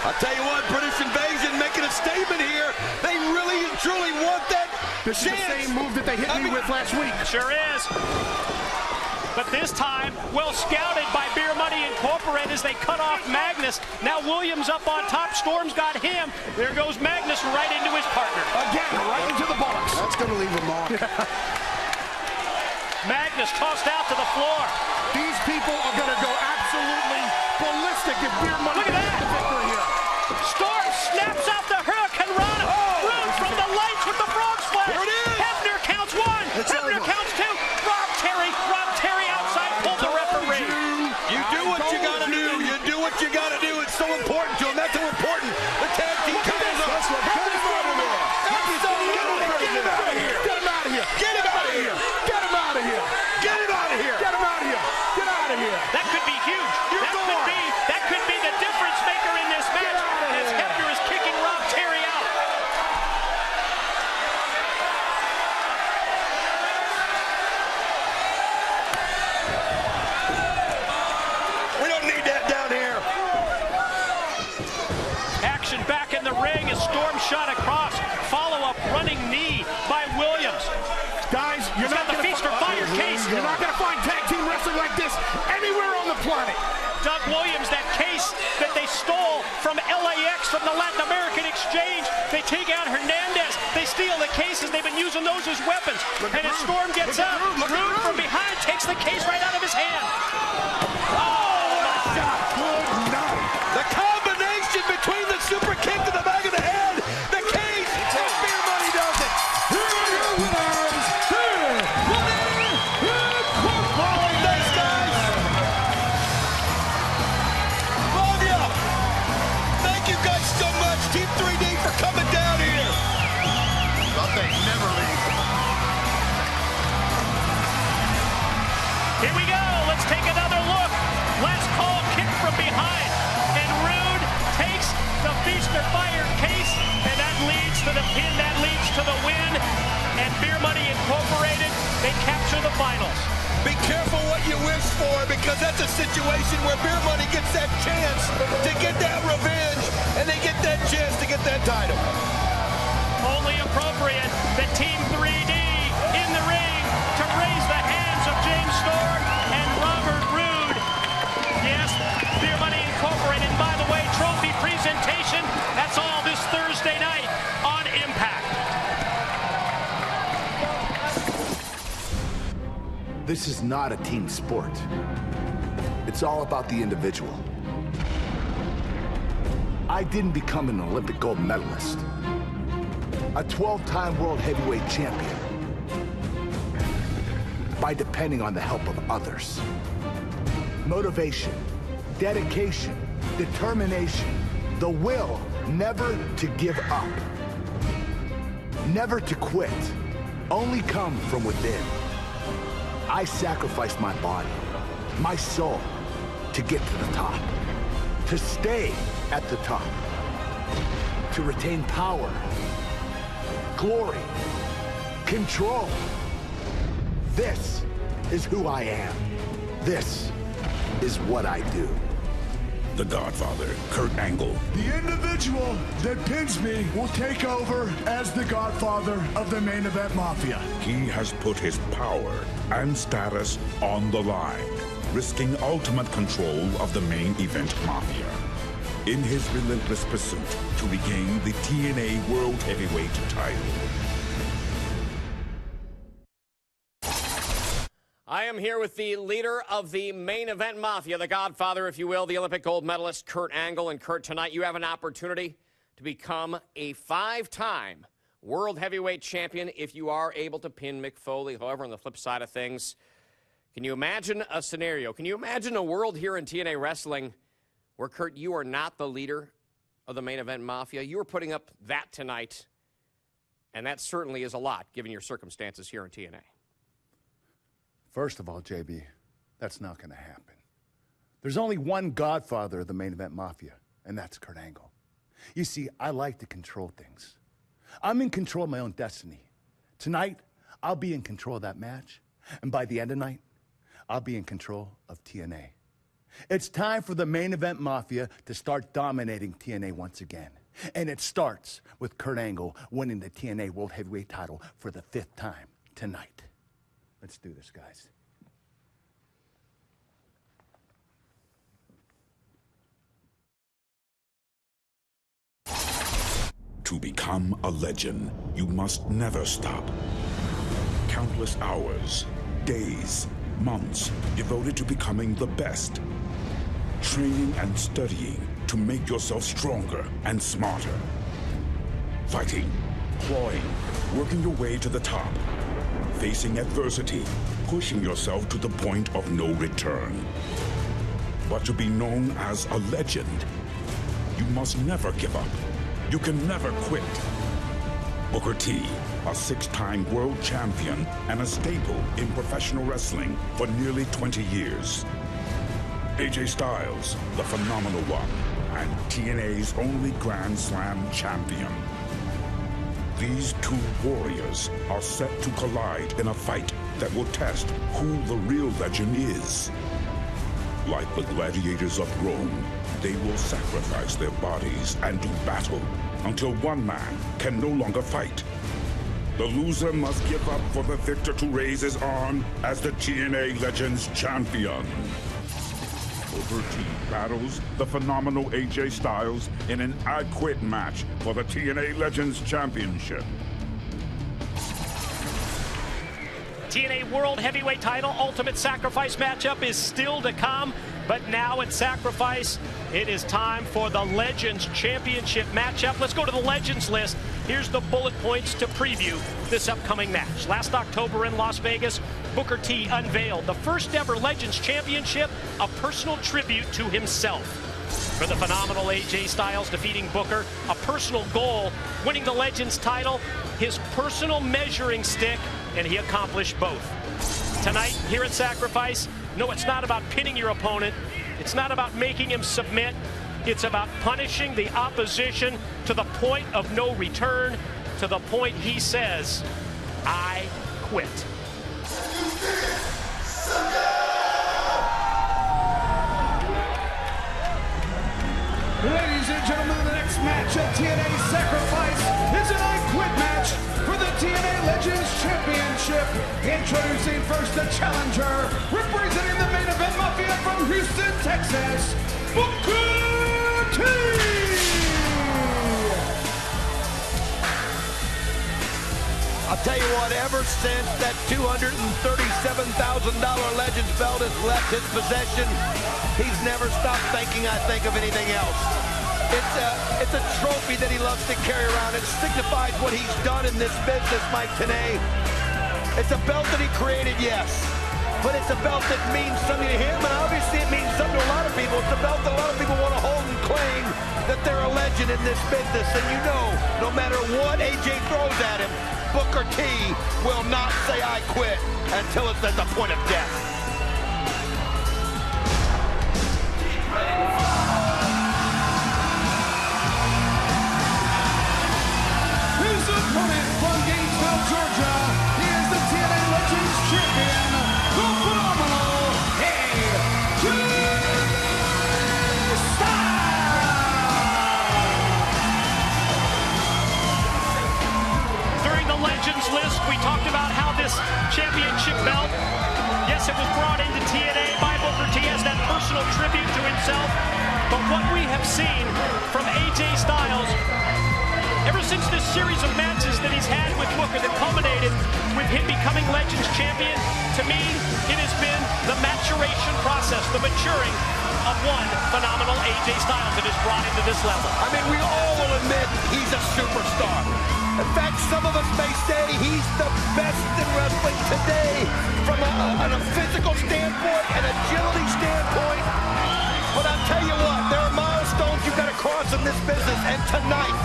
I'll tell you what, British Invasion making a statement here. They really and truly want that This chance. is the same move that they hit me with last week. Sure is. But this time, well scouted by Beer Money Incorporated as they cut off Magnus. Now Williams up on top. Storm's got him. There goes Magnus right into his partner. Again, right into the box. That's going to leave a mark. Magnus tossed out to the floor. These people are going to go absolutely ballistic if Beer Money Look at that. gets the victory here. Storm snaps out the Hurricane Rana. Rude from the lights with the frog splash. Here it is. Hebner counts one. Hebner counts two. Rob Terry outside. Pull the referee. You do what you got to do. You do what you got to do. It's so important to them. That's so important. The tag team titles up. That's what Get him out of here. Get him out of here. Get him out of here. Get him out of here. Get him out of here. Get him out of here. Get him out of here. Get out of here. That could be huge. That could be the difference maker in this match as Hebner is kicking Rob Terry out. We don't need that down here. Action back in the ring as Storm shot across. Follow-up running knee by Williams. Guys, you're not the Feast for Fire case. You're not going to find tag team wrestling like this anywhere on the planet. Doug Williams, that case that they stole from LAX from the Latin American Exchange. They take out Hernandez. They steal the cases. They've been using those as weapons. And as Storm gets up, Rude from behind takes the case right out of his hand. Oh, my God. Good night. The combination between the super kick to the back of the head, the cage, and Beer Money does it. Here are your winners. Beer Money Incorporated. Thanks, guys. Love ya. Thank you guys so much, Team 3D, for coming down here. Thought they'd never leave. Here we go. Let's take another look. Last call kick from behind. And Rude takes the Feast or Fire case. And that leads to the pin. That leads to the win. And Beer Money Incorporated, they capture the finals. Be careful what you wish for, because that's a situation where Beer Money gets that chance to get that revenge, and they get that chance to get that title. Only appropriate that Team 3D in the ring to raise the hands of James Storm and Robert Roode. Yes, Beer Money Incorporated. And by the way, trophy presentation, that's all this Thursday night on Impact. This is not a team sport. It's all about the individual. I didn't become an Olympic gold medalist, a 12-time world heavyweight champion, by depending on the help of others. Motivation, dedication, determination, the will never to give up, never to quit, only come from within. I sacrificed my body, my soul, to get to the top, to stay at the top, to retain power, glory, control. This is who I am. This is what I do. The Godfather, Kurt Angle. The individual that pins me will take over as the Godfather of the Main Event Mafia. He has put his power and status on the line, risking ultimate control of the Main Event Mafia in his relentless pursuit to regain the TNA World Heavyweight title. I am here with the leader of the Main Event Mafia, the Godfather, if you will, the Olympic gold medalist, Kurt Angle. And Kurt, tonight you have an opportunity to become a 5-time World Heavyweight Champion if you are able to pin Mick Foley. However, on the flip side of things, can you imagine a scenario? Can you imagine a world here in TNA Wrestling where, Kurt, you are not the leader of the Main Event Mafia? You are putting up that tonight, and that certainly is a lot, given your circumstances here in TNA. First of all, JB, that's not going to happen. There's only one Godfather of the Main Event Mafia, and that's Kurt Angle. You see, I like to control things. I'm in control of my own destiny. Tonight, I'll be in control of that match, and by the end of the night, I'll be in control of TNA. It's time for the Main Event Mafia to start dominating TNA once again. And it starts with Kurt Angle winning the TNA World Heavyweight title for the 5th time tonight. Let's do this, guys. To become a legend, you must never stop. Countless hours, days, months devoted to becoming the best. Training and studying to make yourself stronger and smarter. Fighting, clawing, working your way to the top. Facing adversity, pushing yourself to the point of no return. But to be known as a legend, you must never give up. You can never quit. Booker T, a 6-time world champion and a staple in professional wrestling for nearly 20 years. AJ Styles, the phenomenal one, and TNA's only Grand Slam champion. These two warriors are set to collide in a fight that will test who the real legend is. Like the gladiators of Rome, they will sacrifice their bodies and do battle until one man can no longer fight. The loser must give up for the victor to raise his arm as the TNA Legends champion. Booker T battles the phenomenal AJ Styles in an I Quit match for the TNA Legends Championship. TNA World Heavyweight title Ultimate Sacrifice matchup is still to come, but now at Sacrifice, it is time for the Legends Championship matchup. Let's go to the Legends list. Here's the bullet points to preview this upcoming match. Last October in Las Vegas, Booker T unveiled the first ever Legends Championship, a personal tribute to himself. For the phenomenal AJ Styles defeating Booker, a personal goal, winning the Legends title, his personal measuring stick, and he accomplished both. Tonight, here at Sacrifice, no, it's not about pinning your opponent. It's not about making him submit. It's about punishing the opposition to the point of no return, to the point he says, I quit. Ladies and gentlemen, the next match at TNA Sacrifice is an I Quit match for the TNA Legends Championship. Introducing first the challenger, representing the Main Event Mafia from Houston, Texas, Booker T. I'll tell you what, ever since that $237,000 Legends belt has left his possession, he's never stopped thinking I think of anything else. It's a trophy that he loves to carry around. It signifies what he's done in this business, Mike, today. It's a belt that he created, yes. But it's a belt that means something to him, and obviously it means something to a lot of people. It's a belt that a lot of people want to hold and claim that they're a legend in this business. And you know, no matter what AJ throws at him, Booker T will not say I quit until it's at the point of death. His opponent from Gainesville, Georgia, he is the TNA Legends Champion, the phenomenal AJ Styles. During the Legends list, we talked about how this championship belt, yes, it was brought into TNA by Booker T as that personal tribute to himself. But what we have seen from AJ Styles, ever since this series of matches that he's had with Booker that culminated with him becoming Legends Champion, to me, it has been the maturation process, the maturing of one phenomenal AJ Styles that is brought into this level. I mean, we all will admit he's a superstar. In fact, some of us may say he's the best in wrestling today from a physical standpoint, an agility standpoint. But I'll tell you what, there are milestones you've got to cross in this business. And tonight,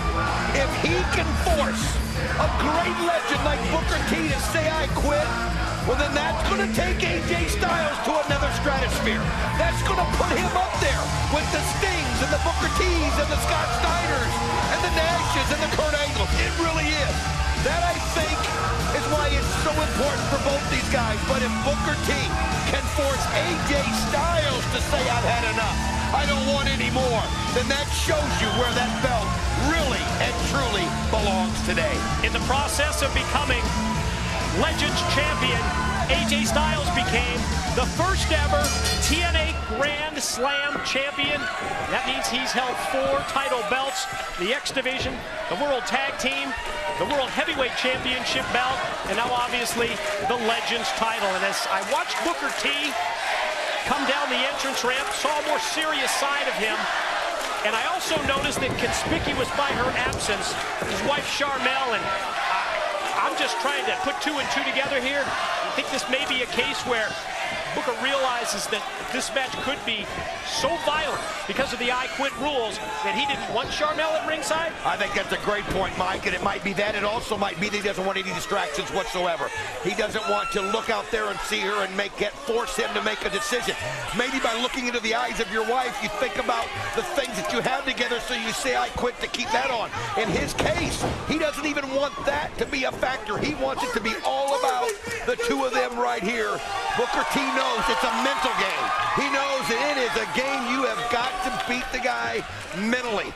if he can force a great legend like Booker T to say I quit, well then that's going to take AJ Styles to another stratosphere. That's going to put him up there with the Stings and the Booker T's and the Scott Steiners and the Nashes and the Kurt Angles. It really is. That, I think, is why it's so important for both these guys. But if Booker T can force AJ Styles to say I've had enough, I don't want any more, then that shows you where that belt really and truly belongs today. In the process of becoming Legends Champion, AJ Styles became the first ever TNA Grand Slam Champion. That means he's held 4 title belts, the X Division, the World Tag Team, the World Heavyweight Championship belt, and now obviously the Legends title. And as I watched Booker T come down the entrance ramp, saw a more serious side of him, and I also noticed that conspicuous by her absence, his wife Charmel, and I'm just trying to put 2 and 2 together here. I think this may be a case where Booker realizes that this match could be so violent because of the I Quit rules that he didn't want Charmel at ringside. I think that's a great point, Mike, and it might be that. It also might be that he doesn't want any distractions whatsoever. He doesn't want to look out there and see her and force him to make a decision. Maybe by looking into the eyes of your wife, you think about the things that you have together, so you say I quit to keep that on. In his case, he doesn't even want that to be a factor. He wants it to be all about the 2 of them right here. Booker T knows it's a mental game. He knows that it is a game you have got to beat the guy mentally.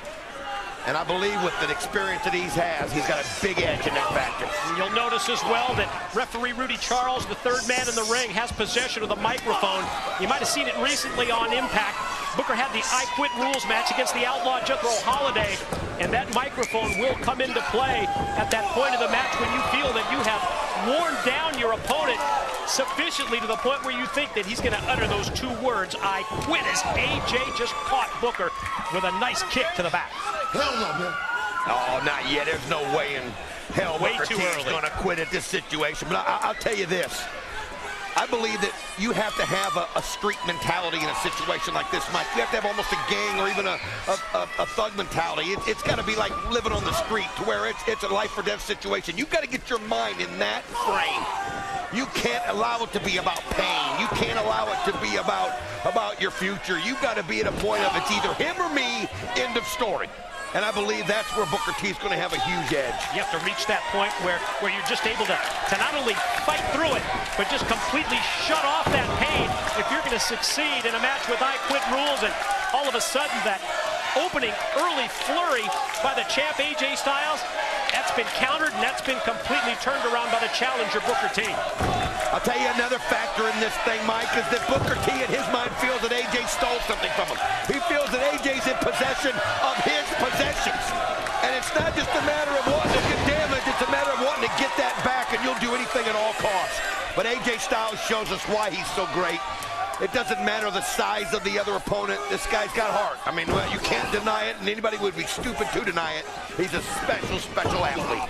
And I believe with the experience that he has, he's got a big edge in that factor. You'll notice as well that referee Rudy Charles, the 3rd man in the ring, has possession of the microphone. You might have seen it recently on Impact. Booker had the I Quit rules match against the Outlaw Jethro Holiday, and that microphone will come into play at that point of the match when you feel that you have worn down your opponent sufficiently to the point where you think that he's going to utter those 2 words, I quit, as AJ just caught Booker with a nice kick to the back. Hell no, man. Oh, not yet. There's no way in hell Booker T is going to quit at this situation. But I'll tell you this. I believe that you have to have a street mentality in a situation like this, Mike. You have to have almost a gang or even a thug mentality. It's got to be like living on the street to where it's a life or death situation. You've got to get your mind in that frame. You can't allow it to be about pain. You can't allow it to be about your future. You've got to be at a point of it's either him or me, end of story. And I believe that's where Booker T is going to have a huge edge. You have to reach that point where you're just able to not only fight through it, but just completely shut off that pain if you're going to succeed in a match with I Quit rules. And all of a sudden, that opening early flurry by the champ AJ Styles, that's been countered, and that's been completely turned around by the challenger Booker T. I'll tell you another factor in this thing, Mike, is that Booker T in his mind feels that AJ stole something from him. He feels that AJ's in possession of his possessions. And it's not just a matter of wanting to get damaged, it's a matter of wanting to get that back, and you'll do anything at all costs. But AJ Styles shows us why he's so great. It doesn't matter the size of the other opponent. This guy's got heart. I mean, well, you can't deny it, and anybody would be stupid to deny it. He's a special, special athlete.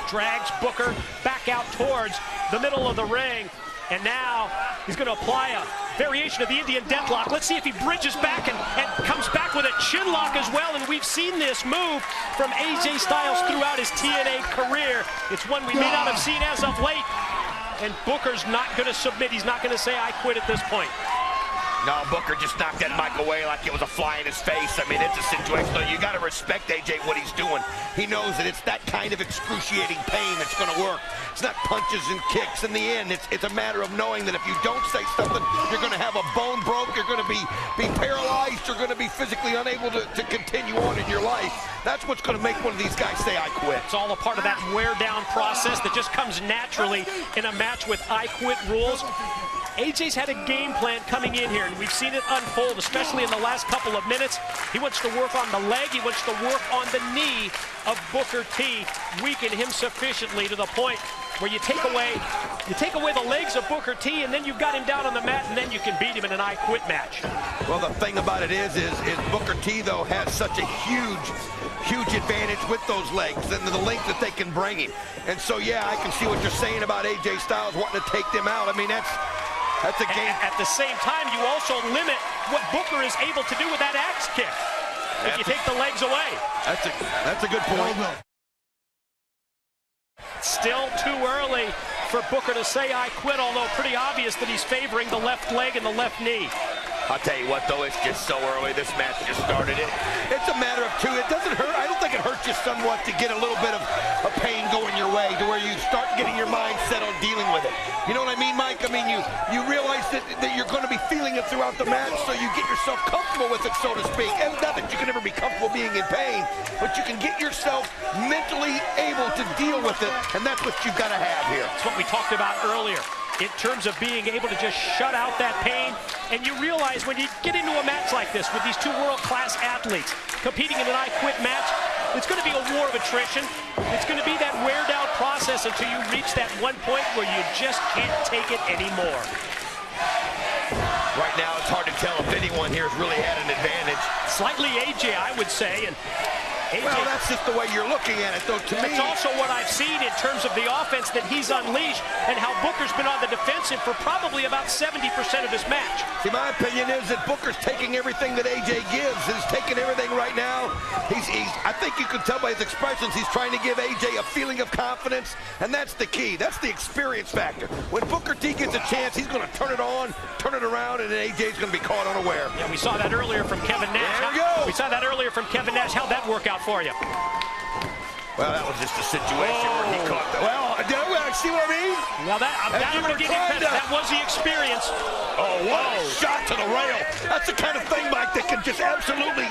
Drags Booker back out towards the middle of the ring. And now he's going to apply a variation of the Indian deathlock. Let's see if he bridges back and comes back with a chin lock as well. And we've seen this move from AJ Styles throughout his TNA career. It's one we may not have seen as of late. And Booker's not going to submit. He's not going to say, I quit at this point. No, Booker just knocked that mic away like it was a fly in his face. I mean, it's a situation, though. You got to respect AJ, what he's doing. He knows that it's that kind of excruciating pain that's going to work. It's not punches and kicks in the end. It's a matter of knowing that if you don't say something, you're going to have a bone broke, you're going to be paralyzed, you're going to be physically unable to continue on in your life. That's what's going to make one of these guys say, I quit. It's all a part of that wear-down process that just comes naturally in a match with I quit rules. AJ's had a game plan coming in here, and we've seen it unfold, especially in the last couple of minutes. He wants to work on the leg. He wants to work on the knee of Booker T, weaken him sufficiently to the point where you take away the legs of Booker T, and then you've got him down on the mat, and then you can beat him in an I quit match. Well, the thing about it is Booker T, though, has such a huge advantage with those legs and the length that they can bring him. And so, yeah, I can see what you're saying about AJ Styles wanting to take them out. I mean, that's a game. At the same time, you also limit what Booker is able to do with that axe kick if you take the legs away. That's a good point. Still too early for Booker to say I quit, although pretty obvious that he's favoring the left leg and the left knee. I'll tell you what, though, it's just so early. This match just started. It's a matter of two. It doesn't hurt. I don't think it hurts you somewhat to get a little bit of pain going your way to where you start getting your mind set on dealing with it. You know what I mean, Mike? I mean, you realize that you're going to be feeling it throughout the match, so you get yourself comfortable with it, so to speak. And not that you can never be comfortable being in pain, but you can get yourself mentally able to deal with it, and that's what you've got to have here. That's what we talked about earlier, in terms of being able to just shut out that pain. And you realize when you get into a match like this with these two world-class athletes competing in an I quit match, it's going to be a war of attrition. It's going to be that wear-down process until you reach that one point where you just can't take it anymore. Right now, it's hard to tell if anyone here has really had an advantage. Slightly AJ, I would say. And AJ, well, that's just the way you're looking at it, though, to me. It's also what I've seen in terms of the offense that he's unleashed and how Booker's been on the defensive for probably about 70% of this match. See, my opinion is that Booker's taking everything that AJ gives. He's taking everything right now. I think you can tell by his expressions he's trying to give AJ a feeling of confidence, and that's the key. That's the experience factor. When Booker T gets a chance, he's going to turn it on, turn it around, and then AJ's going to be caught unaware. Yeah, we saw that earlier from Kevin Nash. There we go. We saw that earlier from Kevin Nash. How'd that work out for you? Well, that was just a situation where he caught the... Well, see what I mean? Now I'm going to give you credit. That was the experience. Oh, what a shot to the rail. That's the kind of thing, Mike, that can just absolutely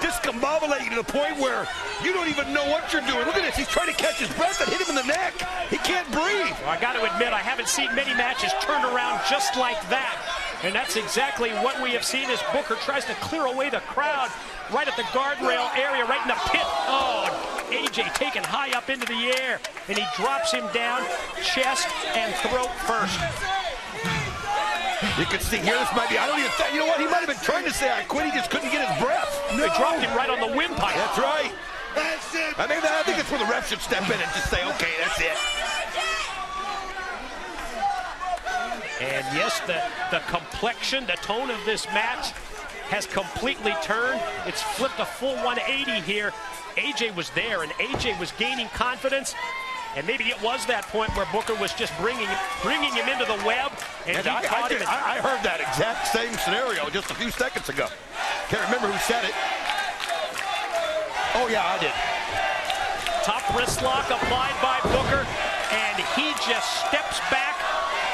discombobulate you to the point where you don't even know what you're doing. Look at this. He's trying to catch his breath and hit him in the neck. He can't breathe. Well, I got to admit, I haven't seen many matches turned around just like that. And that's exactly what we have seen as Booker tries to clear away the crowd right at the guardrail area, right in the pit. Oh, AJ taken high up into the air, and he drops him down, chest and throat first. You can see here, this might be, I don't even think, you know what, he might have been trying to say I quit, he just couldn't get his breath. They dropped him right on the windpipe. That's right. That's it. I think it's where the ref should step in and just say, okay, that's it. And yes, the complexion, the tone of this match has completely turned. It's flipped a full 180 here. AJ was there, and AJ was gaining confidence. And maybe it was that point where Booker was just bringing him into the web. And I heard that exact same scenario just a few seconds ago. Can't remember who said it. Oh, yeah, I did. Top wrist lock applied by Booker, and he just steps back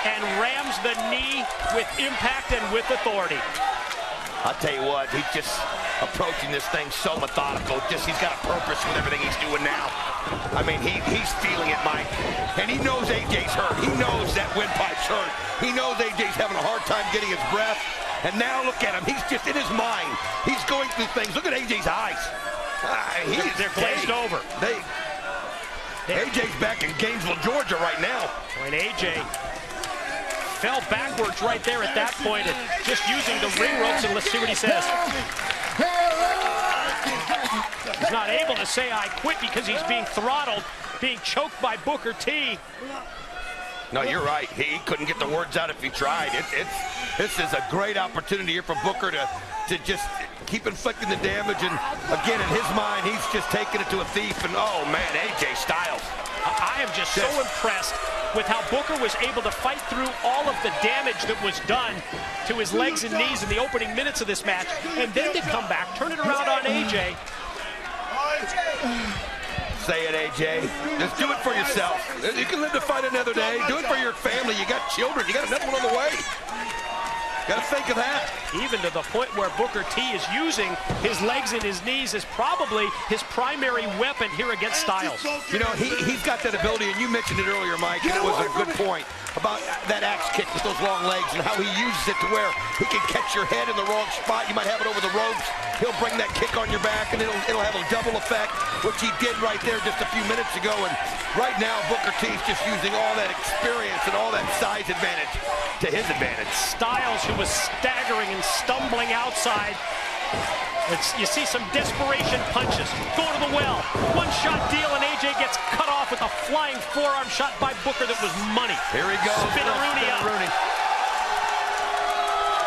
and rams the knee with impact and with authority. I'll tell you what, he's just approaching this thing so methodical. He's got a purpose with everything he's doing now. I mean, he's feeling it, Mike. And he knows AJ's hurt. He knows that windpipe's hurt. He knows AJ's having a hard time getting his breath. And now look at him. He's just in his mind. He's going through things. Look at AJ's eyes. They're glazed over. AJ's back in Gainesville, Georgia right now. And AJ fell backwards right there at that point, and just using the ring ropes, and let's see what he says. He's not able to say I quit because he's being throttled, being choked by Booker T. No, you're right. He couldn't get the words out if he tried. This is a great opportunity here for Booker to just keep inflicting the damage. And again, in his mind, he's just taking it to a thief. And oh man, AJ Styles. I am just so impressed with how Booker was able to fight through all of the damage that was done to his legs and knees in the opening minutes of this match, and then to come back, turn it around on AJ. Say it, AJ. Just do it for yourself. You can live to fight another day. Do it for your family. You got children. You got another one on the way. Got to think of that. Even to the point where Booker T is using his legs and his knees as probably his primary weapon here against Styles. You know, he's got that ability, and you mentioned it earlier, Mike, and it was a good point about that axe kick with those long legs and how he uses it to where he can catch your head in the wrong spot. You might have it over the ropes. He'll bring that kick on your back, and it'll have a double effect, which he did right there just a few minutes ago. And right now, Booker T's just using all that experience and all that size advantage to his advantage. Styles, who was staggering and stumbling outside. You see some desperation punches. Go to the well. One-shot deal, and AJ gets cut off with a flying forearm shot by Booker that was money. Here he goes. Spinaroonie up.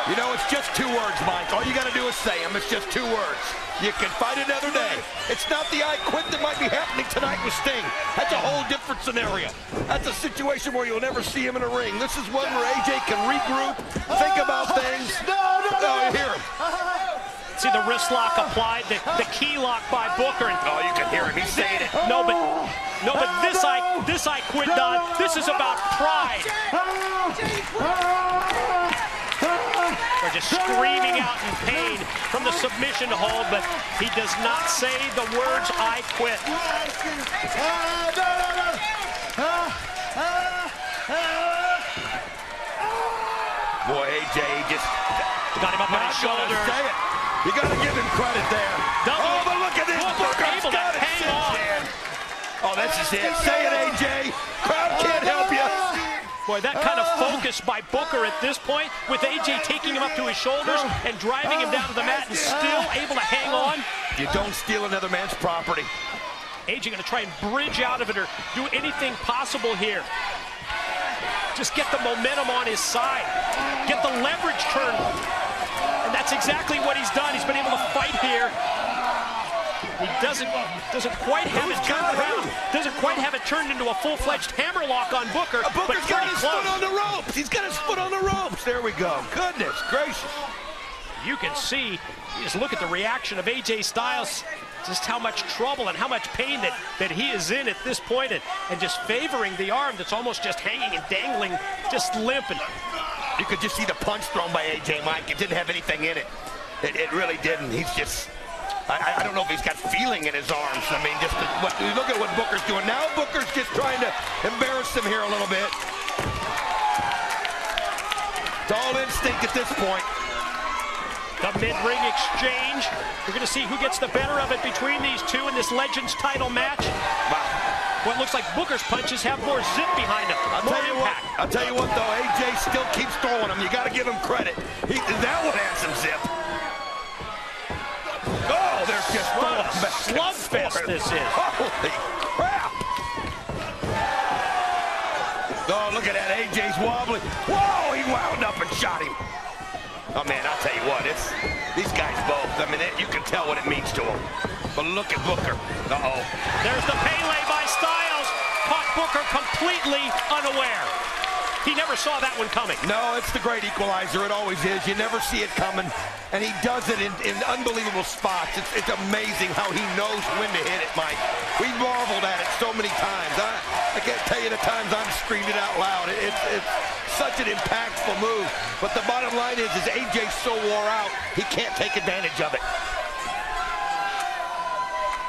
You know, it's just two words, Mike. All you got to do is say them. It's just two words. You can fight another day. It's not the I quit that might be happening tonight with Sting. That's a whole different scenario. That's a situation where you'll never see him in a ring. This is one where AJ can regroup, think about things. No, you hear him. See the wrist lock applied, the key lock by Booker. And oh, you can hear him. He's saying it. No, but this I quit, Don. This is about pride. They're just screaming out in pain from the submission hold, but he does not say the words I quit. Boy, AJ just got him up on his shoulder. You got to give him credit there. Oh, but look at this. Booker's got it. Hang on. Oh, this is it. Say it, AJ. Crowd can't help you. Boy, that kind of focus by Booker at this point, with AJ taking him up to his shoulders and driving him down to the mat and still able to hang on. You don't steal another man's property. AJ going to try and bridge out of it or do anything possible here. Just get the momentum on his side. Get the leverage turned. And that's exactly what he's done. He's been able to fight here. He doesn't quite have it turned around. Doesn't quite have it turned into a full-fledged hammerlock on Booker. Booker's got his foot on the ropes. He's got his foot on the ropes. There we go. Goodness gracious. You can see, you just look at the reaction of AJ Styles, just how much trouble and how much pain that he is in at this point, and just favoring the arm that's almost just hanging and dangling, just limping. You could just see the punch thrown by AJ, Mike. It didn't have anything in it. It really didn't. He's just... I don't know if he's got feeling in his arms. I mean, just look at what Booker's doing. Now Booker's just trying to embarrass him here a little bit. It's all instinct at this point. The mid-ring exchange. We're going to see who gets the better of it between these two in this Legends title match. Wow. What looks like Booker's punches have more zip behind them. I'll tell you what, though, AJ still keeps throwing them. You got to give him credit. That one has some zip. Oh, there's just what a slugfest this is. Holy crap. Oh, look at that. AJ's wobbling. Whoa, he wound up and shot him. Oh, man, I'll tell you what. These guys both, I mean, you can tell what it means to them. But look at Booker. Uh-oh. There's the Pele by Styles. Caught Booker completely unaware. He never saw that one coming. No, it's the great equalizer. It always is. You never see it coming. And he does it in unbelievable spots. It's amazing how he knows when to hit it, Mike. We marveled at it so many times. I can't tell you the times I've screamed it out loud. It's such an impactful move. But the bottom line is AJ's so wore out, he can't take advantage of it.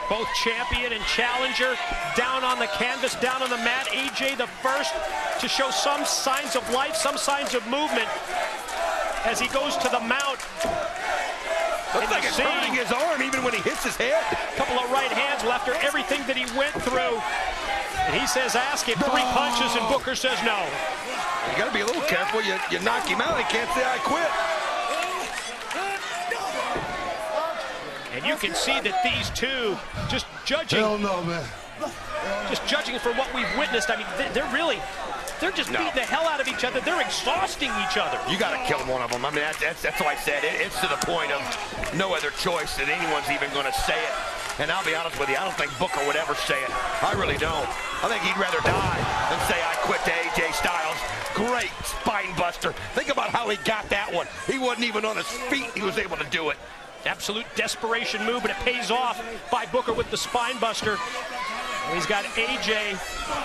Both champion and challenger down on the canvas, down on the mat. AJ the first to show some signs of life, some signs of movement as he goes to the mount. Looks like it's hurting his arm even when he hits his head. A couple of right hands after everything that he went through. And he says, ask it, 3 punches, and Booker says no. You got to be a little careful. You knock him out, he can't say I quit. And you can see that these two just judging. Hell no, man. Just judging from what we've witnessed, I mean, they're just beating the hell out of each other. They're exhausting each other. You got to kill one of them. I mean, that's why I said it's to the point of no other choice that anyone's even going to say it. And I'll be honest with you, I don't think Booker would ever say it. I really don't. I think he'd rather die than say I quit to AJ Styles. Great spine buster. Think about how he got that one. He wasn't even on his feet. He was able to do it. Absolute desperation move, but it pays off by Booker with the spine buster. And he's got AJ.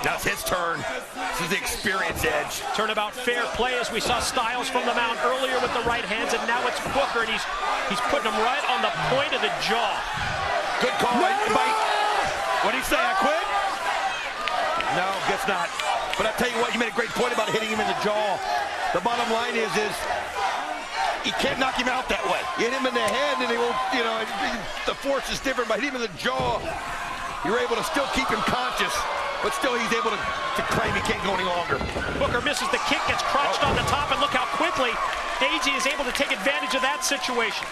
Now it's his turn. This is the experience edge. Turnabout fair play as we saw Styles from the mount earlier with the right hands, and now it's Booker, and he's putting him right on the point of the jaw. Good call. Bite. What did he say? I quit? No, guess not. But I tell you what, you made a great point about hitting him in the jaw. The bottom line is you can't knock him out that way. You hit him in the head, and he won't. You know, the force is different. But hit him in the jaw, you're able to still keep him conscious. But still, he's able to claim he can't go any longer. Booker misses the kick, gets crouched on the top, and look how quickly AJ is able to take advantage of that situation.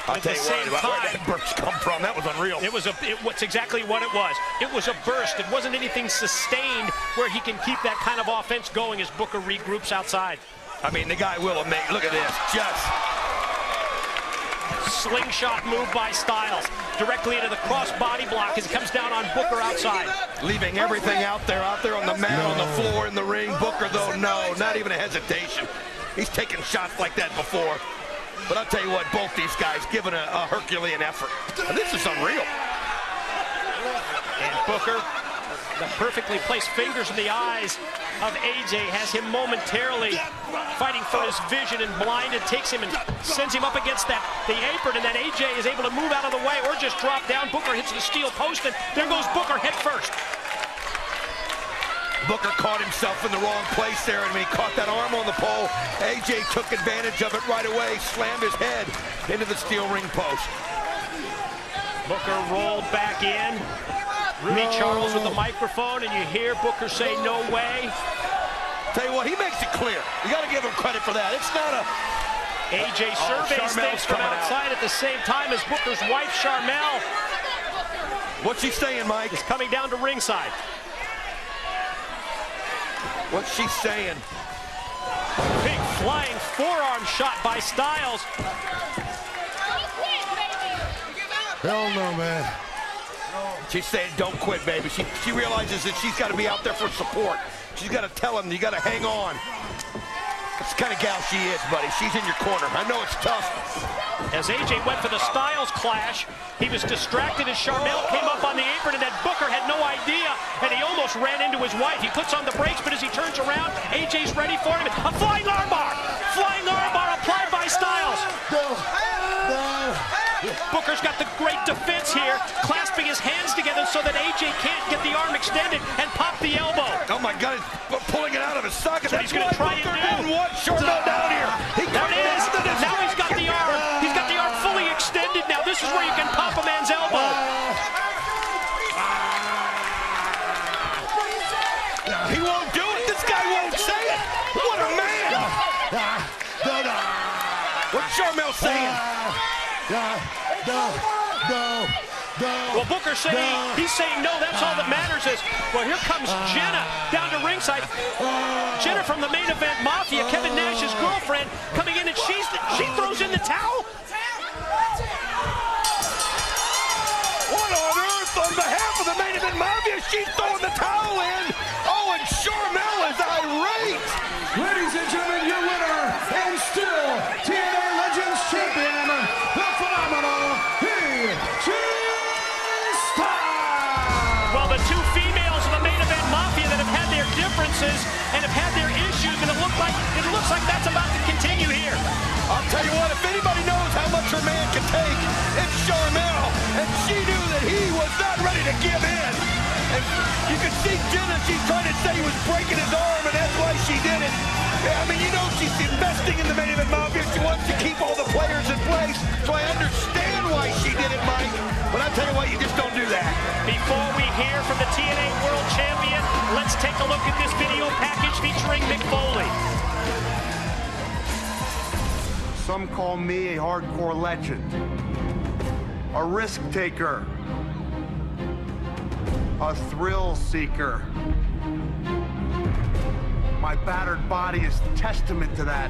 I'll tell you what, where did that burst come from? That was unreal. It's exactly what it was. It was a burst. It wasn't anything sustained where he can keep that kind of offense going as Booker regroups outside. I mean, the guy will make. Look at this. Just slingshot move by Styles directly into the cross body block as he comes down on Booker outside. Leaving everything out there on the mat, on the floor, in the ring. Booker, though, no, not even a hesitation. He's taken shots like that before. But I'll tell you what, both these guys giving a Herculean effort. And this is unreal. And Booker, the perfectly placed fingers in the eyes of AJ, has him momentarily fighting for his vision and blinded, takes him and sends him up against the apron, and then AJ is able to move out of the way or just drop down. Booker hits the steel post, and there goes Booker head first. Booker caught himself in the wrong place there, and when he caught that arm on the pole, AJ took advantage of it right away, slammed his head into the steel ring post. Booker rolled back in. Rudy Charles with the microphone, and you hear Booker say, "No way." Tell you what, he makes it clear. You got to give him credit for that. It's not a... AJ surveys things from outside at the same time as Booker's wife, Charmel. What's she saying, Mike? Is coming down to ringside. What's she saying? Big flying forearm shot by Styles. Hell no, man. She's saying, don't quit, baby. She realizes that she's got to be out there for support. She's got to tell him, you got to hang on. That's the kind of gal she is, buddy. She's in your corner. I know it's tough. As AJ went for the Styles clash, he was distracted as Charmel came up on the apron, and then Booker had no idea, and he almost ran into his wife. He puts on the brakes, but as he turns around, AJ's ready for him. A flying armbar! Flying armbar applied by Styles. Booker's got the great defense here, clasping his hands together so that AJ can't get the arm extended and pop the elbow. Oh my God, he's pulling it out of his socket. That's what he's going to try and do. What? Charmel down here. There it is. Now he's got the arm. He's got the arm fully extended now. This is where you can pop a man's elbow. He won't do it. This guy won't say it. What a man. What's Charmel saying? Well, Booker's saying, he's saying no, that's all that matters is, well, here comes Jenna down to ringside. Jenna from the main event Mafia, Kevin Nash's girlfriend, coming in, and she throws in the towel. What on earth? On behalf of the main event Mafia, she's throwing the towel in. Oh, and Charmel is irate. Ladies and gentlemen, your winner, and still TNA Legends Champion, the phenomenal AJ Styles. Well, the two females of the main event Mafia that have had their differences and have had their issues, and it looks like that's about to continue here. I'll tell you what, if anybody knows how much her man can take, it's Charmel. And she knew that he was not ready to give in. And you can see Jenna, she's trying to say he was breaking his arm, and that's why she did it. I mean, you know she's investing in the main event Mafia. She wants to keep all the players in place. So I understand why she did it, Mike. But I tell you what, you just don't do that. Before we hear from the TNA World Champion, let's take a look at this video package featuring Mick Foley. Some call me a hardcore legend, a risk taker, a thrill seeker. My battered body is testament to that.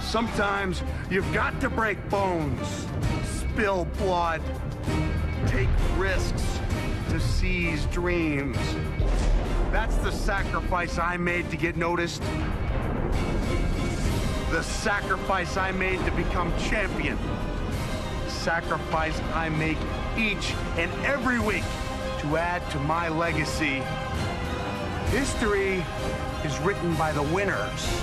Sometimes you've got to break bones, spill blood, take risks to seize dreams. That's the sacrifice I made to get noticed. The sacrifice I made to become champion. The sacrifice I make each and every week to add to my legacy. History is written by the winners.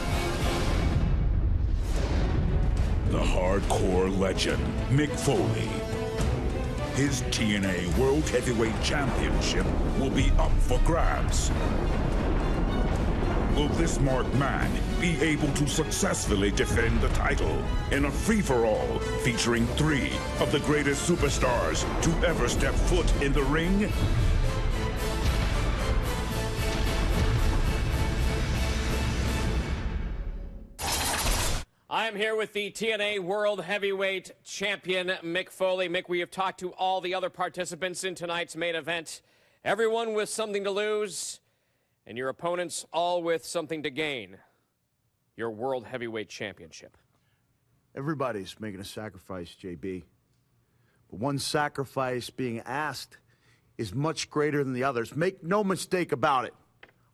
The hardcore legend, Mick Foley. His TNA World Heavyweight Championship will be up for grabs. Will this marked man be able to successfully defend the title in a free-for-all featuring 3 of the greatest superstars to ever step foot in the ring? I am here with the TNA World Heavyweight Champion, Mick Foley. Mick, we have talked to all the other participants in tonight's main event. Everyone with something to lose, and your opponents all with something to gain. Your World Heavyweight Championship. Everybody's making a sacrifice, JB. But one sacrifice being asked is much greater than the others. Make no mistake about it.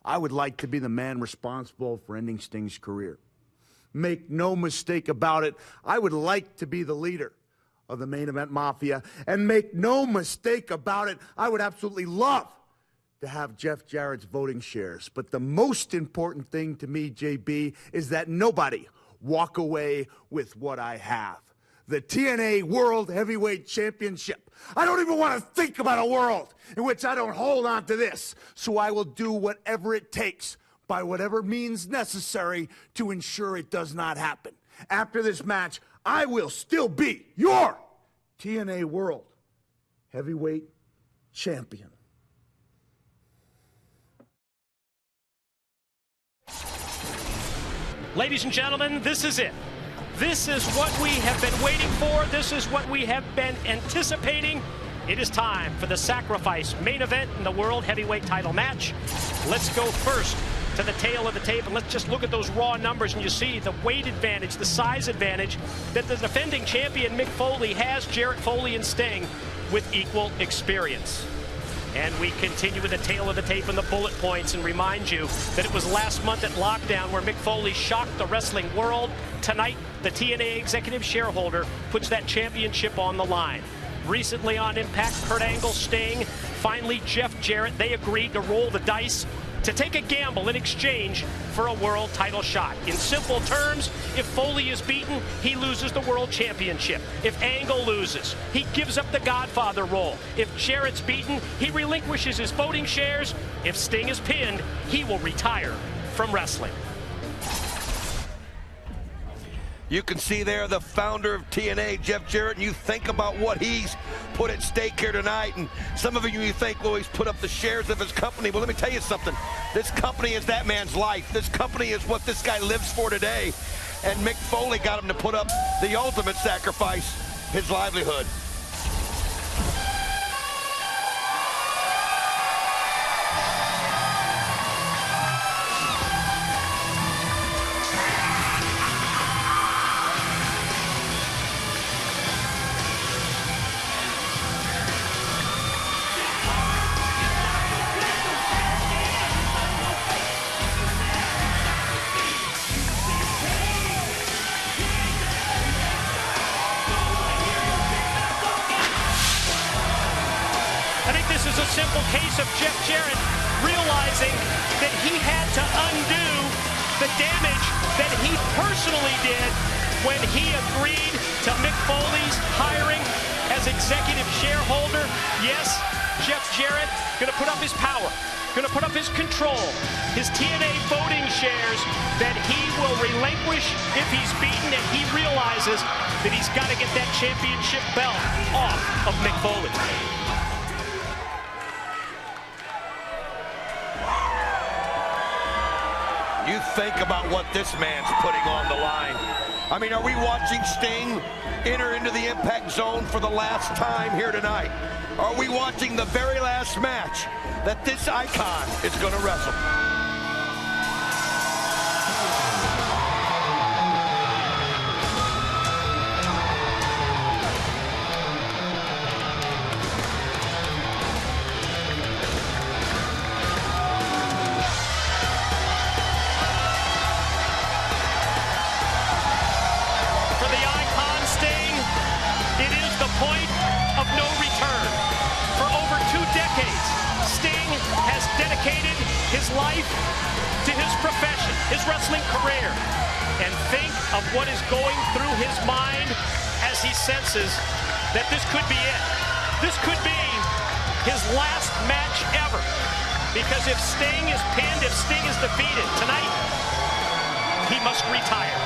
I would like to be the man responsible for ending Sting's career. Make no mistake about it, I would like to be the leader of the Main Event Mafia. And make no mistake about it, I would absolutely love to have Jeff Jarrett's voting shares. But the most important thing to me, JB, is that nobody walk away with what I have. The TNA World Heavyweight Championship. I don't even want to think about a world in which I don't hold on to this. So I will do whatever it takes, by whatever means necessary, to ensure it does not happen. After this match, I will still be your TNA World Heavyweight Champion. Ladies and gentlemen, this is it. This is what we have been waiting for. This is what we have been anticipating. It is time for the Sacrifice main event in the World Heavyweight title match. Let's go first to the tail of the tape, and let's just look at those raw numbers, and you see the weight advantage, the size advantage that the defending champion Mick Foley has. Jarrett Foley and Sting with equal experience. And we continue with the tail of the tape and the bullet points, and remind you that it was last month at Lockdown where Mick Foley shocked the wrestling world. Tonight, the TNA executive shareholder puts that championship on the line. Recently on Impact, Kurt Angle, Sting, finally Jeff Jarrett, they agreed to roll the dice to take a gamble in exchange for a world title shot. In simple terms, if Foley is beaten, he loses the world championship. If Angle loses, he gives up the Godfather role. If Jarrett's beaten, he relinquishes his voting shares. If Sting is pinned, he will retire from wrestling. You can see there the founder of TNA, Jeff Jarrett, and you think about what he's put at stake here tonight, and some of you think, well, he's put up the shares of his company. Well, let me tell you something. This company is that man's life. This company is what this guy lives for today. And Mick Foley got him to put up the ultimate sacrifice, his livelihood. Simple case of Jeff Jarrett realizing that he had to undo the damage that he personally did when he agreed to Mick Foley's hiring as executive shareholder. Yes, Jeff Jarrett going to put up his power, going to put up his control, his TNA voting shares that he will relinquish if he's beaten, and he realizes that he's got to get that championship belt off of Mick Foley. You think about what this man's putting on the line. I mean, are we watching Sting enter into the impact zone for the last time here tonight? Are we watching the very last match that this icon is going to wrestle? Point of no return. For over 2 decades, Sting has dedicated his life to his profession, his wrestling career. And think of what is going through his mind as he senses that this could be it. This could be his last match ever. Because if Sting is pinned, if Sting is defeated tonight, he must retire.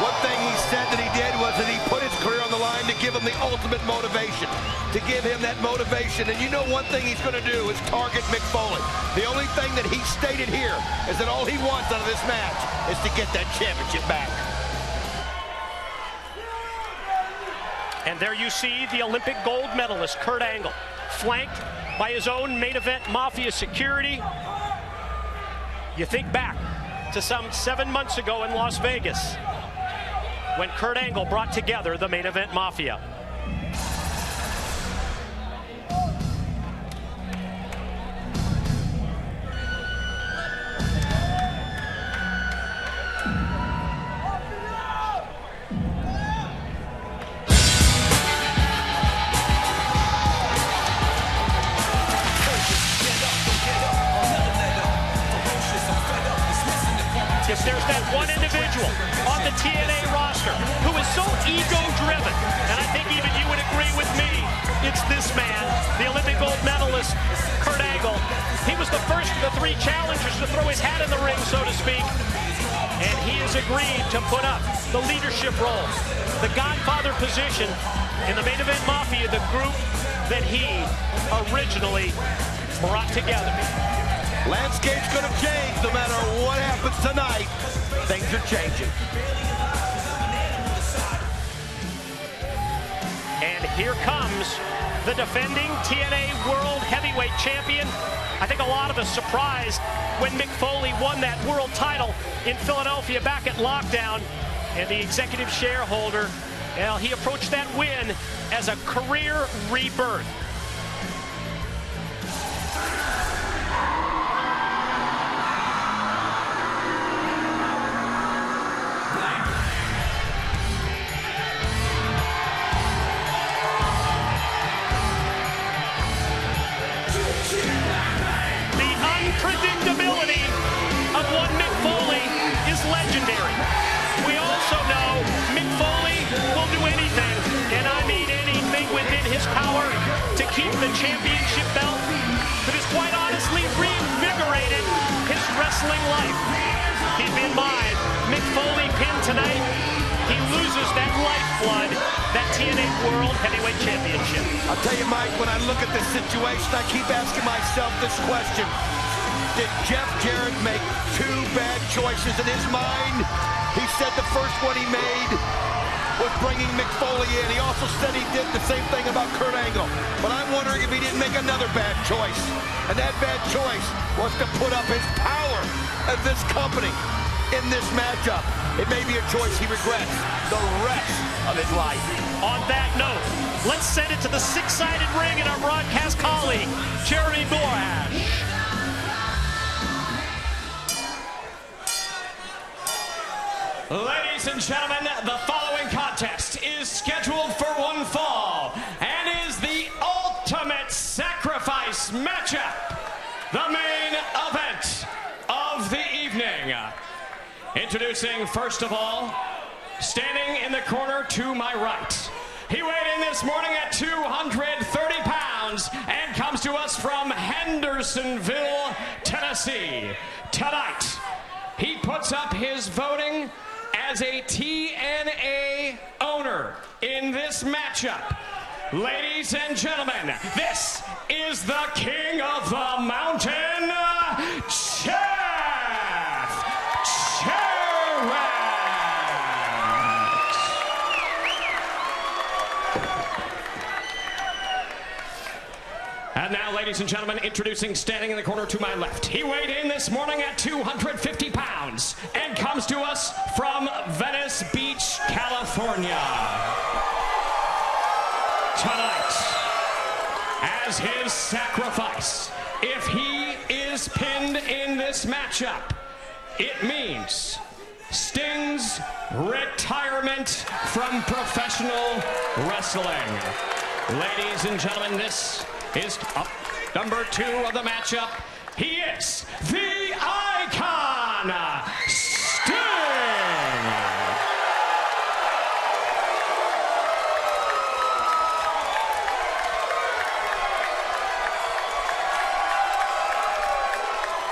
One thing he said that he did was that he put his career on the line to give him the ultimate motivation, to give him that motivation. And you know one thing he's going to do is target Mick Foley. The only thing that he stated here is that all he wants out of this match is to get that championship back. And there you see the Olympic gold medalist, Kurt Angle, flanked by his own main event Mafia security. You think back to some 7 months ago in Las Vegas, when Kurt Angle brought together the main event Mafia. If there's that one individual on the TNA roster who is so ego-driven, and I think even you would agree with me, it's this man, the Olympic gold medalist, Kurt Angle. He was the first of the 3 challengers to throw his hat in the ring, so to speak, and he has agreed to put up the leadership role, the Godfather position in the main event Mafia, the group that he originally brought together. Landscape's going to change no matter what happens tonight. Things are changing. And here comes the defending TNA World Heavyweight Champion. I think a lot of us surprised when Mick Foley won that world title in Philadelphia back at Lockdown. And the executive shareholder, well, he approached that win as a career rebirth. Predictability of one Mick Foley is legendary. We also know Mick Foley will do anything, and I mean anything within his power to keep the championship belt that has quite honestly reinvigorated his wrestling life. Keep in mind, Mick Foley pinned tonight. He loses that lifeblood, that TNA World Heavyweight Championship. I'll tell you, Mike, when I look at this situation, I keep asking myself this question. Did Jeff Jarrett make 2 bad choices in his mind? He said the first one he made was bringing Mick Foley in. He also said he did the same thing about Kurt Angle. But I'm wondering if he didn't make another bad choice. And that bad choice was to put up his power at this company in this matchup. It may be a choice he regrets the rest of his life. On that note, let's send it to the 6-sided ring and our broadcast colleague, Jeremy Borash. Ladies and gentlemen, the following contest is scheduled for one fall and is the ultimate sacrifice matchup, the main event of the evening. Introducing, first of all, standing in the corner to my right. He weighed in this morning at 230 pounds and comes to us from Hendersonville, Tennessee. Tonight, he puts up his voting as a TNA owner in this matchup. Ladies and gentlemen, this is the King of the Mountain, Chad! ladies and gentlemen, introducing standing in the corner to my left. He weighed in this morning at 250 pounds and comes to us from Venice Beach, California. Tonight, as his sacrifice, if he is pinned in this matchup, it means Sting's retirement from professional wrestling. Ladies and gentlemen, this is number 2 of the matchup. He is the Icon, Sting!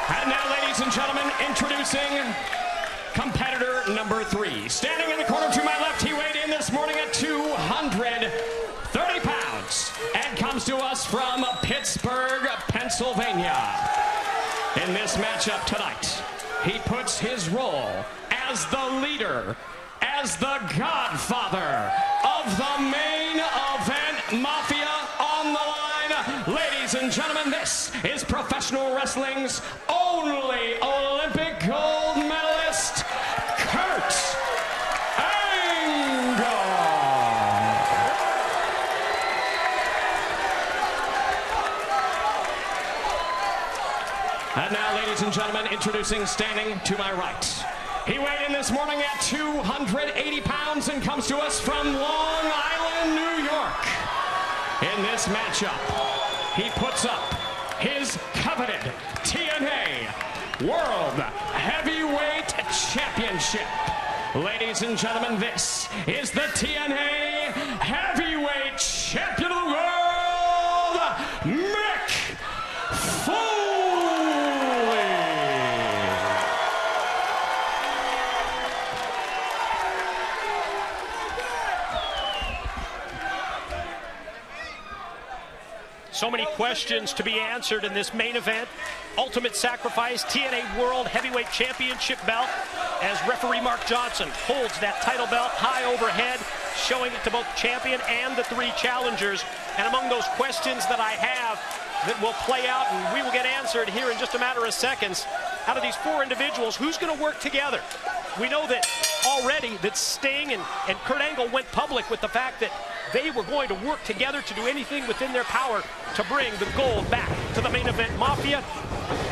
And now, ladies and gentlemen, introducing competitor number 3. Standing in the corner to my left, he weighed in this morning at 230 pounds and comes to us from Pittsburgh, Pennsylvania. In this matchup tonight, he puts his role as the leader, as the godfather of the main event Mafia on the line. Ladies and gentlemen, this is professional wrestling's only Olympic gold medalist, Kurt Angle. And now, ladies and gentlemen, introducing standing to my right. He weighed in this morning at 280 pounds and comes to us from Long Island, New York. In this matchup, he puts up his coveted TNA World Heavyweight Championship. Ladies and gentlemen, this is the TNA Heavyweight Champion of the World, Mick Foley. So many questions to be answered in this main event. Ultimate Sacrifice TNA World Heavyweight Championship belt, as referee Mark Johnson holds that title belt high overhead, showing it to both champion and the 3 challengers. And among those questions that I have that will play out and we will get answered here in just a matter of seconds, out of these 4 individuals, who's going to work together? We know that already that Sting and Kurt Angle went public with the fact that they were going to work together to do anything within their power to bring the gold back to the main event Mafia.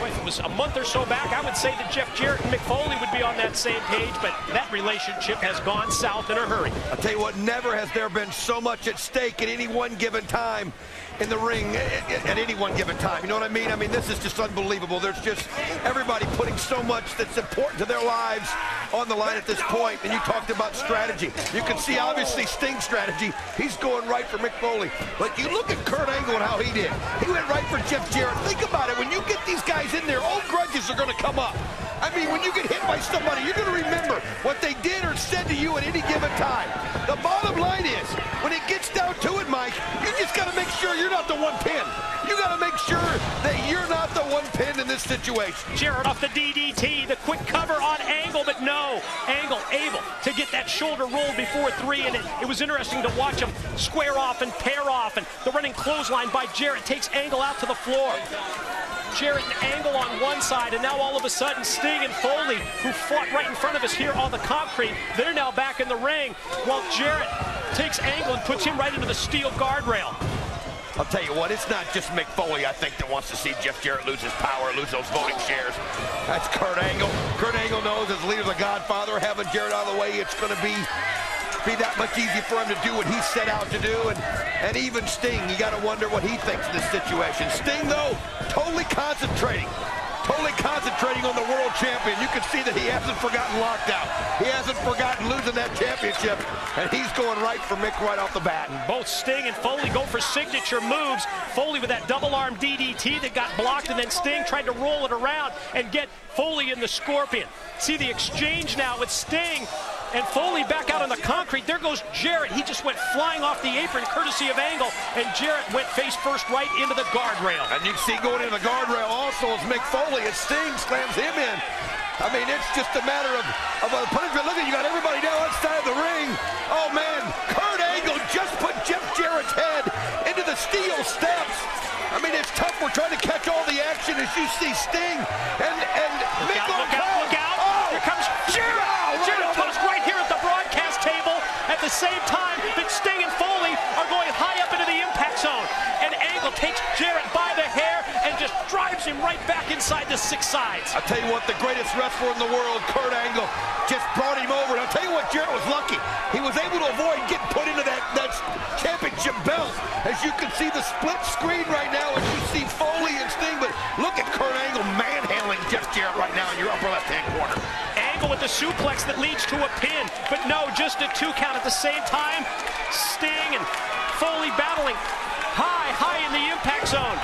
Well, if it was a month or so back, I would say that Jeff Jarrett and Mick Foley would be on that same page, but that relationship has gone south in a hurry. I'll tell you what, never has there been so much at stake at any one given time in the ring at any one given time. You know what I mean? I mean, this is just unbelievable. There's just everybody putting so much that's important to their lives on the line at this point. And you talked about strategy. You can see, obviously, Sting's strategy. He's going right for Mick Foley. But you look at Kurt Angle and how he did. He went right for Jeff Jarrett. Think about it. When you get these guys in there, old grudges are going to come up. I mean, when you get hit by somebody, you're going to remember what they did or said to you at any given time. The bottom line is, when it gets down to it, Mike, you just got to make sure you're not the one pin. You got to make sure that you're not the one pin in this situation. Jarrett off the DDT, the quick cover on Angle, but no. Angle able to get that shoulder rolled before 3, and it was interesting to watch him square off and pair off, and the running clothesline by Jarrett takes Angle out to the floor. Jarrett and Angle on one side, and now all of a sudden Sting and Foley, who fought right in front of us here on the concrete, they're now back in the ring, while Jarrett takes Angle and puts him right into the steel guardrail. I'll tell you what, it's not just Mick Foley, I think, that wants to see Jeff Jarrett lose his power, lose those voting shares. That's Kurt Angle. Kurt Angle knows, as leader of the Godfather, having Jarrett out of the way, it's going to be that much easier for him to do what he set out to do. And even Sting, you got to wonder what he thinks in this situation. Sting, though, totally concentrating on the world champion. You can see that he hasn't forgotten lockdown. He hasn't forgotten losing that championship, and he's going right for Mick right off the bat. Both Sting and Foley go for signature moves. Foley with that double-arm DDT that got blocked, and then Sting tried to roll it around and get Foley in the Scorpion. See the exchange now with Sting and Foley back out on the concrete. There goes Jarrett. He just went flying off the apron, courtesy of Angle, and Jarrett went face first right into the guardrail. And you see going into the guardrail also is Mick Foley, and Sting slams him in. I mean, it's just a matter of a punishment. Look at, you got everybody down outside of the ring. Oh, man, Kurt Angle just put Jeff Jarrett's head into the steel steps. I mean, it's tough. We're trying to catch all the action as you see Sting and Mick on top. Look out. Oh. Here comes Jarrett. Jarrett tossed right here at the broadcast table at the same time that Sting and Foley are going high up into the impact zone. And Angle takes Jarrett by the hair and just drives him right back inside the 6 sides. I'll tell you what, the greatest wrestler in the world, Kurt Angle, just brought him over. And I'll tell you what, Jarrett was lucky. He was able to avoid getting put into that championship belt. As you can see the split screen right now as you see Foley and Sting. But look at Kurt Angle manhandling Jeff Jarrett right now in your upper left-hand corner. Angle with the suplex that leads to a pin. But no, just a 2 count at the same time. Sting and Foley battling high in the impact zone.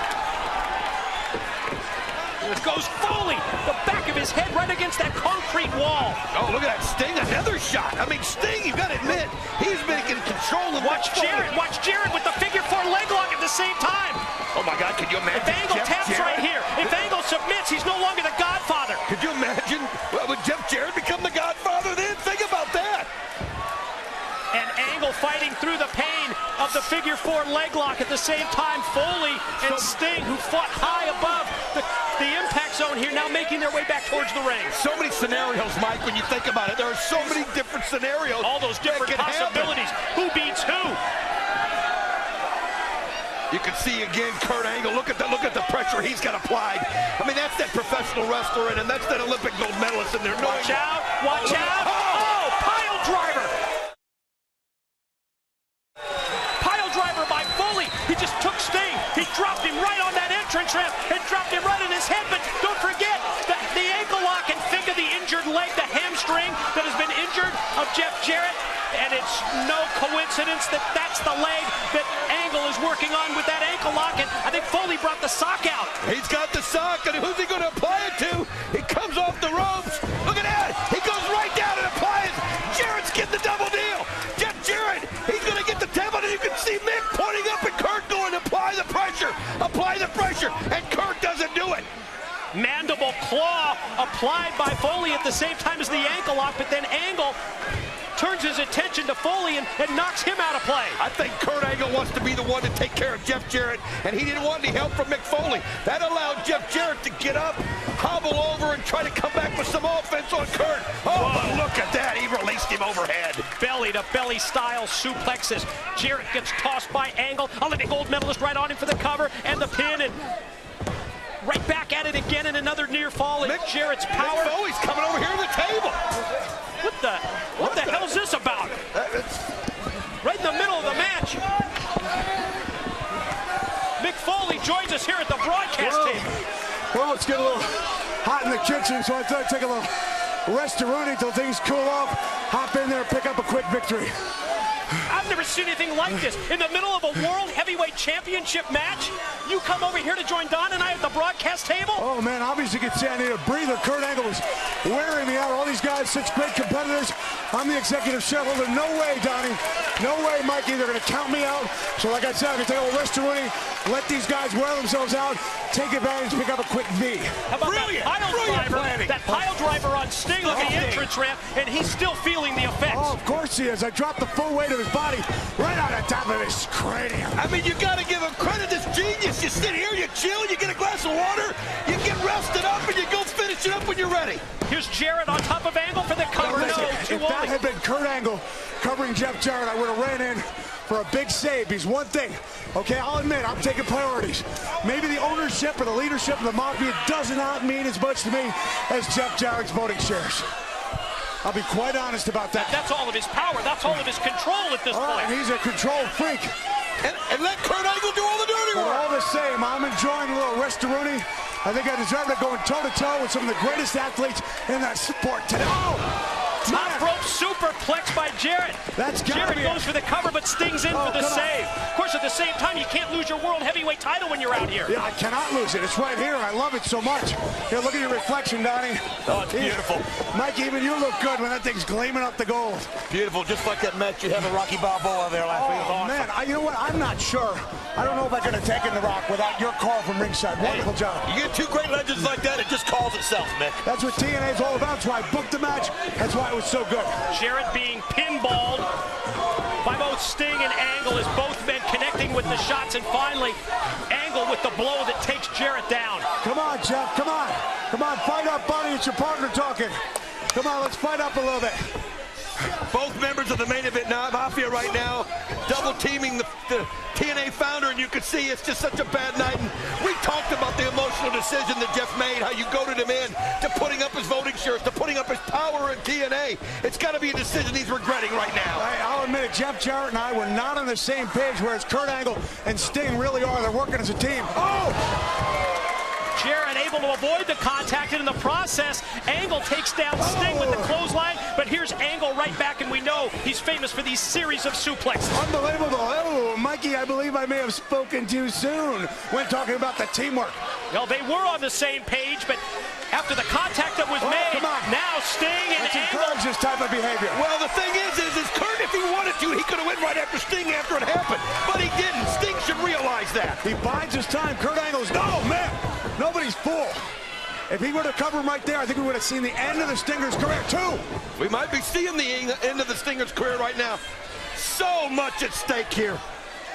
Here goes Foley, the back of his head right against that concrete wall. Oh, look at that Sting, another shot. I mean, Sting, you got to admit, he's been in control of Watch Jarrett with the figure 4 leg lock at the same time. Oh my God, can you imagine? If Angle taps right here, if Angle submits, he's no longer the Godfather. Could you imagine? Well, would Jeff Jarrett become the Godfather then? Think about that. And Angle fighting through the pain of the figure 4 leg lock at the same time. Foley and Sting, who fought high above the impact zone here, now making their way back towards the ring. So many scenarios, Mike, when you think about it. There are so many different scenarios. All those different possibilities. Who beats who? You can see again Kurt Angle. Look at the pressure he's got applied. I mean, that's that professional wrestler and that's that Olympic gold medalist in there. Watch out! Watch out! Oh, pile driver! He just took Sting. He dropped him right on that entrance ramp and dropped him right in his head. But don't forget the ankle lock, and think of the injured leg, the hamstring that has been injured of Jeff Jarrett. And it's no coincidence that that's the leg that Angle is working on with that ankle lock. And I think Foley brought the sock out. He's got the sock, and who's he going to apply it to? He comes off the ropes. Look at that. He goes right down and applies. Jarrett's getting the double deal. Jeff Jarrett, he's going to get the table, and you can see Mick pointing up at Kurt going, apply the pressure, and Kurt doesn't do it. Mandible claw applied by Foley at the same time as the ankle lock, but then Angle turns his attention to Foley and knocks him out of play. I think Kurt Angle wants to be the one to take care of Jeff Jarrett, and he didn't want any help from Mick Foley. That allowed Jeff Jarrett to get up, hobble over, and try to come back with some offense on Kurt. Oh, but look at that. He released him overhead. Belly-to-belly style suplexes. Jarrett gets tossed by Angle. Olympic gold medalist right on him for the cover and the pin, and right back at it again in another near fall. And Jarrett's power. Mick Foley's coming over here to the table. What the hell's this about? Right in the middle of the match. Mick Foley joins us here at the broadcast table. Well, it's getting a little hot in the kitchen, so I thought I'd take a little rest-a-rooney until things cool off, hop in there and pick up a quick victory. I've never seen anything like this. In the middle of a World Heavyweight Championship match, you come over here to join Don and I at the broadcast table? Oh, man, obviously you can see I need a breather. Kurt Angle was wearing me out. All these guys, such great competitors. I'm the executive shareholder. No way, Donnie. No way, Mikey. They're going to count me out. So, like I said, I'm going to take a little rest-a-rooney, let these guys wear themselves out, take advantage, pick up a quick V. How about that pile driver on Sting on the entrance ramp, and he's still feeling the effects. Oh, of course he is. I dropped the full weight of his body right on the top of his cranium. I mean, you got to give him credit. This genius. You sit here, you chill, you get a glass of water, you get rested up, and you go finish it up when you're ready. Here's Jarrett on top of Angle for the cover. If that had been Kurt Angle covering Jeff Jarrett, I would have ran in for a big save. Because one thing, okay, I'll admit, I'm taking priorities. Maybe the ownership or the leadership of the Mafia does not mean as much to me as Jeff Jarrett's voting shares. I'll be quite honest about that. That's all of his power. That's all of his control at this point. And he's a control freak. And let Kurt Angle do all the dirty work. But all the same, I'm enjoying a little rest-a-rooney. I think I deserve it, going toe-to-toe with some of the greatest athletes in that sport today. Oh! Top rope superplex by Jarrett. Jarrett goes for the cover, but Sting's in for the save. Of course, at the same time, you can't lose your World Heavyweight title when you're out here. Yeah, I cannot lose it. It's right here. I love it so much. Here, look at your reflection, Donnie. Oh, it's beautiful. Mike, even you look good when that thing's gleaming up the gold. Beautiful, just like that match you had with Rocky Balboa there last week. Oh, man, you know what? I'm not sure. I don't know if I could have taken The Rock without your call from ringside. Wonderful job. You get two great legends like that, it just calls itself, Mick. That's what TNA is all about. That's why I booked the match. That's why it was so good. Jarrett being pinballed by both Sting and Angle as both men connect connecting with the shots, and finally, Angle with the blow that takes Jarrett down. Come on, Jeff, come on. Come on, fight up, buddy. It's your partner talking. Come on, let's fight up a little bit. Both members of the main event Mafia right now double teaming the TNA founder, and you can see it's just such a bad night. And we talked about the emotional decision that Jeff made, how you goaded him in to putting up his voting shares, to putting up his power in TNA. It's got to be a decision he's regretting right now. I'll admit it, Jeff Jarrett and I were not on the same page, whereas Kurt Angle and Sting really are. They're working as a team. Oh! Jarrett able to avoid the contact, and in the process, Angle takes down Sting with the clothesline, but here's Angle right back, and we know he's famous for these series of suplexes. Unbelievable. Oh, Mikey, I believe I may have spoken too soon when talking about the teamwork. Well, they were on the same page, but after the contact that was made, now Sting and Angle. Encourage this type of behavior. Well, the thing is Kurt, if he wanted to, he could have went right after Sting after it happened, but he didn't. Sting should realize that. He bides his time. Kurt Angle's, no, man, nobody's fool. If he would have covered him right there, I think we would have seen the end of the Stinger's career, too. We might be seeing the end of the Stinger's career right now. So much at stake here.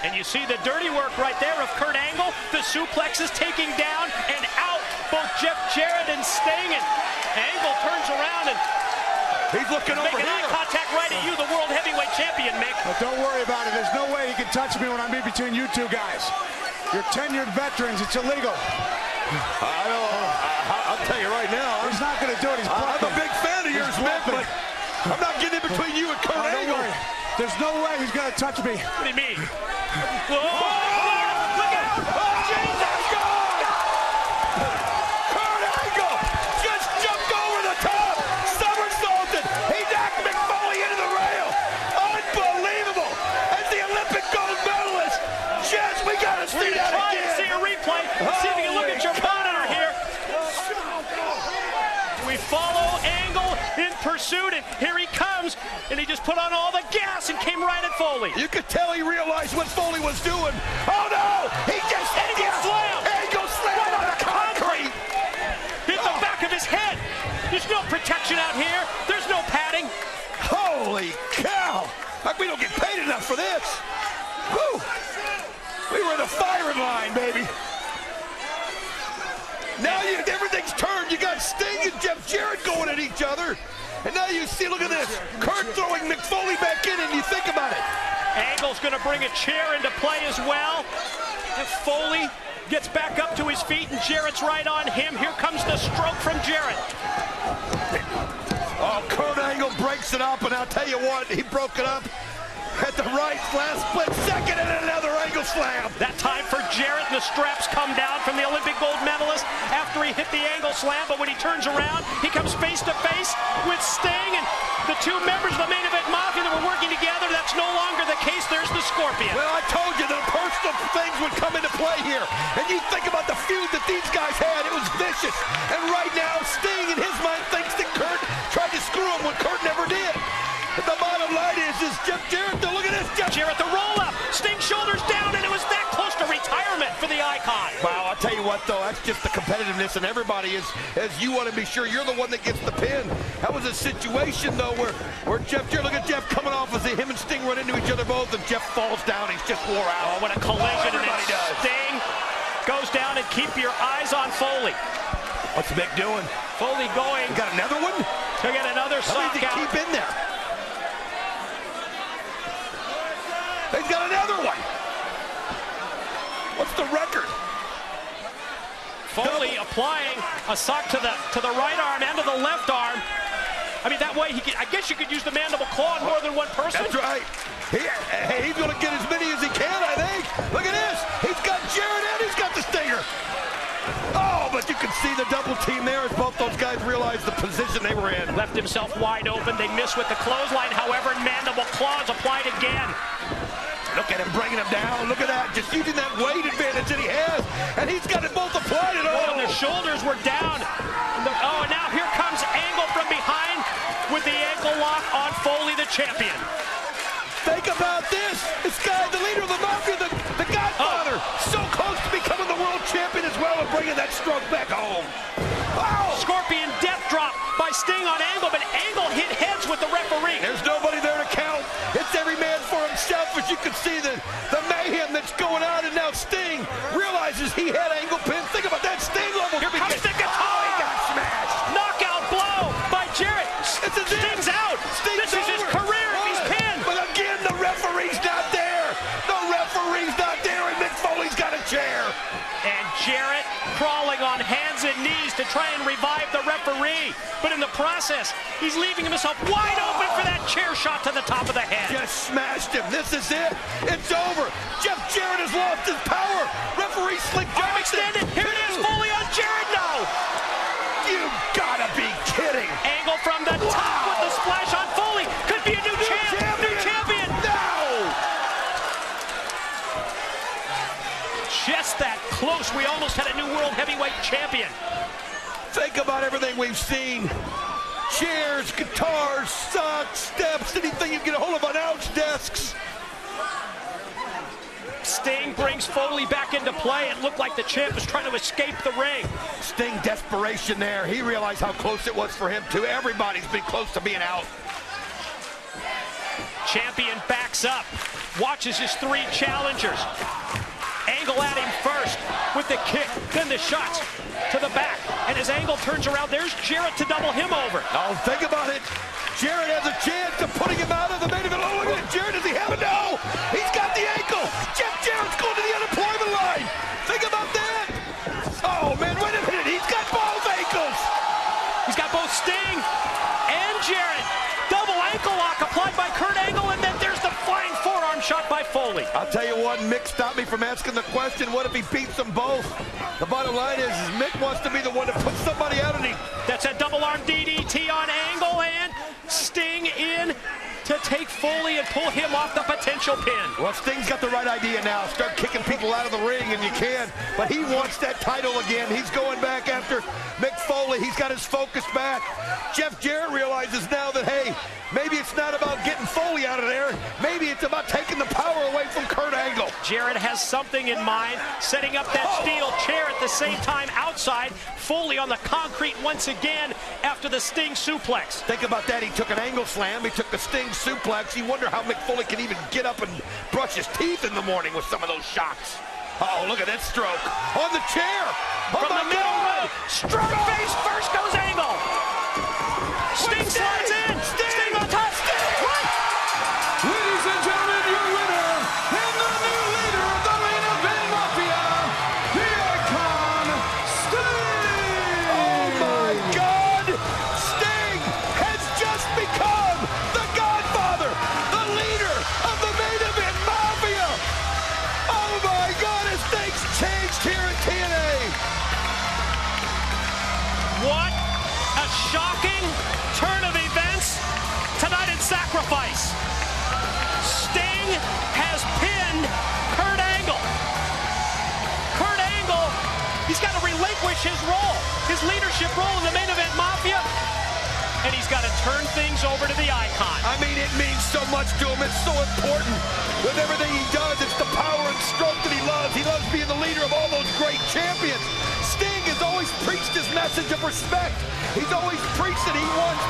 And you see the dirty work right there of Kurt Angle. The suplex is taking down and out both Jeff Jarrett and Sting. And Angle turns around and he's looking over making eye contact right at you, the world heavyweight champion, Mick. Well, don't worry about it. There's no way he can touch me when I'm in between you two guys. You're tenured veterans. It's illegal. I'll tell you right now. He's not going to do it. He's I'm a big fan of yours, Mick, but I'm not getting in between you and Kurt Angle. Don't worry. There's no way he's going to touch me. What do you mean? Whoa! Look out! Jesus! Kurt Angle just jumped over the top, somersaulted. He knocked Mick Foley into the rail. Unbelievable! As the Olympic gold medalist, Jess, we got to see that again. We're trying to see a replay. See if you can look at your monitor here. We follow Angle in pursuit, and here he comes, and he just put on all the gas and came right at Foley. You could tell he realized what Foley was doing. Oh no! He just Angle slam! Angle slam on the concrete! Hit the back of his head. There's no protection out here. There's no padding. Holy cow! Like we don't get paid enough for this. Whew! We were in the firing line, baby. Now everything's turned. You got Sting and Jeff Jarrett going at each other. And now you see, look at this. Kurt throwing Mick Foley back in, and you think about it. Angle's going to bring a chair into play as well. And Foley gets back up to his feet, and Jarrett's right on him. Here comes the stroke from Jarrett. Oh, Kurt Angle breaks it up, and I'll tell you what, he broke it up at the last split second, and another Angle slam. That time for Jarrett, and the straps come down from the Olympic gold medalist after he hit the Angle slam, but when he turns around, he comes face to face with Sting, and the two members of the main event Mafia that were working together, that's no longer the case. There's the Scorpion. Well, I told you the personal things would come into play here, and you think about the feud that these guys had, it was vicious, and right now, Sting in his mind thinks that Kurt tried to screw him when Kurt never did. But the bottom line is Jeff Jarrett, look at this. Jeff Jarrett, the roll-up. Sting shoulders down, and it was that close to retirement for the Icon. Wow, I'll tell you what, though, that's just the competitiveness, and everybody is, as you want to be sure you're the one that gets the pin. That was a situation, though, where Jeff Jarrett, look at Jeff coming off as him and Sting run into each other both, and Jeff falls down. He's just wore out. Oh, what a collision. Everybody does. Sting goes down, and keep your eyes on Foley. What's Mick doing? Foley going. You got another one? To get another sock out. Keep in there. He's got another one. What's the record? Foley applying a sock to the right arm and to the left arm. I mean, that way I guess you could use the mandible claw on more than one person. That's right. He's going to get as many as he can, I think. Look at this. He's got Jarrett and he's got the Stinger. Oh, but you can see the double team there as both those guys realized the position they were in. Left himself wide open. They miss with the clothesline. However, mandible claws applied again. Look at him bringing him down. Look at that. Just using that weight advantage that he has. And he's got it both applied. And oh, the shoulders were down. And now here comes Angle from behind with the ankle lock on Foley, the champion. Think about this. This guy, the leader of the Mafia, the Godfather, so close to becoming the world champion as well and bringing that stroke back home. Wow. Scorpion death drop by Sting on Angle, but Angle hit heads with the referee. There's nobody there to count. It's every man for himself, as you can see the mayhem that's bended knees to try and revive the referee. But in the process, he's leaving himself wide open for that chair shot to the top of the head. Just smashed him. This is it. It's over. Jeff Jarrett has lost his power. Referee Slick Johnson. Arm extended. Here it is. Foley on Jarrett. No. You gotta be kidding. Angle from the top with the splash on Foley. Could be a new champion. New champion. No. Just that close. We almost had a new world heavyweight champion. Think about everything we've seen. Chairs, guitars, socks, steps, anything you can get a hold of on ouch desks. Sting brings Foley back into play. It looked like the champ was trying to escape the ring. Sting desperation there. He realized how close it was for him too. Everybody's been close to being out. Champion backs up. Watches his three challengers. Angle at him first with the kick, then the shots to the back. And as Angle turns around, there's Jarrett to double him over. Oh, think about it. Jarrett has a chance of putting him out of the main event. Oh, look at it. Jarrett, does he have it? No. He's got the ankle. Jeff Jarrett's going to the unemployment line. Think about that. Oh, man, wait a minute. He's got both ankles. He's got both Sting and Jarrett. Double ankle lock applied by Kurt Angle, and then there's the flying forearm shot by Foley. I'll tell you what, Mick stopped me from asking the question, what if he beats them both? The bottom line is Mick wants to be the one to put somebody out, and he... That's a double arm DDT on Angle, and Sting in to take Foley and pull him off the potential pin. Well, Sting's got the right idea now. Start kicking people out of the ring, and you can. But he wants that title again. He's going back after Mick Foley. He's got his focus back. Jeff Jarrett realizes now that, hey, maybe it's not about getting Foley out of there. Maybe it's about taking the power away from Kurt Angle. Jarrett has something in mind, setting up that steel chair at the same time outside. Foley on the concrete once again after the Sting suplex. Think about that. He took an Angle slam. He took the Sting suplex. You wonder how Mick Foley can even get up and brush his teeth in the morning with some of those shots. Oh, look at that stroke. On the chair. Oh, from the middle row. Struck face first goes Angle. Sting slides in. Sting on top. What? Ladies and gentlemen, your winner and the new leader of the main event mafia, the Icon, Sting! Oh my God! Sting has just become the Godfather, the leader of the main event mafia! Oh my God, has things changed here at TNA? What a shocking turn of events tonight at Sacrifice. Sting has pinned Kurt Angle. Kurt Angle, he's got to relinquish his role, his leadership role in the main event mafia, and he's got to turn things over to the Icon. I mean, it means so much to him. It's so important. With everything he does, it's the power and stroke that he loves. He loves being the leader of all those great champions. Sting has always preached his message of respect. He's always preached that he wants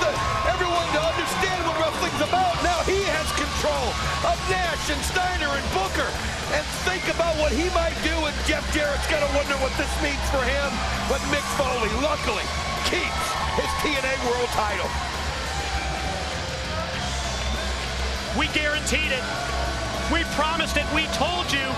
everyone to understand what wrestling's about. Now he has control of Nash and Steiner and Booker. And think about what he might do, and Jeff Jarrett's got to wonder what this means for him. But Mick Foley, luckily, keeps his TNA World title. We guaranteed it. We promised it. We told you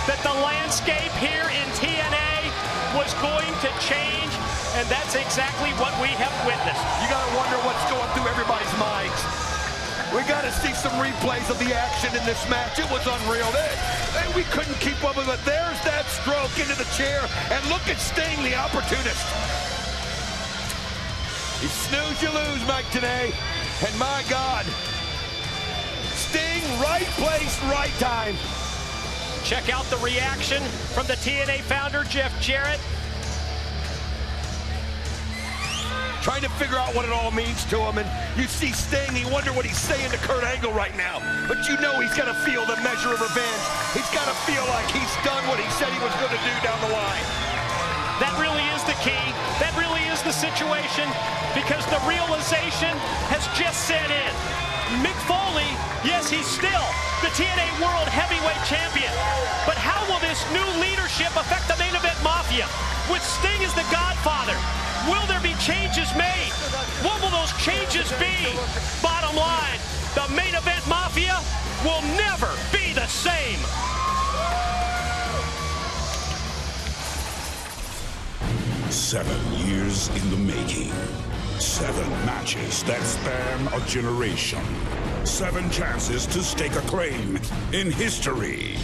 that the landscape here in TNA was going to change, and that's exactly what we have witnessed. You got to wonder what's going through everybody's minds. We got to see some replays of the action in this match. It was unreal. We couldn't keep up with it. There's that stroke into the chair, and look at Sting, the opportunist. You snooze, you lose, Mike, today. And my God, Sting, right place, right time. Check out the reaction from the TNA founder, Jeff Jarrett. Trying to figure out what it all means to him, and you see Sting, you wonder what he's saying to Kurt Angle right now. But you know he's got to feel the measure of revenge. He's got to feel like he's done what he said he was going to do down the line. That really is the key. That really is the situation, because the realization has just set in. Mick Foley, yes, he's still the TNA World Heavyweight Champion. But how will this new leadership affect the main event mafia? With Sting as the Godfather, will there be changes made? What will those changes be? Bottom line, the main event mafia will never be the same. 7 years in the making. 7 matches that span a generation. 7 chances to stake a claim in history.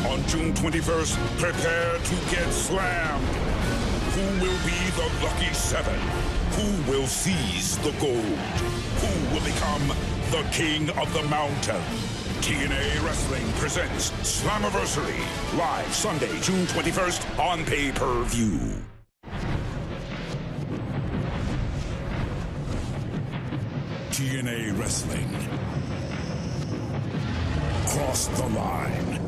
On June 21st, prepare to get slammed. Who will be the lucky 7? Who will seize the gold? Who will become the king of the mountain? TNA Wrestling presents Slammiversary, live Sunday, June 21st on pay-per-view. TNA Wrestling. Cross the line.